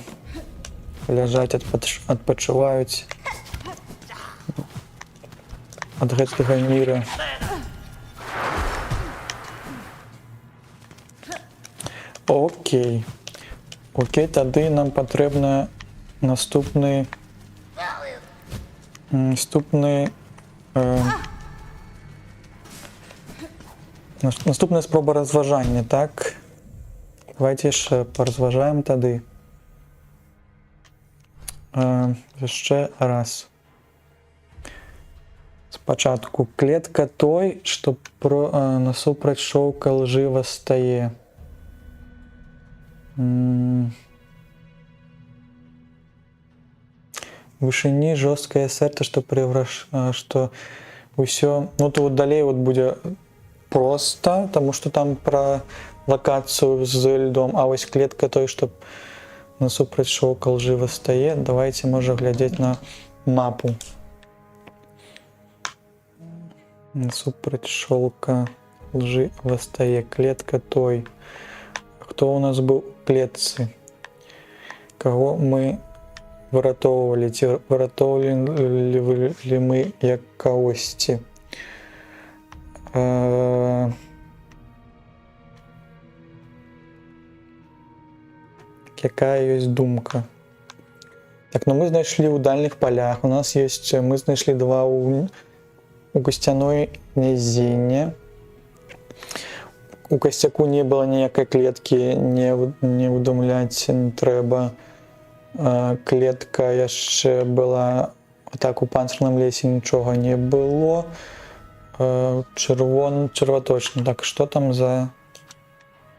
Ляжаць, адпачываюць ад гэтага міра. Окей. Окей, тады нам патрэбна наступны наступная спроба разважання, так? Давайте яшчэ паразважаем тады. Яшчэ раз. Спачатку клетка той, што насупраць шоўка лжыва стае. Вышыні жорсткае сэрца, што ўсё, ну тут далей вот будзе проста, таму што там пра лакацыю з льдом, а вось клетка той, што насупраць шоўка лжыва стае. Давайте можа глядзець на мапу. Насупраць шоўка лжыва стае, клетка той. Хто у нас быў у клетцы? Каго мы выратоўвалі? Ці выратоўвалі мы як кагосьці? Якая ёсць думка? Так, ну мы знайшлі ў дальніх палях. У нас ёсць, мы знайшлі два у касцяной нізіне. У касцяку не было ніякай клеткі, не ўдумляць не трэба. Клетка яшчэ была, так у панцырным лесе нічога не было. Чырваточны. Так, што там за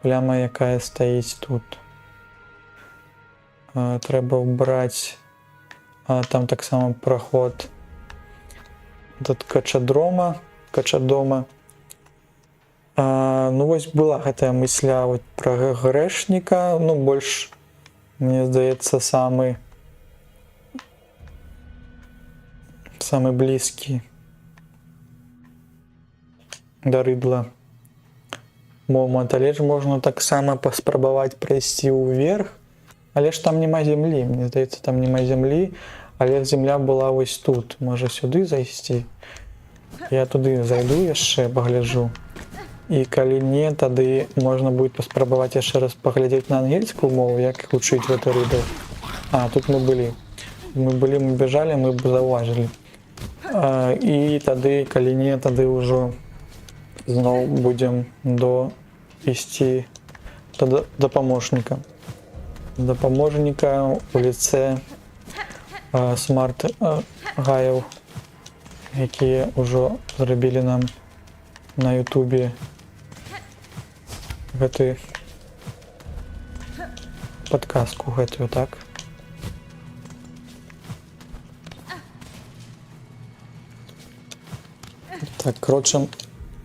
пляма, якая стаіць тут? Трэба ўбраць, там таксама праход тут качадома. Ну вось была гэтая мысля вот пра грэшніка, ну больш, мне здаецца, самы блізкі да рыдла момант, але ж можна таксама паспрабаваць прайсці ўверх. Але ж там няма зямлі, мне здаецца, там няма зямлі, але зямля была вось тут. Можа сюды зайсці? Я туды зайду яшчэ, пагляджу. І калі не, тады можна будзе паспрабаваць яшчэ раз паглядзець на ангельскую мову, як вучыць гэты рыдл. Тут мы былі. Мы бяжалі, мы б заўважылі. І тады, калі не, тады ўжо зноў будзем ісці да памочніка. Да паможніка у лице смарт-гаяў, якія ўжо зрабілі нам на ютубе гэты падказку гэтую, так? Так, крочым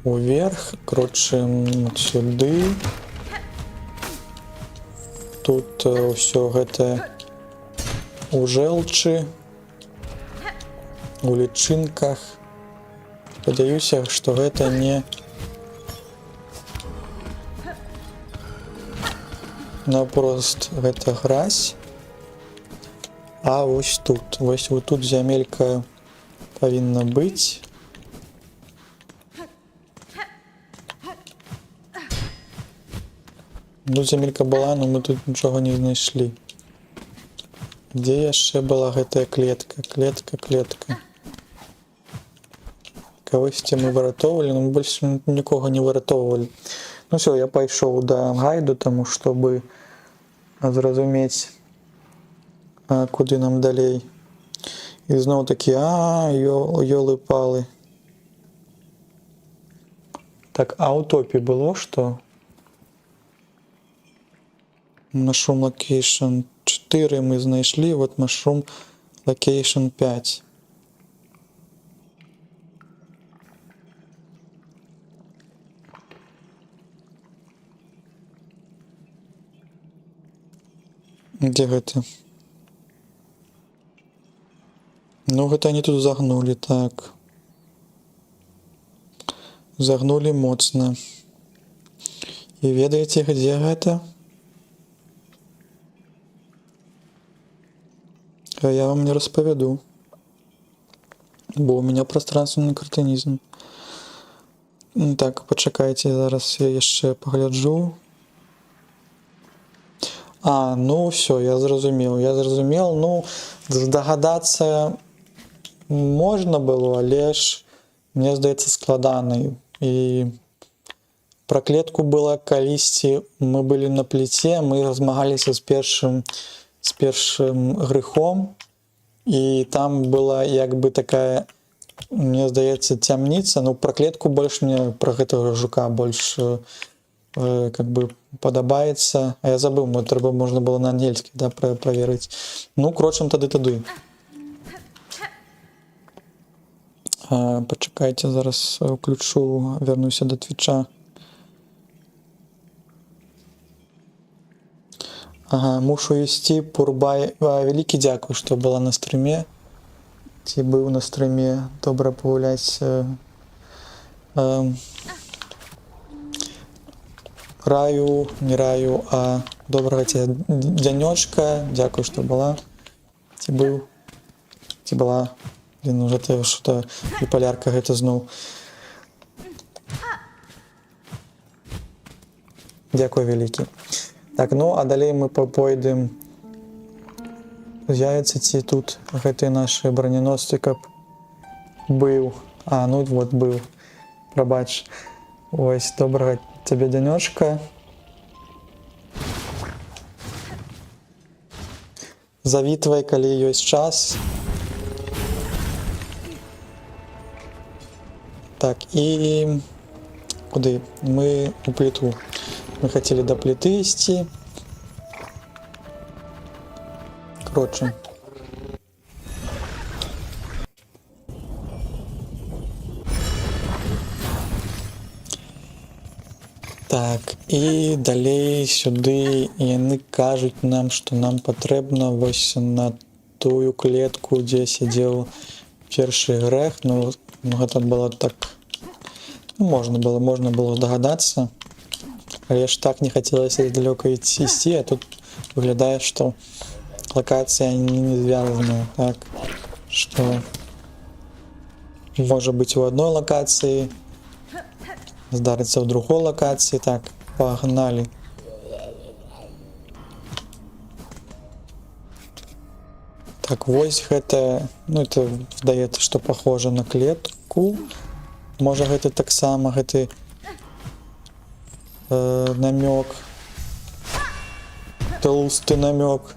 уверх, крочым сюды. Тут ўсё гэта у жэлчы, у лічынках. Спадзяюся, што гэта не наўпрост гэта гразь. А вось тут зямелька павінна быць. Ну, зямелька была, но мы тут нічога не знайшлі. Дзе яшчэ была гэтая клетка? Клетка. Кагосьці мы выратоўвалі, но мы больш нікога не выратоўвалі. Ну всё, я пайшоў да гайду, таму чтобы зразумець, куды нам далей. І зноў такі, ёлы-палы. Так, а ў топе было што? Mushroom Location 4 мы знайшлі, вот Mushroom Location 5. Дзе гэта? Ну, гэта они тут загнули, так. Загнули моцна. І ведаеце, где гэта? Я вам не распавяду, бо у меня пространственный кретинізм. Так, пачакайце, зараз я яшчэ пагляджу. Ну все, я зразумеў. Ну, здагадацца можна было, але ж, мне здаецца, складана. І пра клетку было калісьці, мы былі на пліце, мы змагаліся з першым грыхом, і там была як бы такая, мне здаецца, цямніца. Ну, пра клетку больш мне, пра гэтага жука больш как бы падабаецца. А я забыў, трэба можна было на ангельскі, да, праверыць. Ну, крочым тады. Пачакайце, зараз уключу, вярнуся да твіча. Мушу ісці, Пурбай. Вялікі дзякуй, што была на стрыме. Ці быў на стрыме. Добра пагуляць. Раю, не раю, а добрага тебе дзянёчка. Дзякуй, што была. Ці быў. Ці была. Блин, уже ты что-то биполярка гэта зноў. Дзякуй вялікі. Так, ну, а далей мы пойдем з'явіцца ці тут гэтыя нашы броненосцы, каб быў. Ну вот быў. Прабач. Ось, добрага тебе дзянёчка. Завітвай, калі ёсць час. Так, і куды? Мы у пліту. Мы хотели до плиты идти. Короче. Так, і далей сюды яны кажуць нам, што нам патрэбна вось на тую клетку, дзе сядзеў першы грэх. Ну гэта было так... Можна было здагадацца. Але ж так не хацелася далёка ісці, а тут выглядае, што лакацыя не звязаная, так? Што можа быць у адной лакацыі, здарыцца ў другой лакацыі. Так, пагналі. Так, вось гэта, ну это здаецца, што пахожа на клетку. Можа гэта таксама гэты намёк, толстый намёк.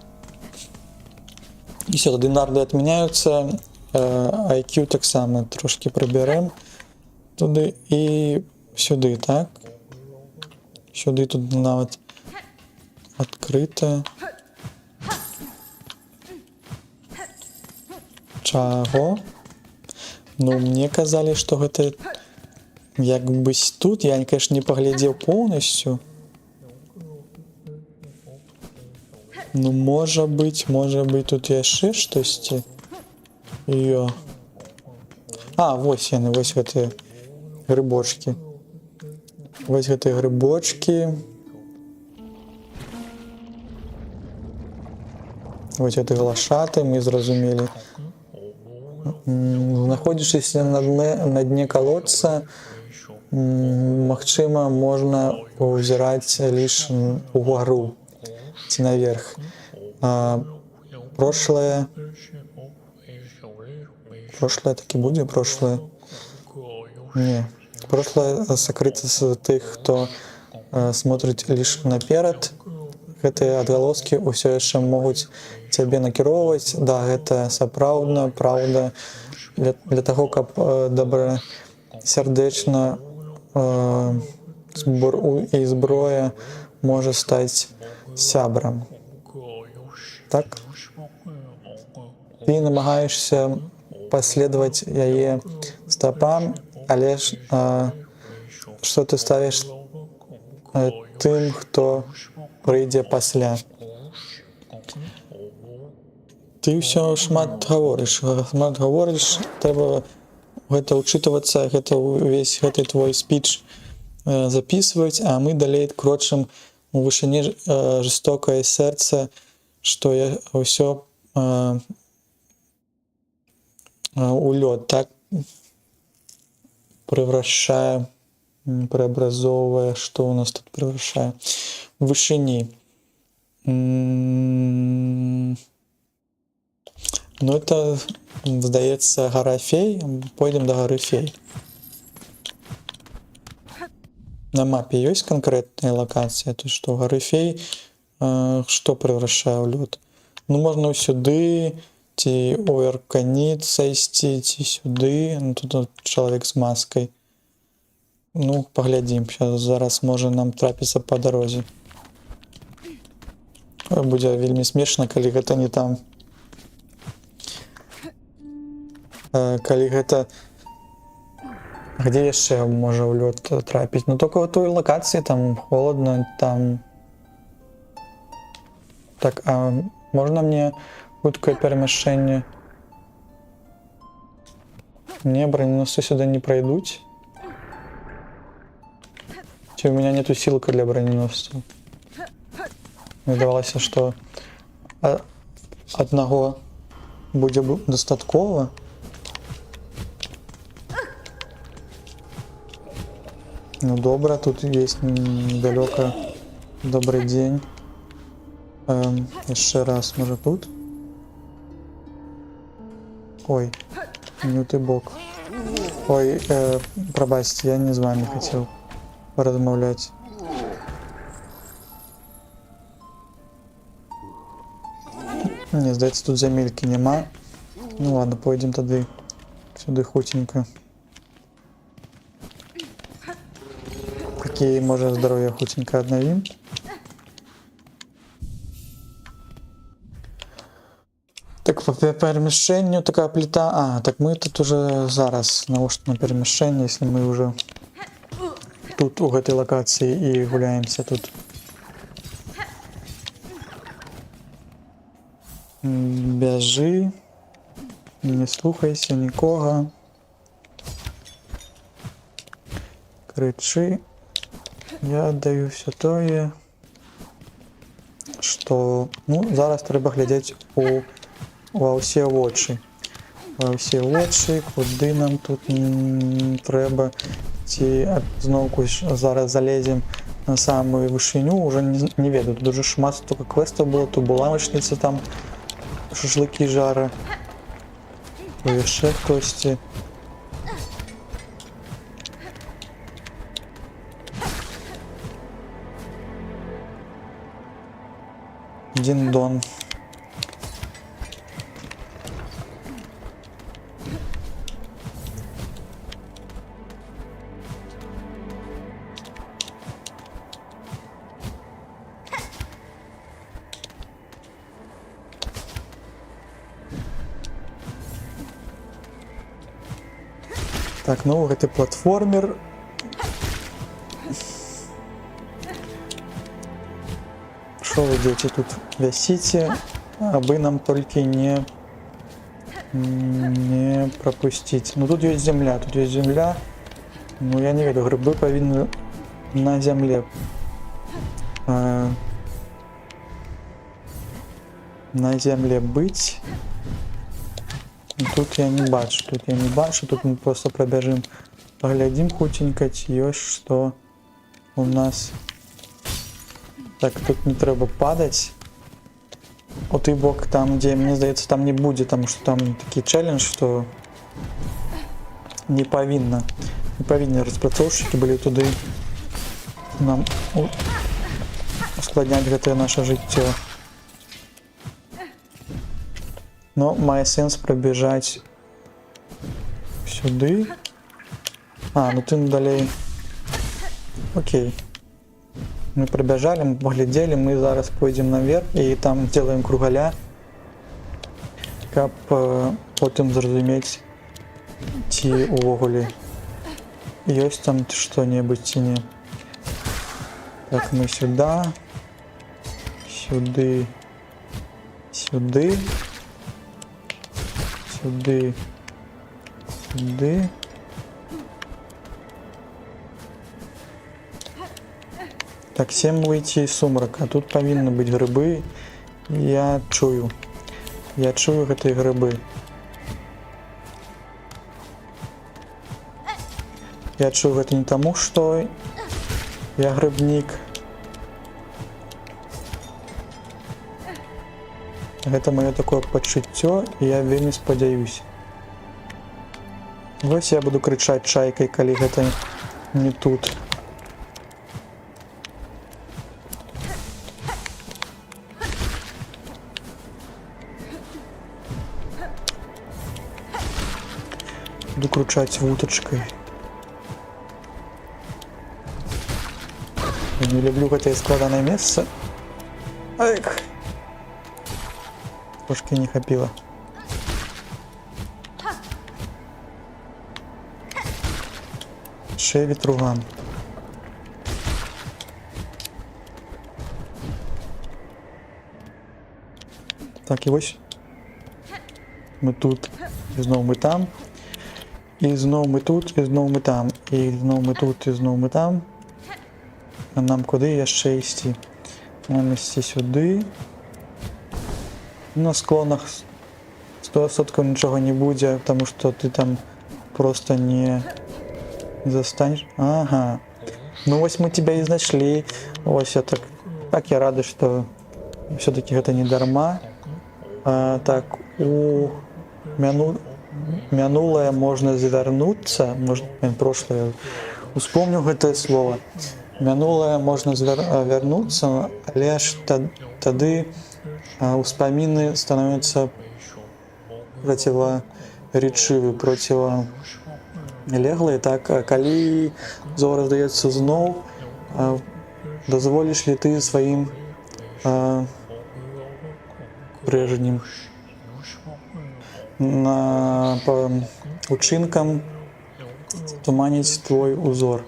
І все, тады нарды адмяняюцца. IQ таксама трошки прыбярэм туды і сюды, так? Сюды тут нават адкрыта. Чаго? Ну, мне казалі, што гэта як бы тут. Я, конечно, не паглядзеў поўнасцю. Ну, можа быць тут яшчэ штосьці. Вось яны, вось гэтыя грыбочкі. Вось гэтыя грыбочкі. Вось гэты глашаты, мы зразумелі. Знаходзячыся на дне колодца, магчыма, можна ўзіраць лишь угару ці наверх. Прошлое таки будзе, прошлое? Не. Прошлое сокрыто з тых, хто смотрыць лишь наперад. Гэтыя адгалоскі ўсё яшчэ могуць цябе накіроўваць. Да, гэта сапраўдна, праўда. Для таго, каб добрасярдэчна і зброя можа стаць сябрам. Так? Ты намагаешься паследаваць яе стапам, але ж што ты ставіш тым, хто прыйдзе пасля. Ты ўсё шмат гаворыш, трэба гэта ўчытвацца, гэта ўвесь гэты твой спіч записваць, а мы далей крочым у вышыні жестокае сэрца, што ўсё улет, так? Превращая, преобразовывая, что у нас тут превращая? В вышине. Ну, это, здається, гора фей. Пойдем до горы фей. На мапе есть конкретная локация? То есть, что горы фей, что превращаю в лед? Ну, можно сюди, ті оверканіт сойсти, ті сюди. Ну, тут чоловік з маской. Ну, поглядим. Зараз може нам трапиться по дорозі. Буде вельми смешно, коли гэта не там. Коли гэта... Где яшчэ можа ў лёд трапіць? Ну, только в той локации, там холодно, там... Так, а можно мне хуткае перамяшчэнне? Не, броненосцы сюда не пройдуць? Ці у меня нету силка для броненосцаў? Мне здавалася, што аднаго будзе дастаткова. Ну добра, тут есть недалеко. Добрый день. Еще раз, может тут? Ой, не ты бок. Ой, пробачьте, я не с вами хотел поразмовлять. Не, здається, тут земельки нема. Ну ладно, пойдем тогда сюда хутенько. Какие, может, здоровье хутенько обновим. Так, по перемещению такая плита. А, так мы тут уже зараз на перемещение, если мы уже тут у этой локации и гуляемся тут. Бяжи, не слухайся нікого. Кричи. Я аддаю все тое, што... Ну, зараз трэба глядзець ва ўсе вочы. Ва ўсе вочы, куды нам тут трэба. Ці зноўку зараз залезем на самую вышыню, уже не ведаю. Тут уже шмат столько квестаў было, тут буламачніца там, шашлыкі жара. Яшчэ хтосьці. Дин-дон. Так, ну гэты платформер. Что вы делаете тут? Висите, абы нам только не пропустить. Ну тут есть земля, Ну я не веду, грибы повинны на земле. На земле быть. Тут я не бачу, тут мы просто пробежим, поглядим хутенько, ёсць что у нас. Так, тут не треба падать. У той бок, там, где, мне здаецца, там не будет, потому что там такий челлендж, что не повинны распрацоўшчыкі были туды нам ускладнять гэтае наше жыццё. Но мае сэнс пробежать сюды. А, ну ты далей. Окей. Мы пробежали, мы поглядели, мы зараз пойдем наверх и там делаем кругаля, каб потым зразумець, ці увогуле ёсць там что-нибудь ці не. Так, мы сюда, сюды, сюды, сюды, сюды. Так, 7 выйти из сумрака. Тут повинны быть грибы. Я чую гэтые грибы. Я чую гэта не таму, што я грыбнік. Гэта маё такое пачуццё, і я вельмі спадзяюся. Вось я буду крычаць чайкай, калі гэта не тут. Буду кручаць вутачкай. Я не люблю гэтае складанае месца. Эх! Трошки не хапіла. Ще вітруган. Так, і ось ми тут, і знову ми там. І знову ми тут, і знову ми там. І знову ми тут, і знову ми там. А нам куди яще йти? Нам йти сюди. На склонах 100% нічого не буде, тому що ти там просто не застанешь. Ага. Ну ось мы тебя и нашли. Ось я так я рада, что все-таки это не дарма. Так, у минулое можно завернуться, может, прошлое. Вспомню это слово. Минулое можно вернуться, але ж тады успомины становятся противоречивы, противолеглые. Так, калі зора здаецца зноў, дазволіш ли ты сваім прежнім учынкам туманіць твой узор?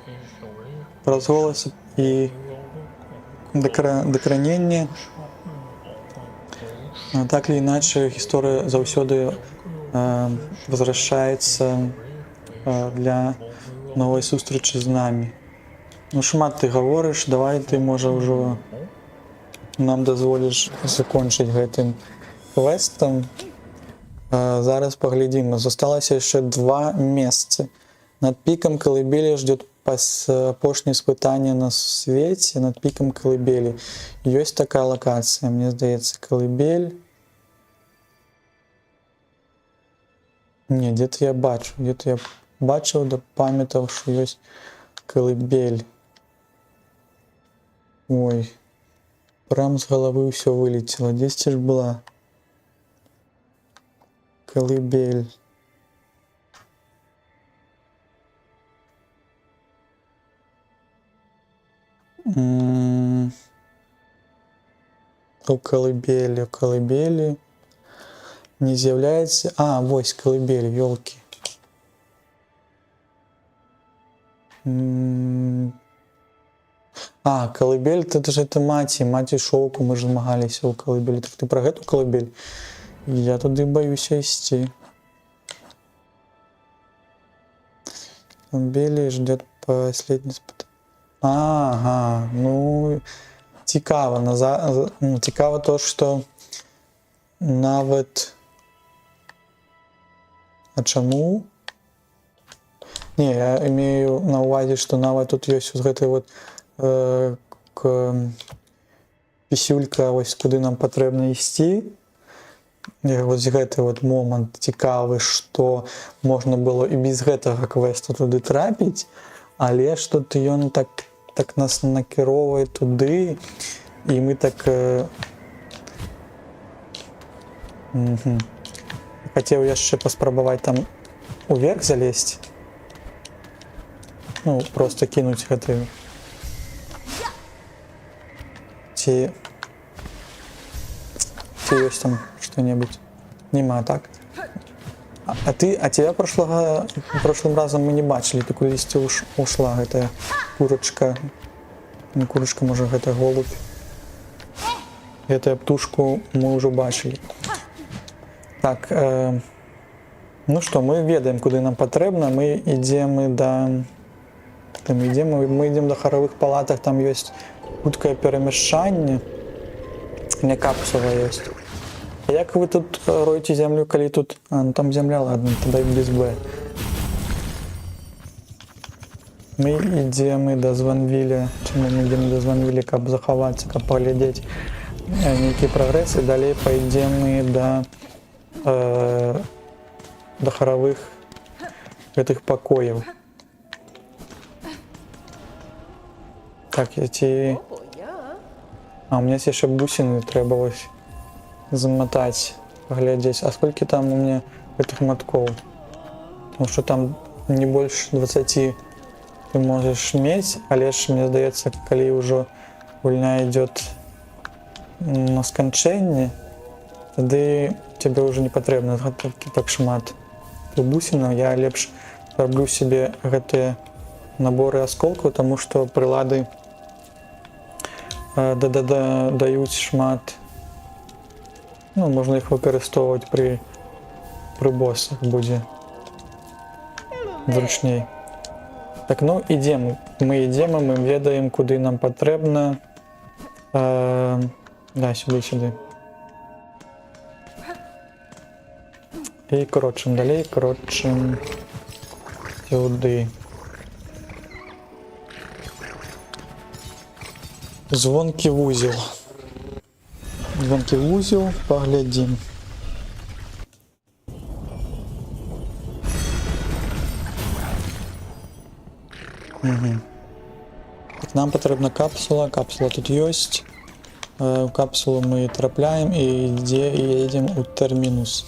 Праз голас і дакраненне. Так или иначе, история заўсёды возвращается для новой сустрэчы з намі. Ну, шмат ты гаворыш, давай ты, можа, ўжо нам дазволіш закончыць гэтым квестам. Зараз паглядзім. Засталася яшчэ 2 месцы. Над пікам колыбели ждет апошняе испытание на свете. Над пікам колыбели. Ёсць такая локацыя, мне здаецца, колыбель. Не, где-то я бачыў, да памятаў, што ёсць колыбель. Ой, прям з головы ўсё вылетело. Дзесьці ж была колыбель. У колыбели не з'являецца... вось колыбель, ёлкі. Колыбель, это же маці шоўку, мы ж змагаліся ў колыбелі. Так ты про гэту колыбель? Я туды баюся ісці. Колыбели ждет последний испытание. Ага, ну цікава. Цікава то, што нават... А чаму? Не, я имею на увазе, што нават тут ёсць вот гэты вот пісюлька, ось куды нам патрэбна ісці. І вось гэты вот момант цікавы, што можна было і без гэтага квеста туды трапіць, але што ён так нас накіроўвае туды, і мы так... Хацеў яшчэ паспрабаваць там уверх залезть. Ну, просто кинуть гэтую. Ці ёсць там что-нибудь? Нема, так? А тебя прошлым разом мы не бачили, ты кудысьці ушла гэтая курочка. Не курочка, можа, гэта голубь. Гэтую птушку мы ўжо бачили. Так, ну что, мы ведаем, куды нам патрэбна, мы ідзем до харавых палатах, там ёсць хуткае перамяшчанне, не капсула ёсць. А як вы тут роеце землю, калі тут... ну там земля, ладно, тогда без Б. Мы ідзем да Званвіля. Чаму мы ідзем да Званвіля, каб захавацца, каб паглядзець нейкі прагрэс, і далей пойдзем мы да харавых гэтых пакояў. Так, я ці... А, у меня есть яшчэ бусіны, трэба вось замотать, паглядзець. А сколькі там у меня гэтых маткоў? Потому что там не больш 20 ты можаш мець, але ж, мне здаецца, калі ўжо гульня идет на сканчэнне, тады тебе уже не патрэбна так шмат бусінаў. Я лепш раблю себе гэтыя наборы асколкаў, тому что прылады даюць шмат. Ну, можна іх выкарыстоўваць пры боссах, будзе зручней. Так, ну, ідзем. Мы ідзем, мы ведаем, куды нам патрэбна. Да, сюды. І крочым далей, крочым сюды. Звонкі вузел. Звонкі вузел, паглядзім. Угу. Так, нам патрэбна капсула. Капсула тут ёсць. У капсулу мы трапляем і едем у Термінус.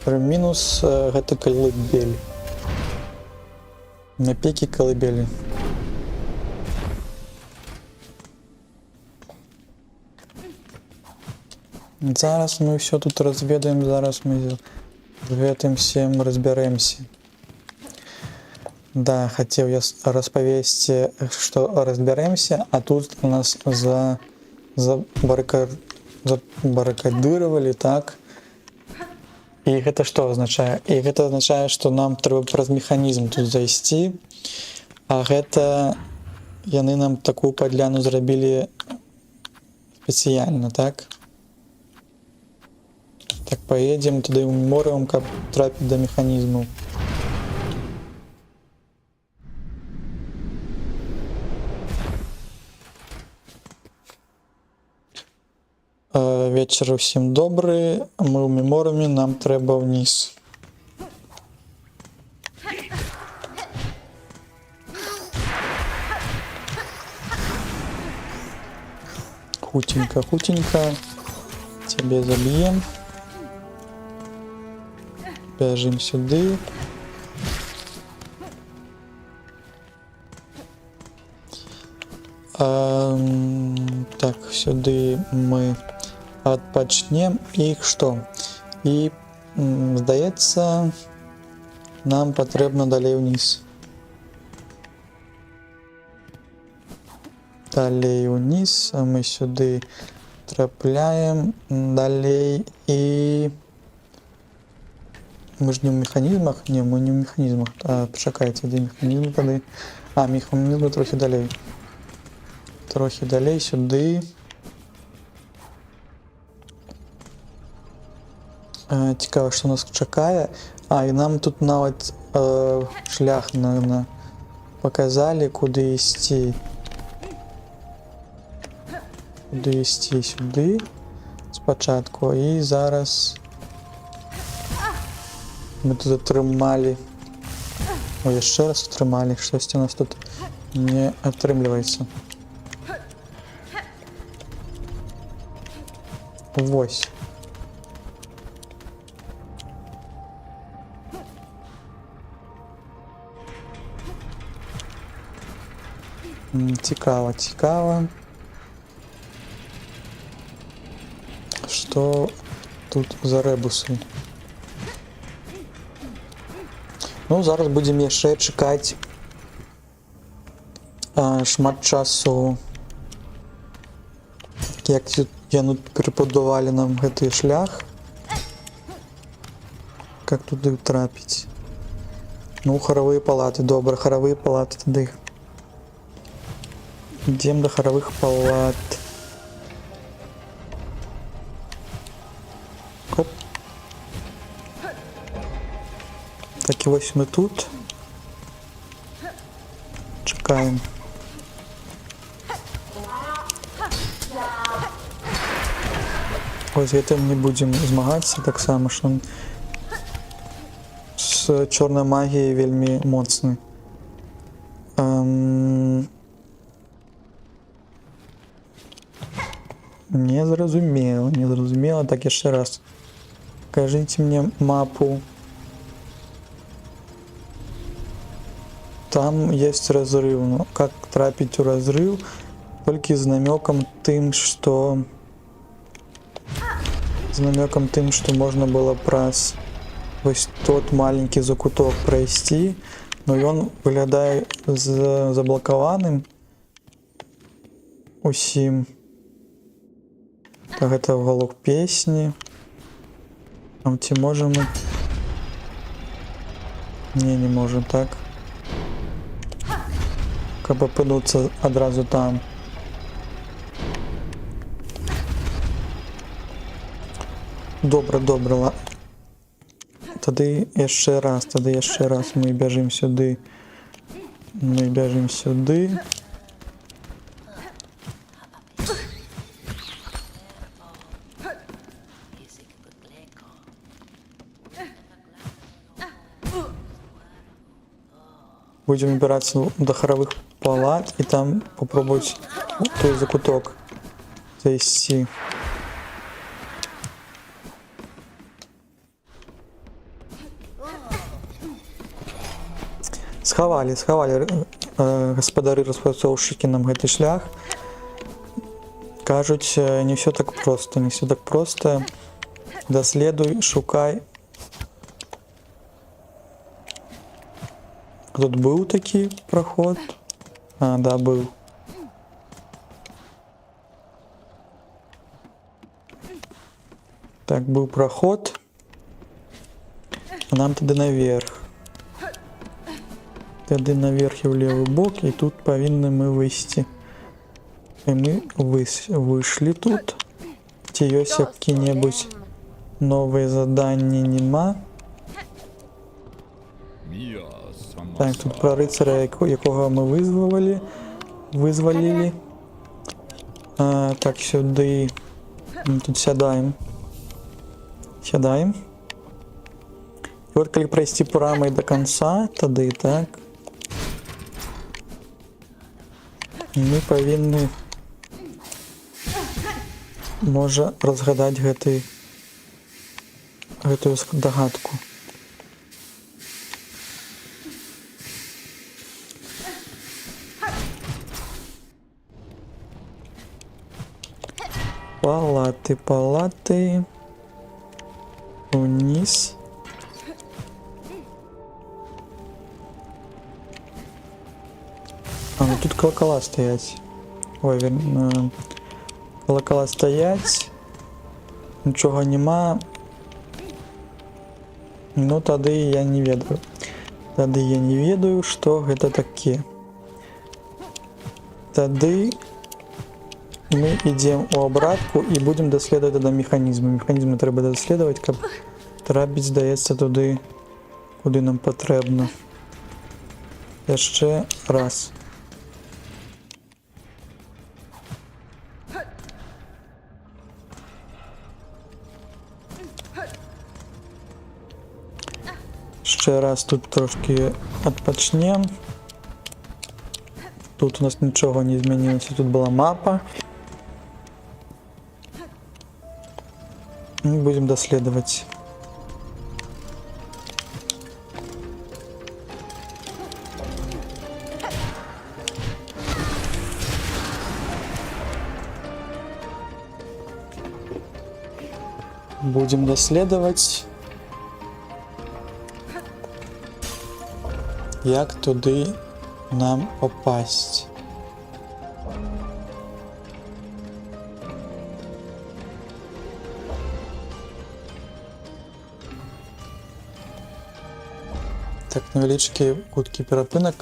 Термінус гэта калыбель. На піке калыбелі. Зараз мы все тут разведаем, зараз мы з гэтым всем разбярэмся. Да, хотел я распавесці, что разбярэмся, а тут у нас забарыкадыравалі, так? І гэта што азначае? І гэта азначае, што нам трэба праз механізм тут зайсці, а гэта яны нам такую падляну зрабілі спецыяльна, так? Так, поедем туды морем, каб трапіць да механізму. Вечер усім добры, мы ў меморыуме, нам трэба ўніз. Хутенько, тебе заб'ем. Бяжым сюды. Так, сюды мы адпачнем іх што? І, здаецца, нам патрэбна далей уніз. Далей уніз, а мы сюды трапляем, далей і... Мы ж не ў механізмах? Не, мы не ў механізмах. Пачакайце, дзе механізм тады? А, механізм трохі далей. Трохі далей, сюды. Цікава, што нас чакае. А, і нам тут нават шлях паказалі, куды ісці. Куды ісці? Сюды спачатку. І зараз мы тут атрымалі. О, яшчэ раз атрымалі. Штосьці у нас тут не атрымліваецца. Вось. Цікава. Што тут за рэбусы? Ну, зараз будзем яшчэ чакаць шмат часу, як яны прыбудавалі нам гэты шлях. Как туды трапіць? Ну, харавыя палаты, добра, харавыя палаты тады. Ідзем да харавых палат. Оп. Так і вось мы тут. чекаем. Ось гэтым не будзем змагацца, таксама што ён з чорнай магіяй вельмі моцны. Незразумела, так яшчэ раз. Покажите мне мапу. Там есть разрыв. Но как трапить у разрыв? Только с намеком тым, что можно было праз вось тот маленький закуток пройти, но он выглядае заблокаваным усім. Так, это уголок песни. А ці можем мы? Не можем, так. Каб апынуцца адразу там. Добра. Тады яшчэ раз мы бяжым сюды. Будем выбираться до хоровых палат и там попробовать той закуток зайти. Схавали гаспадары распрацоўшчыкі нам гэты шлях. Кажуць, не все так просто. Даследуй, шукай. Тут был таки проход. Да, был. Так, был проход. Нам тады наверх. Тады наверх і ў левый бок, і тут павінны мы выйсці. І мы выйшлі тут. Ці ёсць які-небудзь новыя заданні нема. Так, тут про рыцаря, якога мы вызвалілі. Так, сюди. Тут сядаем. І от калі пройсці прамай до конца, тады так. Мы павінны можа разгадаць гэтую дагадку. Палаты. Вниз. Ну тут колокола стоять. Ой, колокола стоять. Нічого нема. Ну тады я не ведаю. Што гэта таке. Тады мы идем у обратку и будем доследовать тогда механизмы. Механизмы треба доследовать, каб трапіць, здаецца, туды, куды нам патрэбна. Яшчэ раз. Яшчэ раз тут трошки адпачнем. Тут у нас нічого не змянілася, тут была мапа. Мы будем доследовать. Будем доследовать, як туди нам попасть. Так, невеличкий куткий перепинок.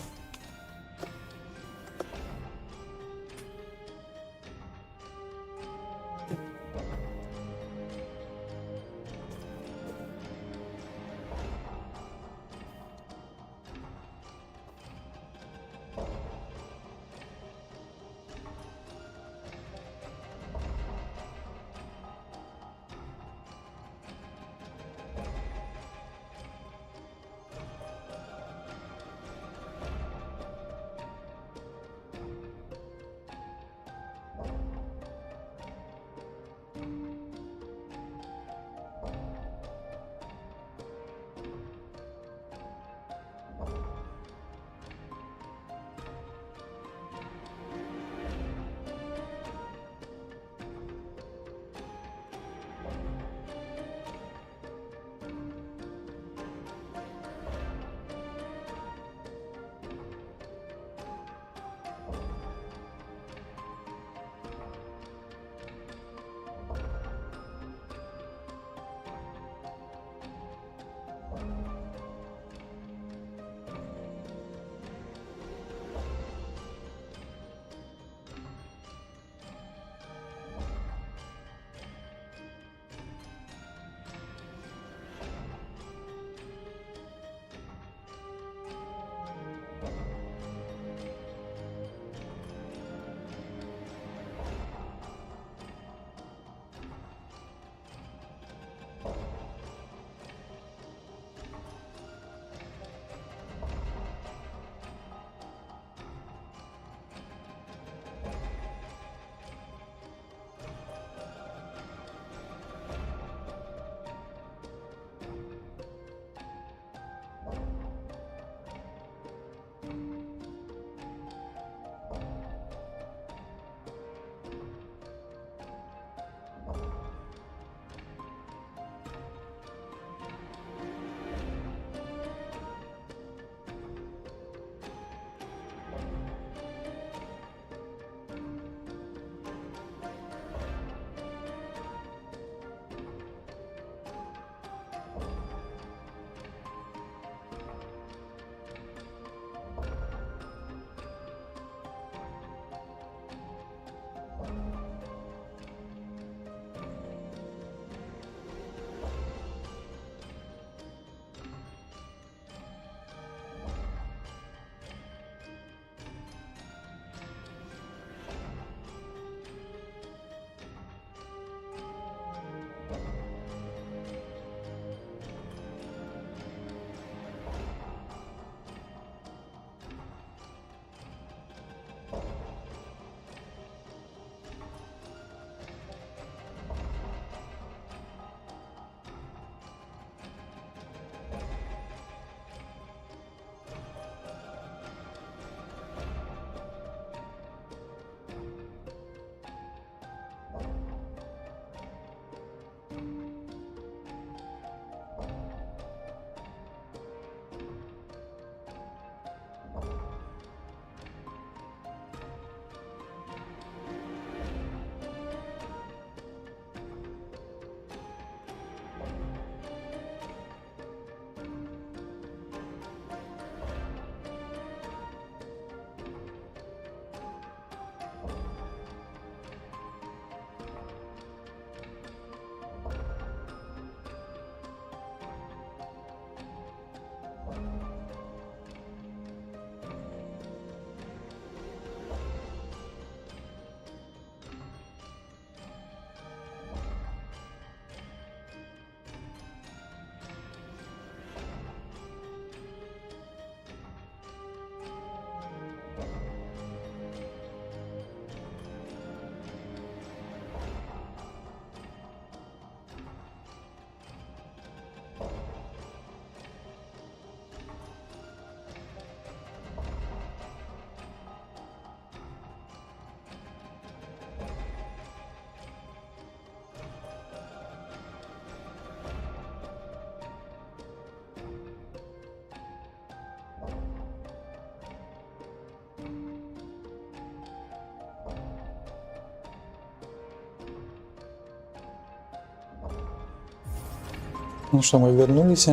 Ну что, мы вернулись.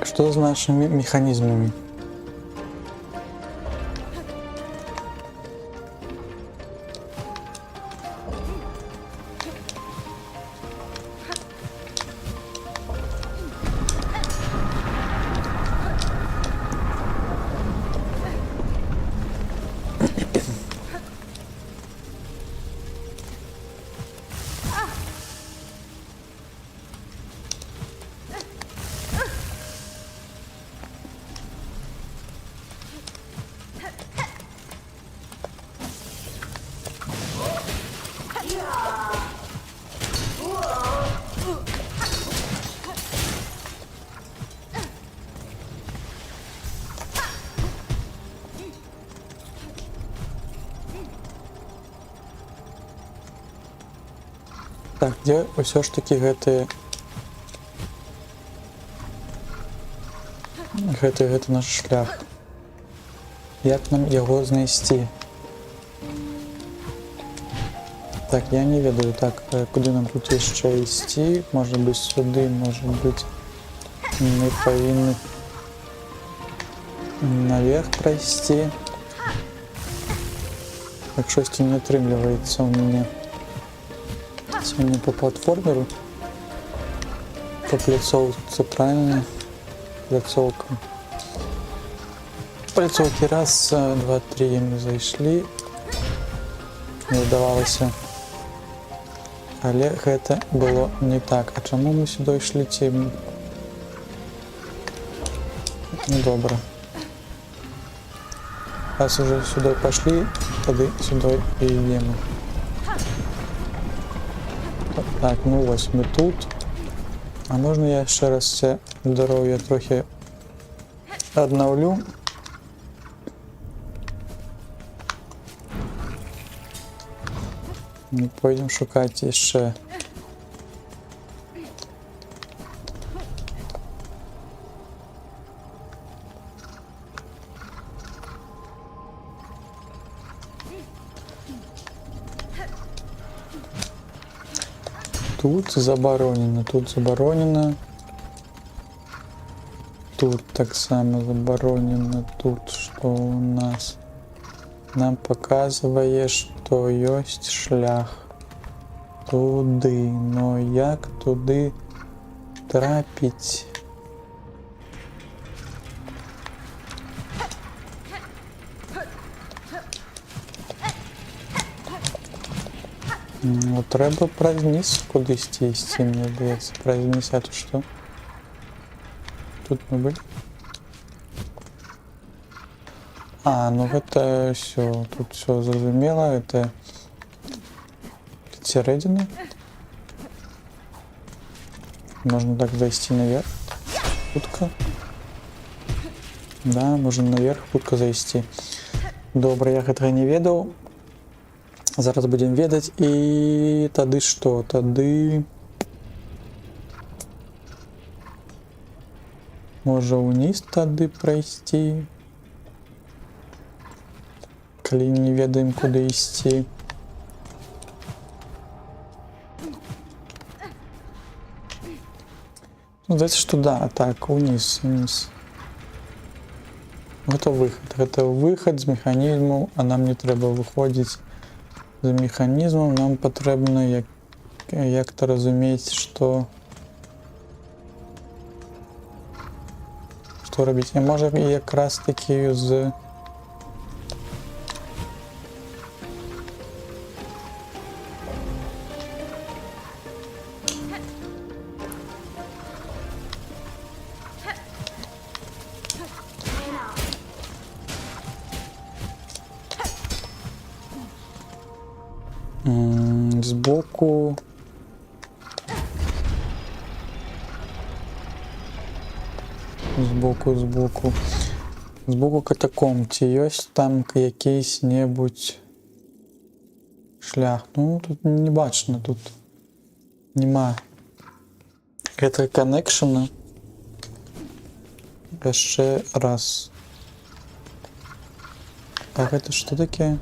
Что с нашими механизмами? Так, дзе ўсё ж такі гэты наш шлях. Як нам яго знайсці? Так, я не ведаю, так, куды нам тут яшчэ ісці? Можа быць сюды, можа быць мы павінны наверх прайсці. Так штосьці не атрымліваецца ў мяне. Сегодня по платформеру, по пляцоўцы, правильно? Пляцоўка. Пляцоўкі раз, два, три мы зайшлі. Не ўдавалася. Але гэта было не так. А чаму мы сюда ішлі? Ці... Ну, добра. Раз уже сюда пошли, тады сюда і ідемо. Так, ну ось ми тут. А можна я ще раз це здоров'я трохи обновлю? І пойдемо шукати ще. Тут заборонено, тут заборонено. Тут так само заборонено. Тут что у нас? Нам показывает, что есть шлях туды. Но як туды трапить? Ну, треба праз низ кудись ісці, мне здається. Праз низ, а тут что? Тут мы были. А, ну это все, тут все зрозумело, это середина. Можно так зайти наверх. Хутка. Да, можно наверх хутка зайти. Добре, я гэтага не ведаў. Зараз будем ведаць, і тады што? Тады можа ўніз тады прайсці, калі не ведаем, куды ісці. Ну, здаецца, што да, так, уніз, уніз. Гэта выхад з механізму, а нам не трэба выходзіць з механізмом. Нам патрэбна як-то разумець, што рабіць. І можа якраз такі з збоку. Збоку катакомб. Ці ёсць там якийсь-небудзь шлях? Ну, тут не бачно, тут нема гэтага коннекшена. Яшчэ раз. А гэта што таке?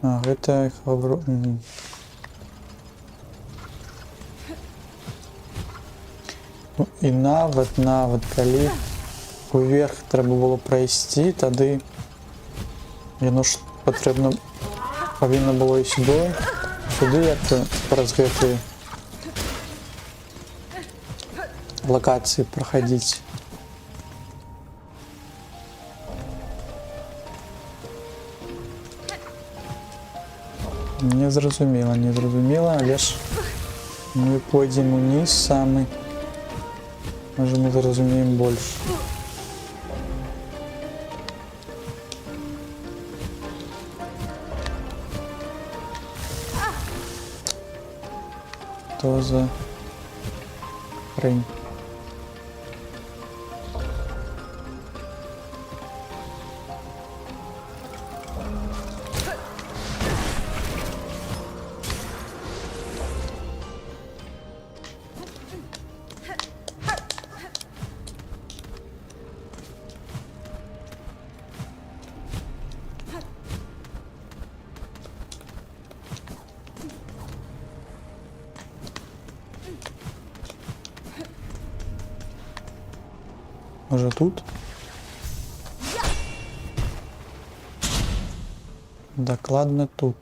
А, гэта хавру. Ну, і нават калі уверх трэба было прайсці, тады яно ж павінна было і сюды як бы праз гэтыя лакацыі праходить. Незразумела, але ж мы пойдзем уніз самы. Можа мы зразумеем больш. Что за хрень? Może тут? Докладно тут.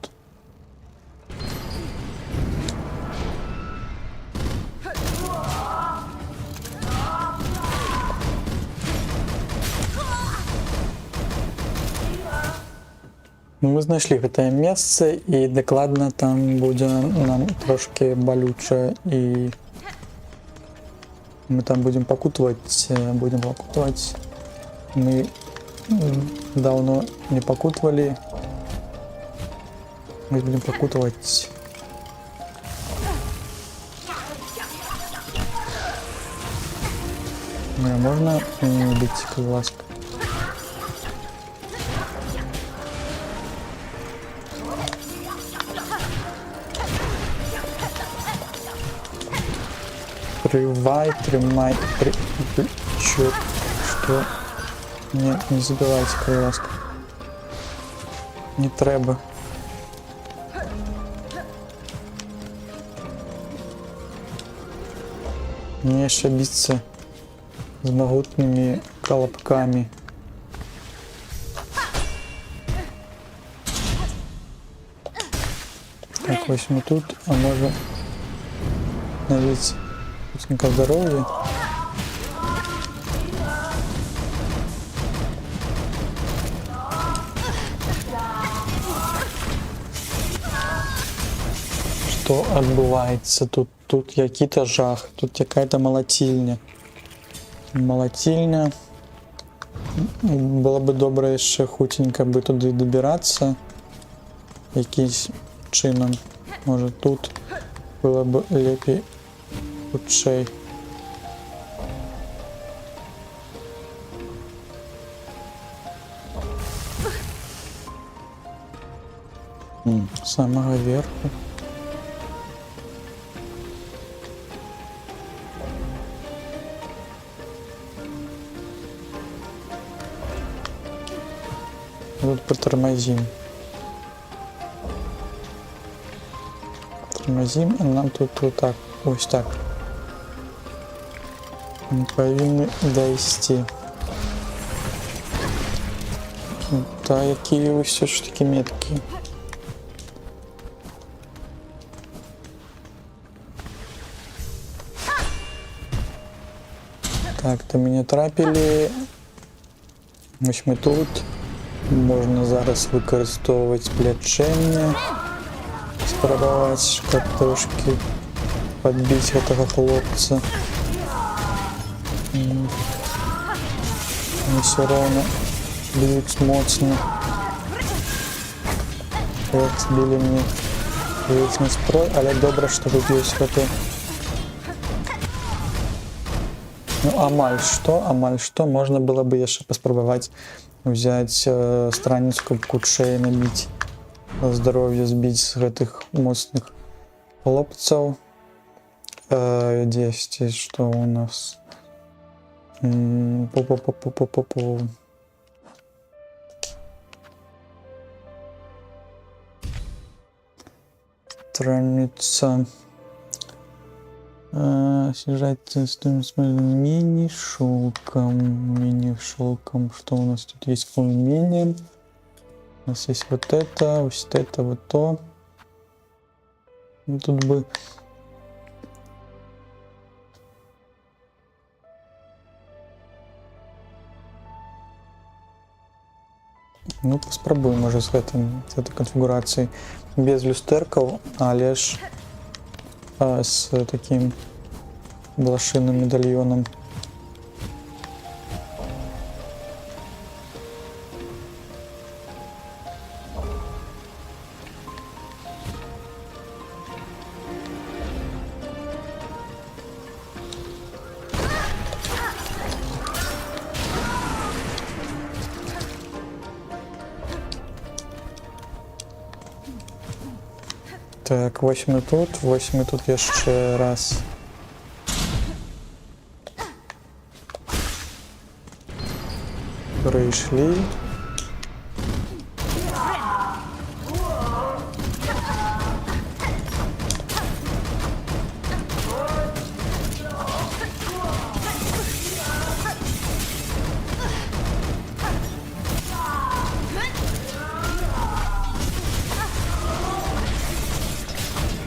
Мы знайшлі гэтае месца і дакладна там будзе нам трошки балюча і мы там будем покутывать. Мы давно не покутывали. Мы будем покутывать. Можно не бить, как ласка? Тримай. Чё? Что? Нет, не забивайте, крыласка. Не треба. Мне ще биться с могутными колобками. Так, возьму тут, а может навіть путника здоровья. Что отбывается тут? Тут який-то жах, тут какая-то молотильня. Было бы добре еще хутенько бы туди добираться. Якийсь чином. Может тут было бы лепей худшей. С самого верху. Тут потормозим. Тормозим, а нам тут вот так, ось так. Мы повинны дойти. Да, какие вы все ж таки меткие. Так, то меня трапили. Ось мы тут. Можна зараз використовувати лечення, спробувати як трошки підбити цього хлопця. Вони все одно б'ють моцно. От, збили мені весь настрой, але добре, що тут є це. Ну, амаль что, можно было бы еще поспробовать взять страницу кучей набить, здоровье сбить с этих мощных хлопцев. Здесь что у нас? страница. Снижать мини-шелком. Мини-шелком. Что у нас тут есть умение? У нас есть вот это, вот то. Ну, тут бы... Ну, спробуем може з этой конфигурацией. Без люстерков, а лишь с таким блошиным медальоном. Так, 8 тут jeszcze раз. Прийшли.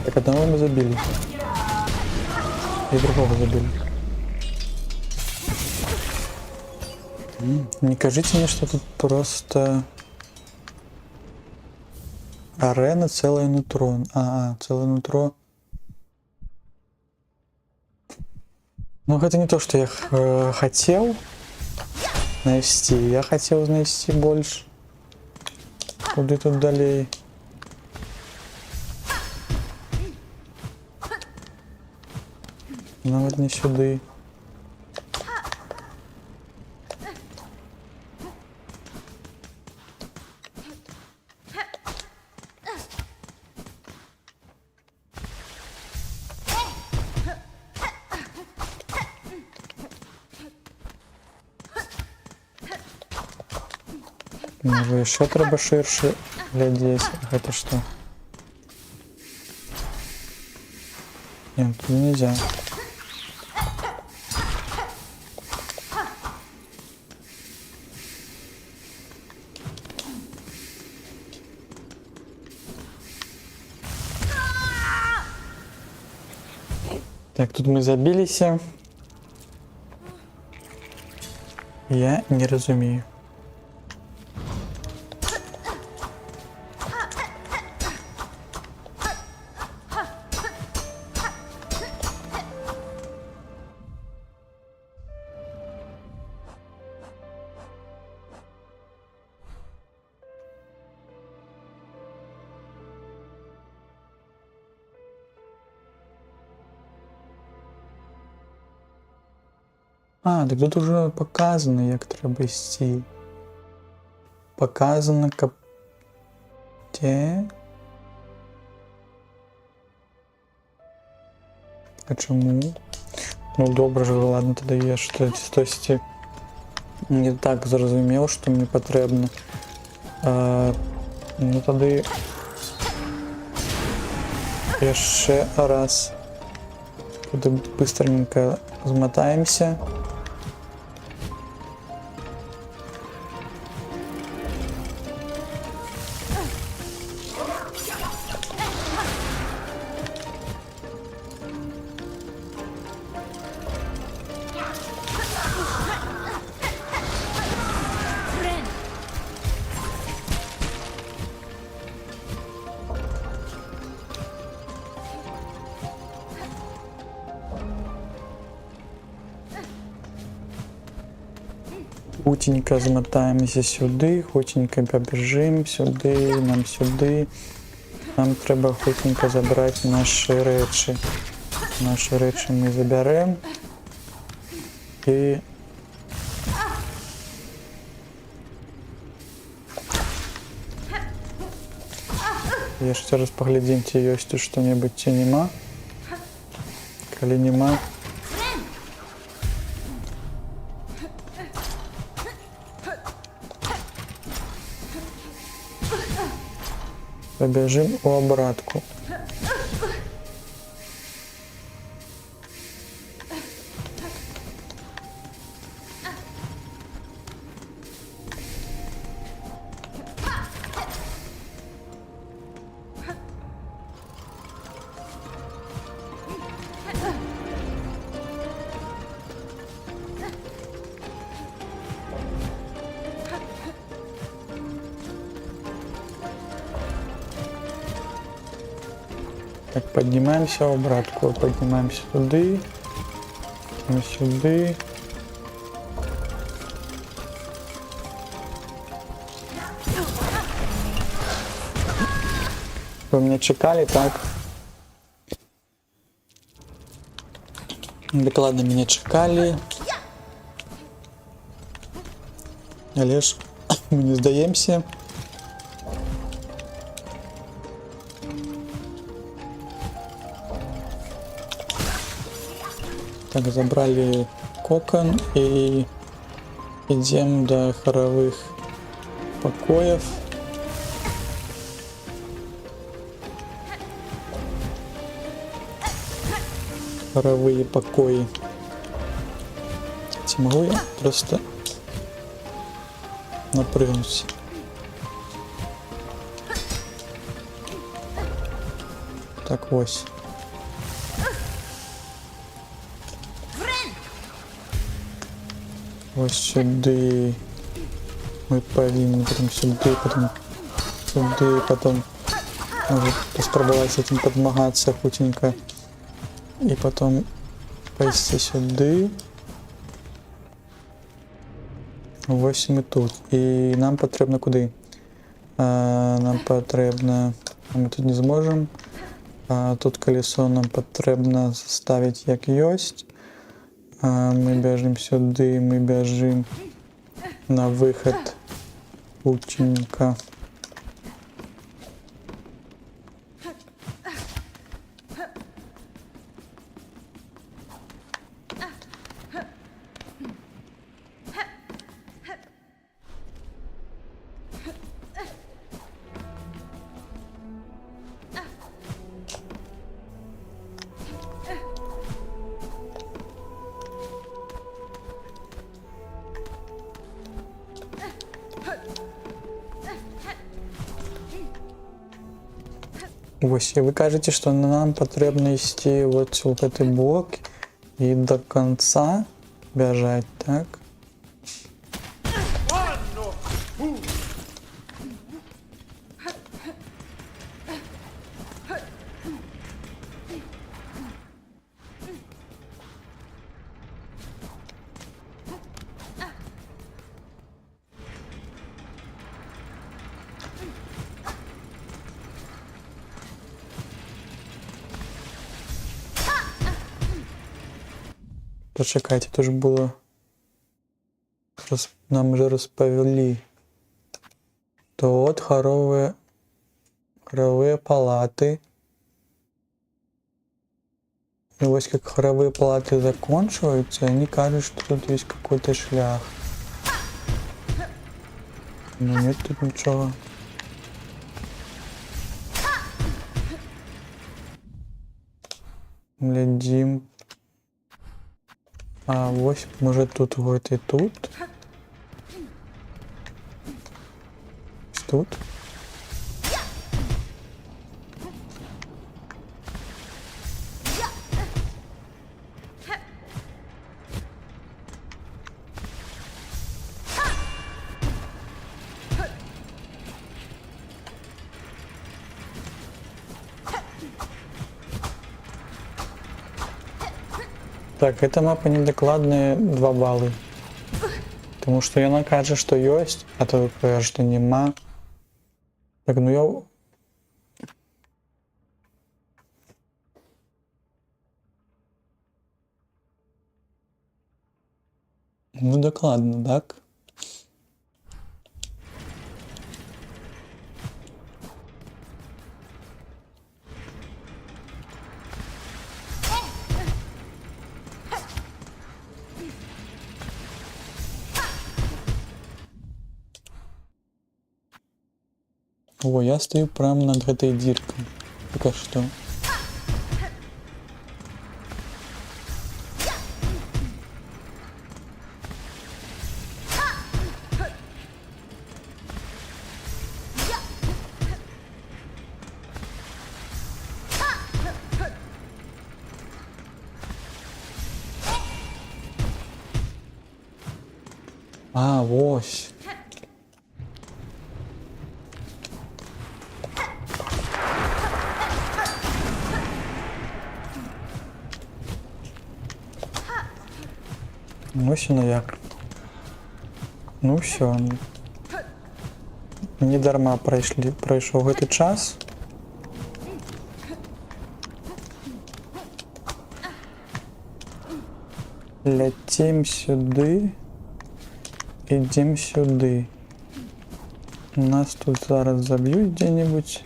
Так, одного мы забили. И другого забили. Не кажите мне, что тут просто арена, целое нутро. Целое нутро. Ну, это не то, что я хотел навести. Я хотел навести больше. Куда тут далее? Навіть не сюди. Може, ще треба ширше глядіти. Это что? Нет, тут нельзя. Так, тут мы забились. Я не разумею. Так тут уже показано, як треба йти. Показано де? А чому? Ну добре ж, ладно, тоді я щось не так зрозумів, що мені потрібно. Ну тоді я ще раз туди быстренько змотаємося. Хутенько змотаємося сюди, хутенько побіжимо сюди, нам сюди. Нам треба хутенько забрати наші речі. Наші речі ми заберемо. І... Я ще раз поглядім, ці є тут що-небудь, ці нема. Коли нема. Побежим у обратку. Так, піднімаємося обратку, піднімаємося туди. Ось сюди. Вы меня чекали, так? Докладно меня чекали. Але ж ми не здаємося. Так, забрали кокон и идем до хоровых покоев. Хоровые покои. Могу я просто напрыгнуться? Так, ось. Ось сюди. Ми повинні, потім сюди, потім сюди, потім може поспробувати з цим підмагатися хутенько. І потім пойти сюди. Ось ми тут. І нам потрібно куди? Нам потрібно... Ми тут не зможемо. Тут колесо нам потрібно ставити як єсть. Ми біжимо сюди, ми біжимо на вихід хутенько. Ось, і ви кажете, що нам потрібно йти вот в этот блок і до кінця біжать, так? Почекайте, то ж було... Нам вже розповіли. То от хорові палати. И вот как хоровые палаты заканчиваются, они кажут, что тут есть какой-то шлях. Но нет тут ничего. Глядим. Ось, може тут вот и тут. Тут. Так, эта мапа недокладная 2 баллы. Потому что яна каже, что есть, а то ви кажете, нема. Так, ну я... Ну докладно, так? О, я стою прямо над этой диркой. Пока что. Ось. Ось воно як. Ну все. Не дарма пройшов гэты час. Ляцім сюди. Ідем сюди. Нас тут зараз заб'ють де-нибудь.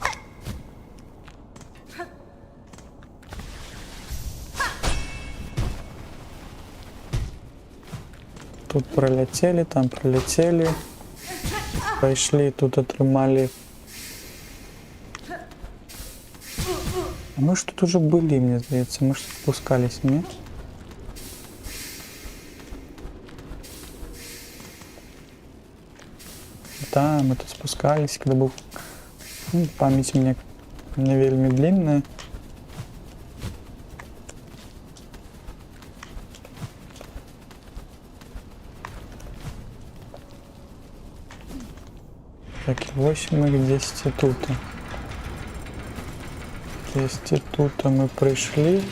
Тут пролетели, там пролетели. Пройшли, тут отрымали. А мы ж тут уже были, мне здається. Мы ж тут спускались, нет? Да, мы тут спускались, когда был... Ну, память у меня не вельми длинная. Так, и 8 мы где-то тут. Где-то тут мы пришли.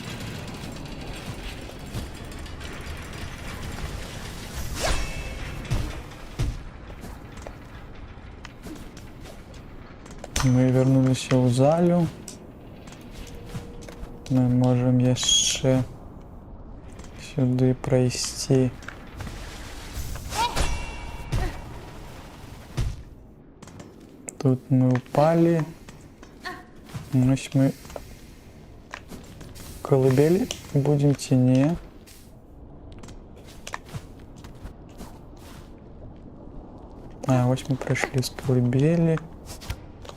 Мы вернулись в залю. Мы можем еще сюда пройти. Тут мы упали. Значит, мы колыбели будем тени. А, вот мы прошли с колыбели.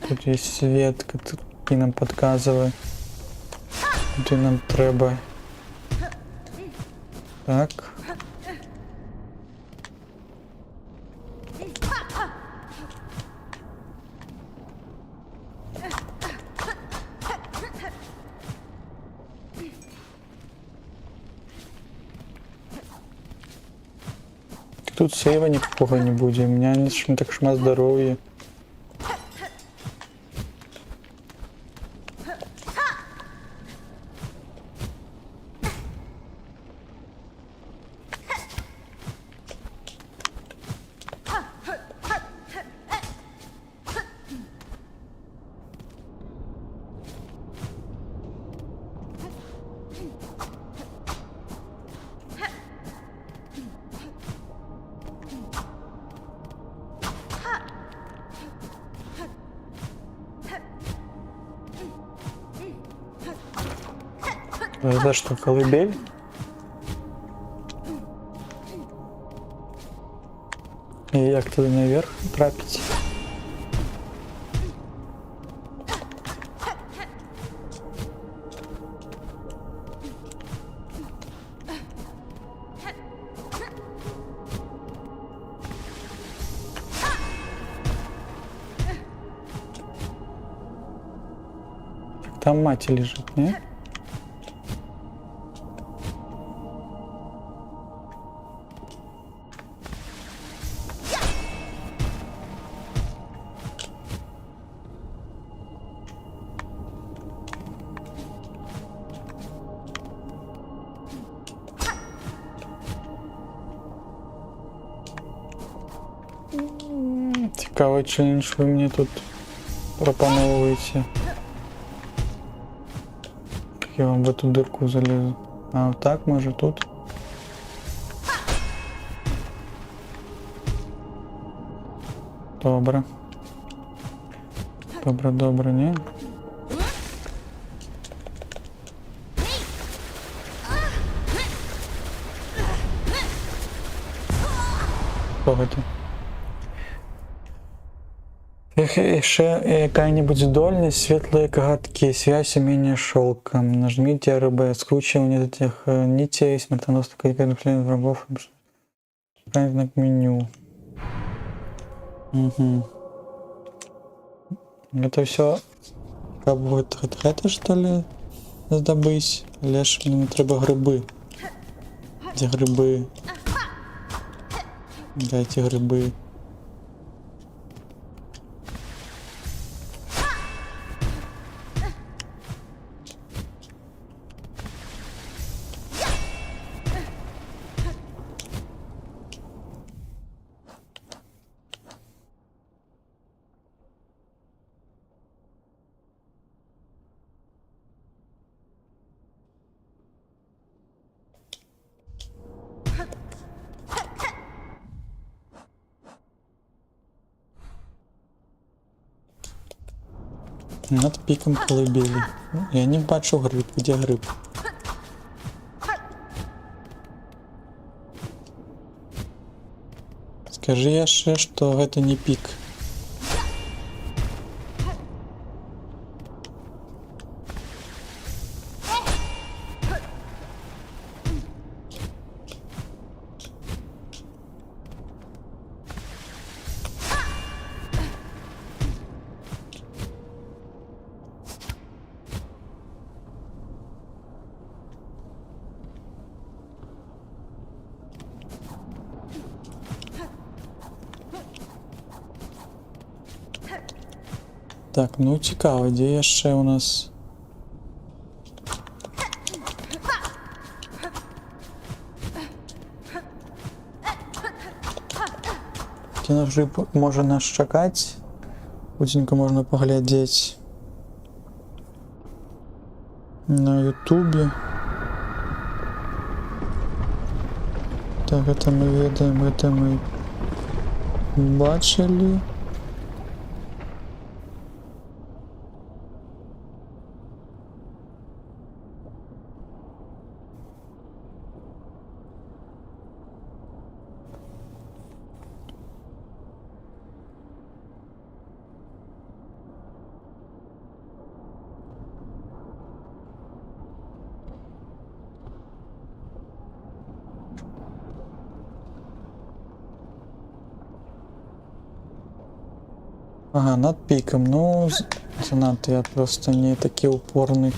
Тут есть свет, который нам подсказывает, где нам треба. Так. Тут сейва никакого не будет. У меня не так шма здоровья. Это что, колыбель? И як туди наверх трапить? Там мать лежит, не? Цікавий челендж ви мені тут пропановуєте. Як я вам в эту дырку залезу? А вот так, может, тут? Добре. Добре, добре, ні? Погоди. Еще какая-нибудь здольность, светлые коготки, связь умения шелком. Нажмите РБ, скручивание этих нитей, смертоносных конфликтов врагов. Знак меню. Угу. Это все как будет это что ли здобыть? Лишь мне треба грибы. Где грибы? Дайте грибы. Над піком колыбелі. Я не бачу гриб, де гриб? Скажи яшчэ, што гэта не пік. Так, ну цікаво, де яшчэ у нас? Ці наш гриб можа нас чакаць? Хутенька можна паглядзець на ютубе. Так, гэта мы ведаем, гэта мы бачылі. Ага, над піком. Ну, занадто я просто не такий упорний.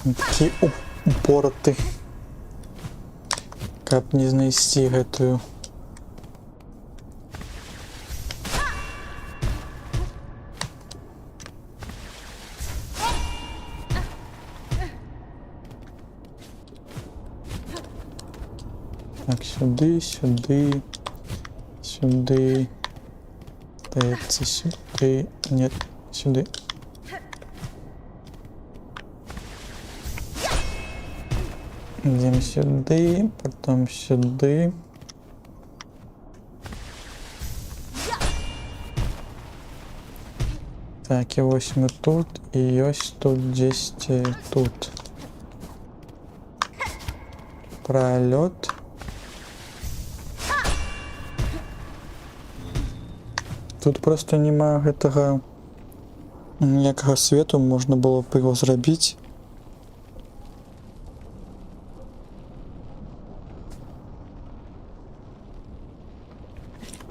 Такий упоротий. Каб не знайсці гэтую. Так, сюди, сюди. Сюди. Здається, сюди. Ні, сюди. Йдемо сюди, потім сюди. Так, і ось ми тут, і ось тут, десь тут. Прольот. Тут просто нема гэтага ніякага свету, можна было б його зрабіць.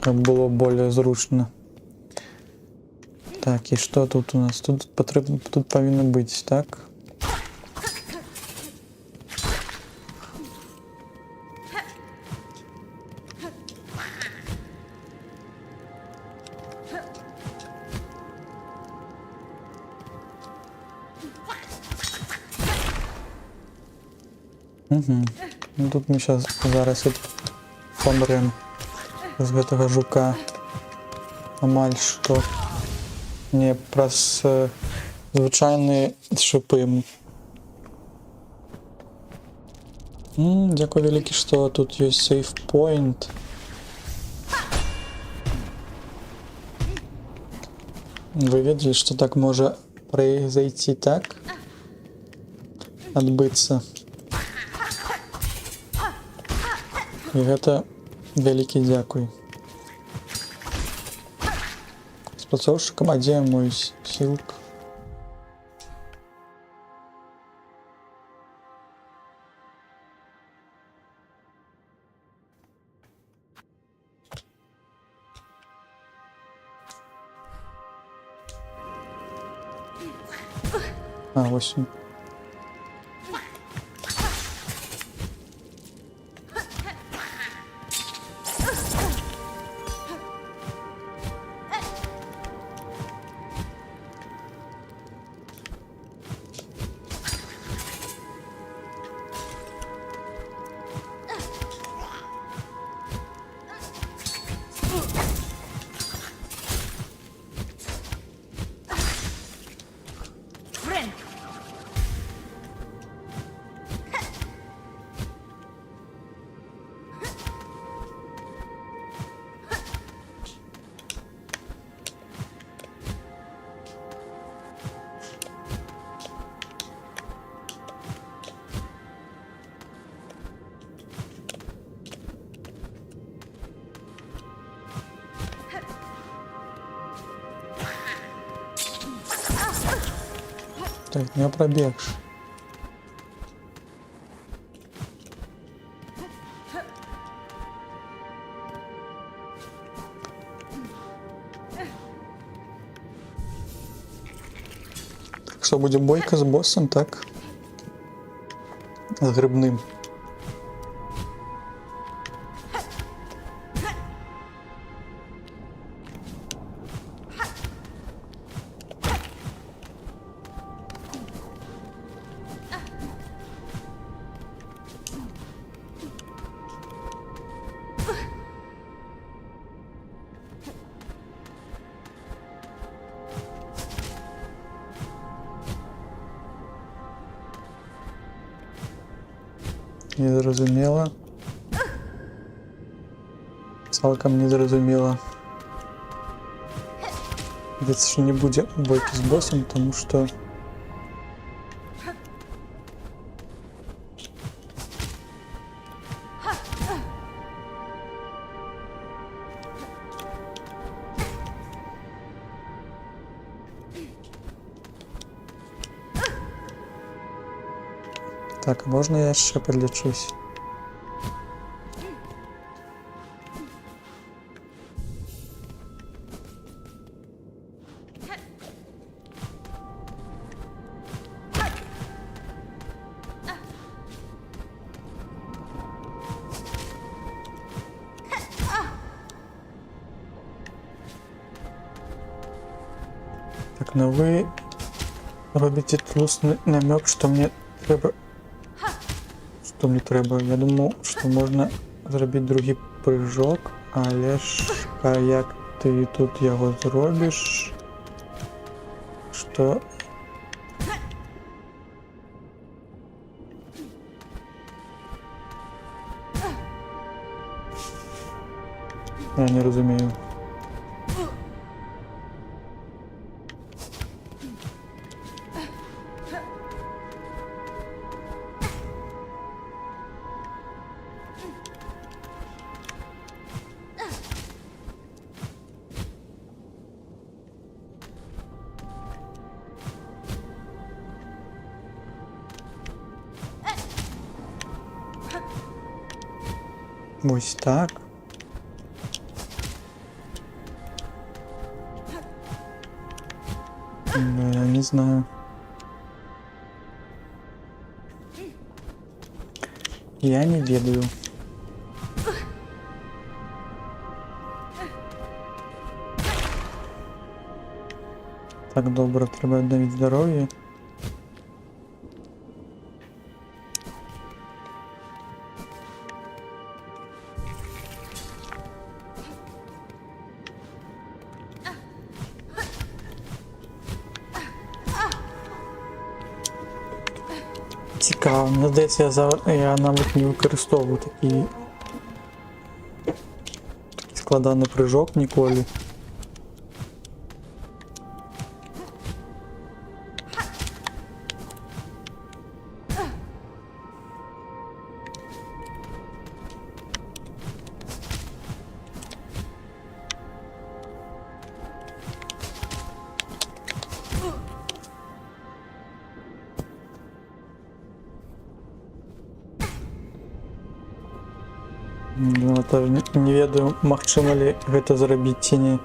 Каб было более зручно. Так, і што тут у нас? Тут патрэбна, тут павінна быць, так? Угу. Ну тут мы зараз помрем з гэтага жука. Амаль што. Не, праз звычайныя шипы. Дзякуй вялікі, што тут ёсць сейф-пойнт. Вы ведалі, што так можа произойти, так? Адбыцца. І гэта вялікі дзякуй. Спрацоўшчыкам, а дзе мой сілк? А, вось він. Так, не пробег. Так что будет бойка с боссом, так? С грибным. Незрозуміло. Цалком незрозуміло. Здається, що не буде бойки з босом, тому що так, а можна я ще підлічусь? Так, ну ви робите тлусний намек, що мені треба. Що мені треба? Я думав, що можна зробити другий прыжок, але ж а як ти тут його зробиш? Що? Я не розумію. Ось так. Ну, я не знаю. Я не ведаю. Так, добре, треба відновити здоров'я. Цікаво, мені здається, я навіть не використовую такий складаний прыжок ніколи. Ну, теж не ведаю, магчыма ли гэта зрабіць ці не.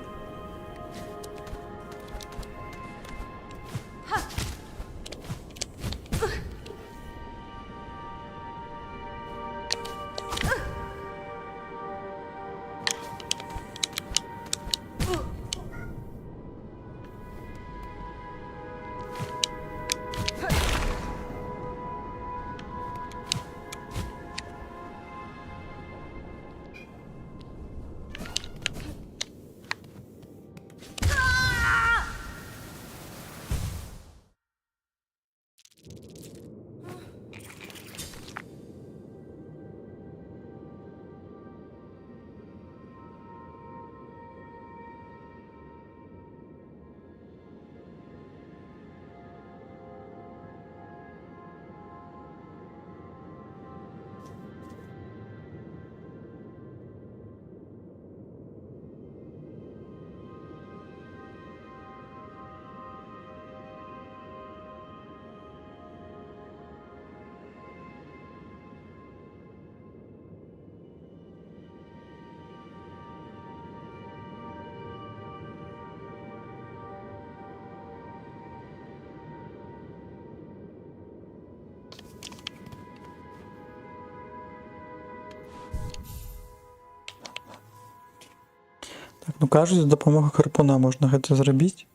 Так, ну кажуть, з допомогою харпуна можна гэта зрабіць.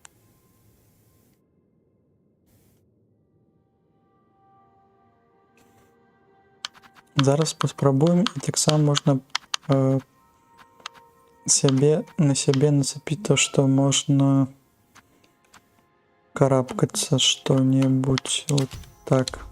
Зараз паспрабуем, і таксама можна на сябе нацепіць то, што можна карабкацца што-небудзь вот так.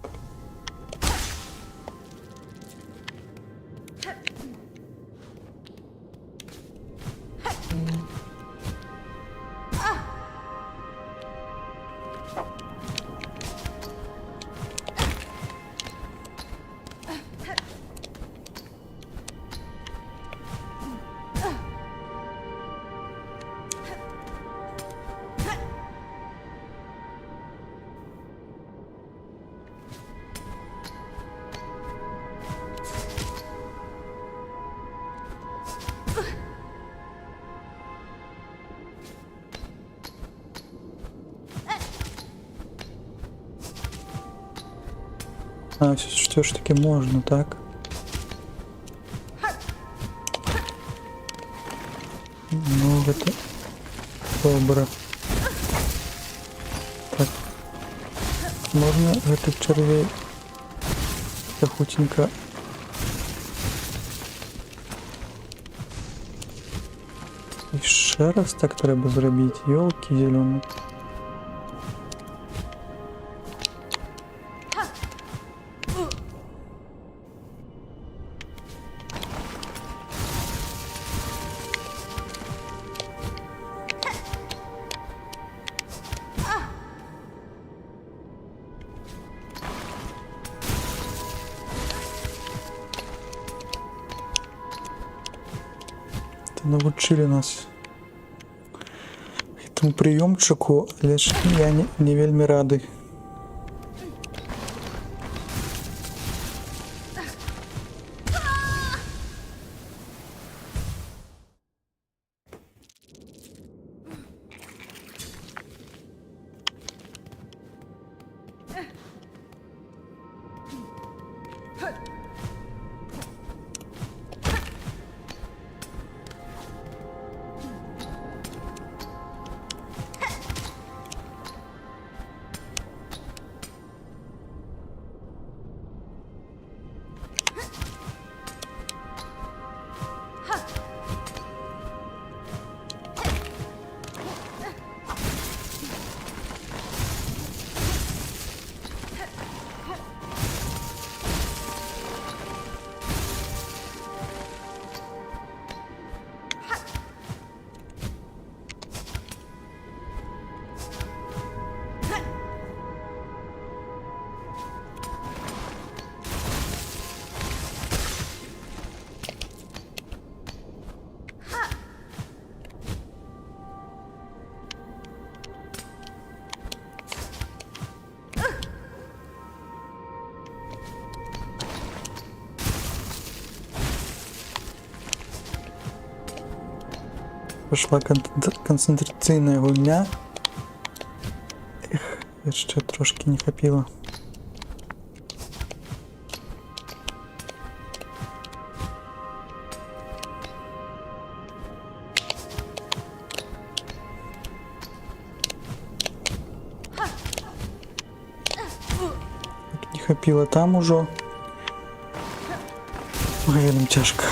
А, все ж таки можна, так? Ну, гэта добра. Так. Можна гэтых чарвей хутенька. Яшчэ раз так трэба зрабіць, ёлкі зялёны. Навучылі нас гэтаму прыёмчыку, але ж я не вельмі рады. Пішла канцэнтрацыйная гульня. Эх, яшчэ трошки не хапіла. Не хапіла там ужо. Ой, нам цяжка.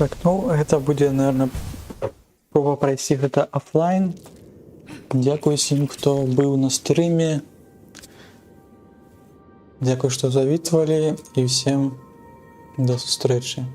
Так, ну гэта будзе, наверное, проба прайсці гэта офлайн. Дзякуй усім, хто быў на стрыме. Дзякуй, што завітвалі, і всем до сустрэчы.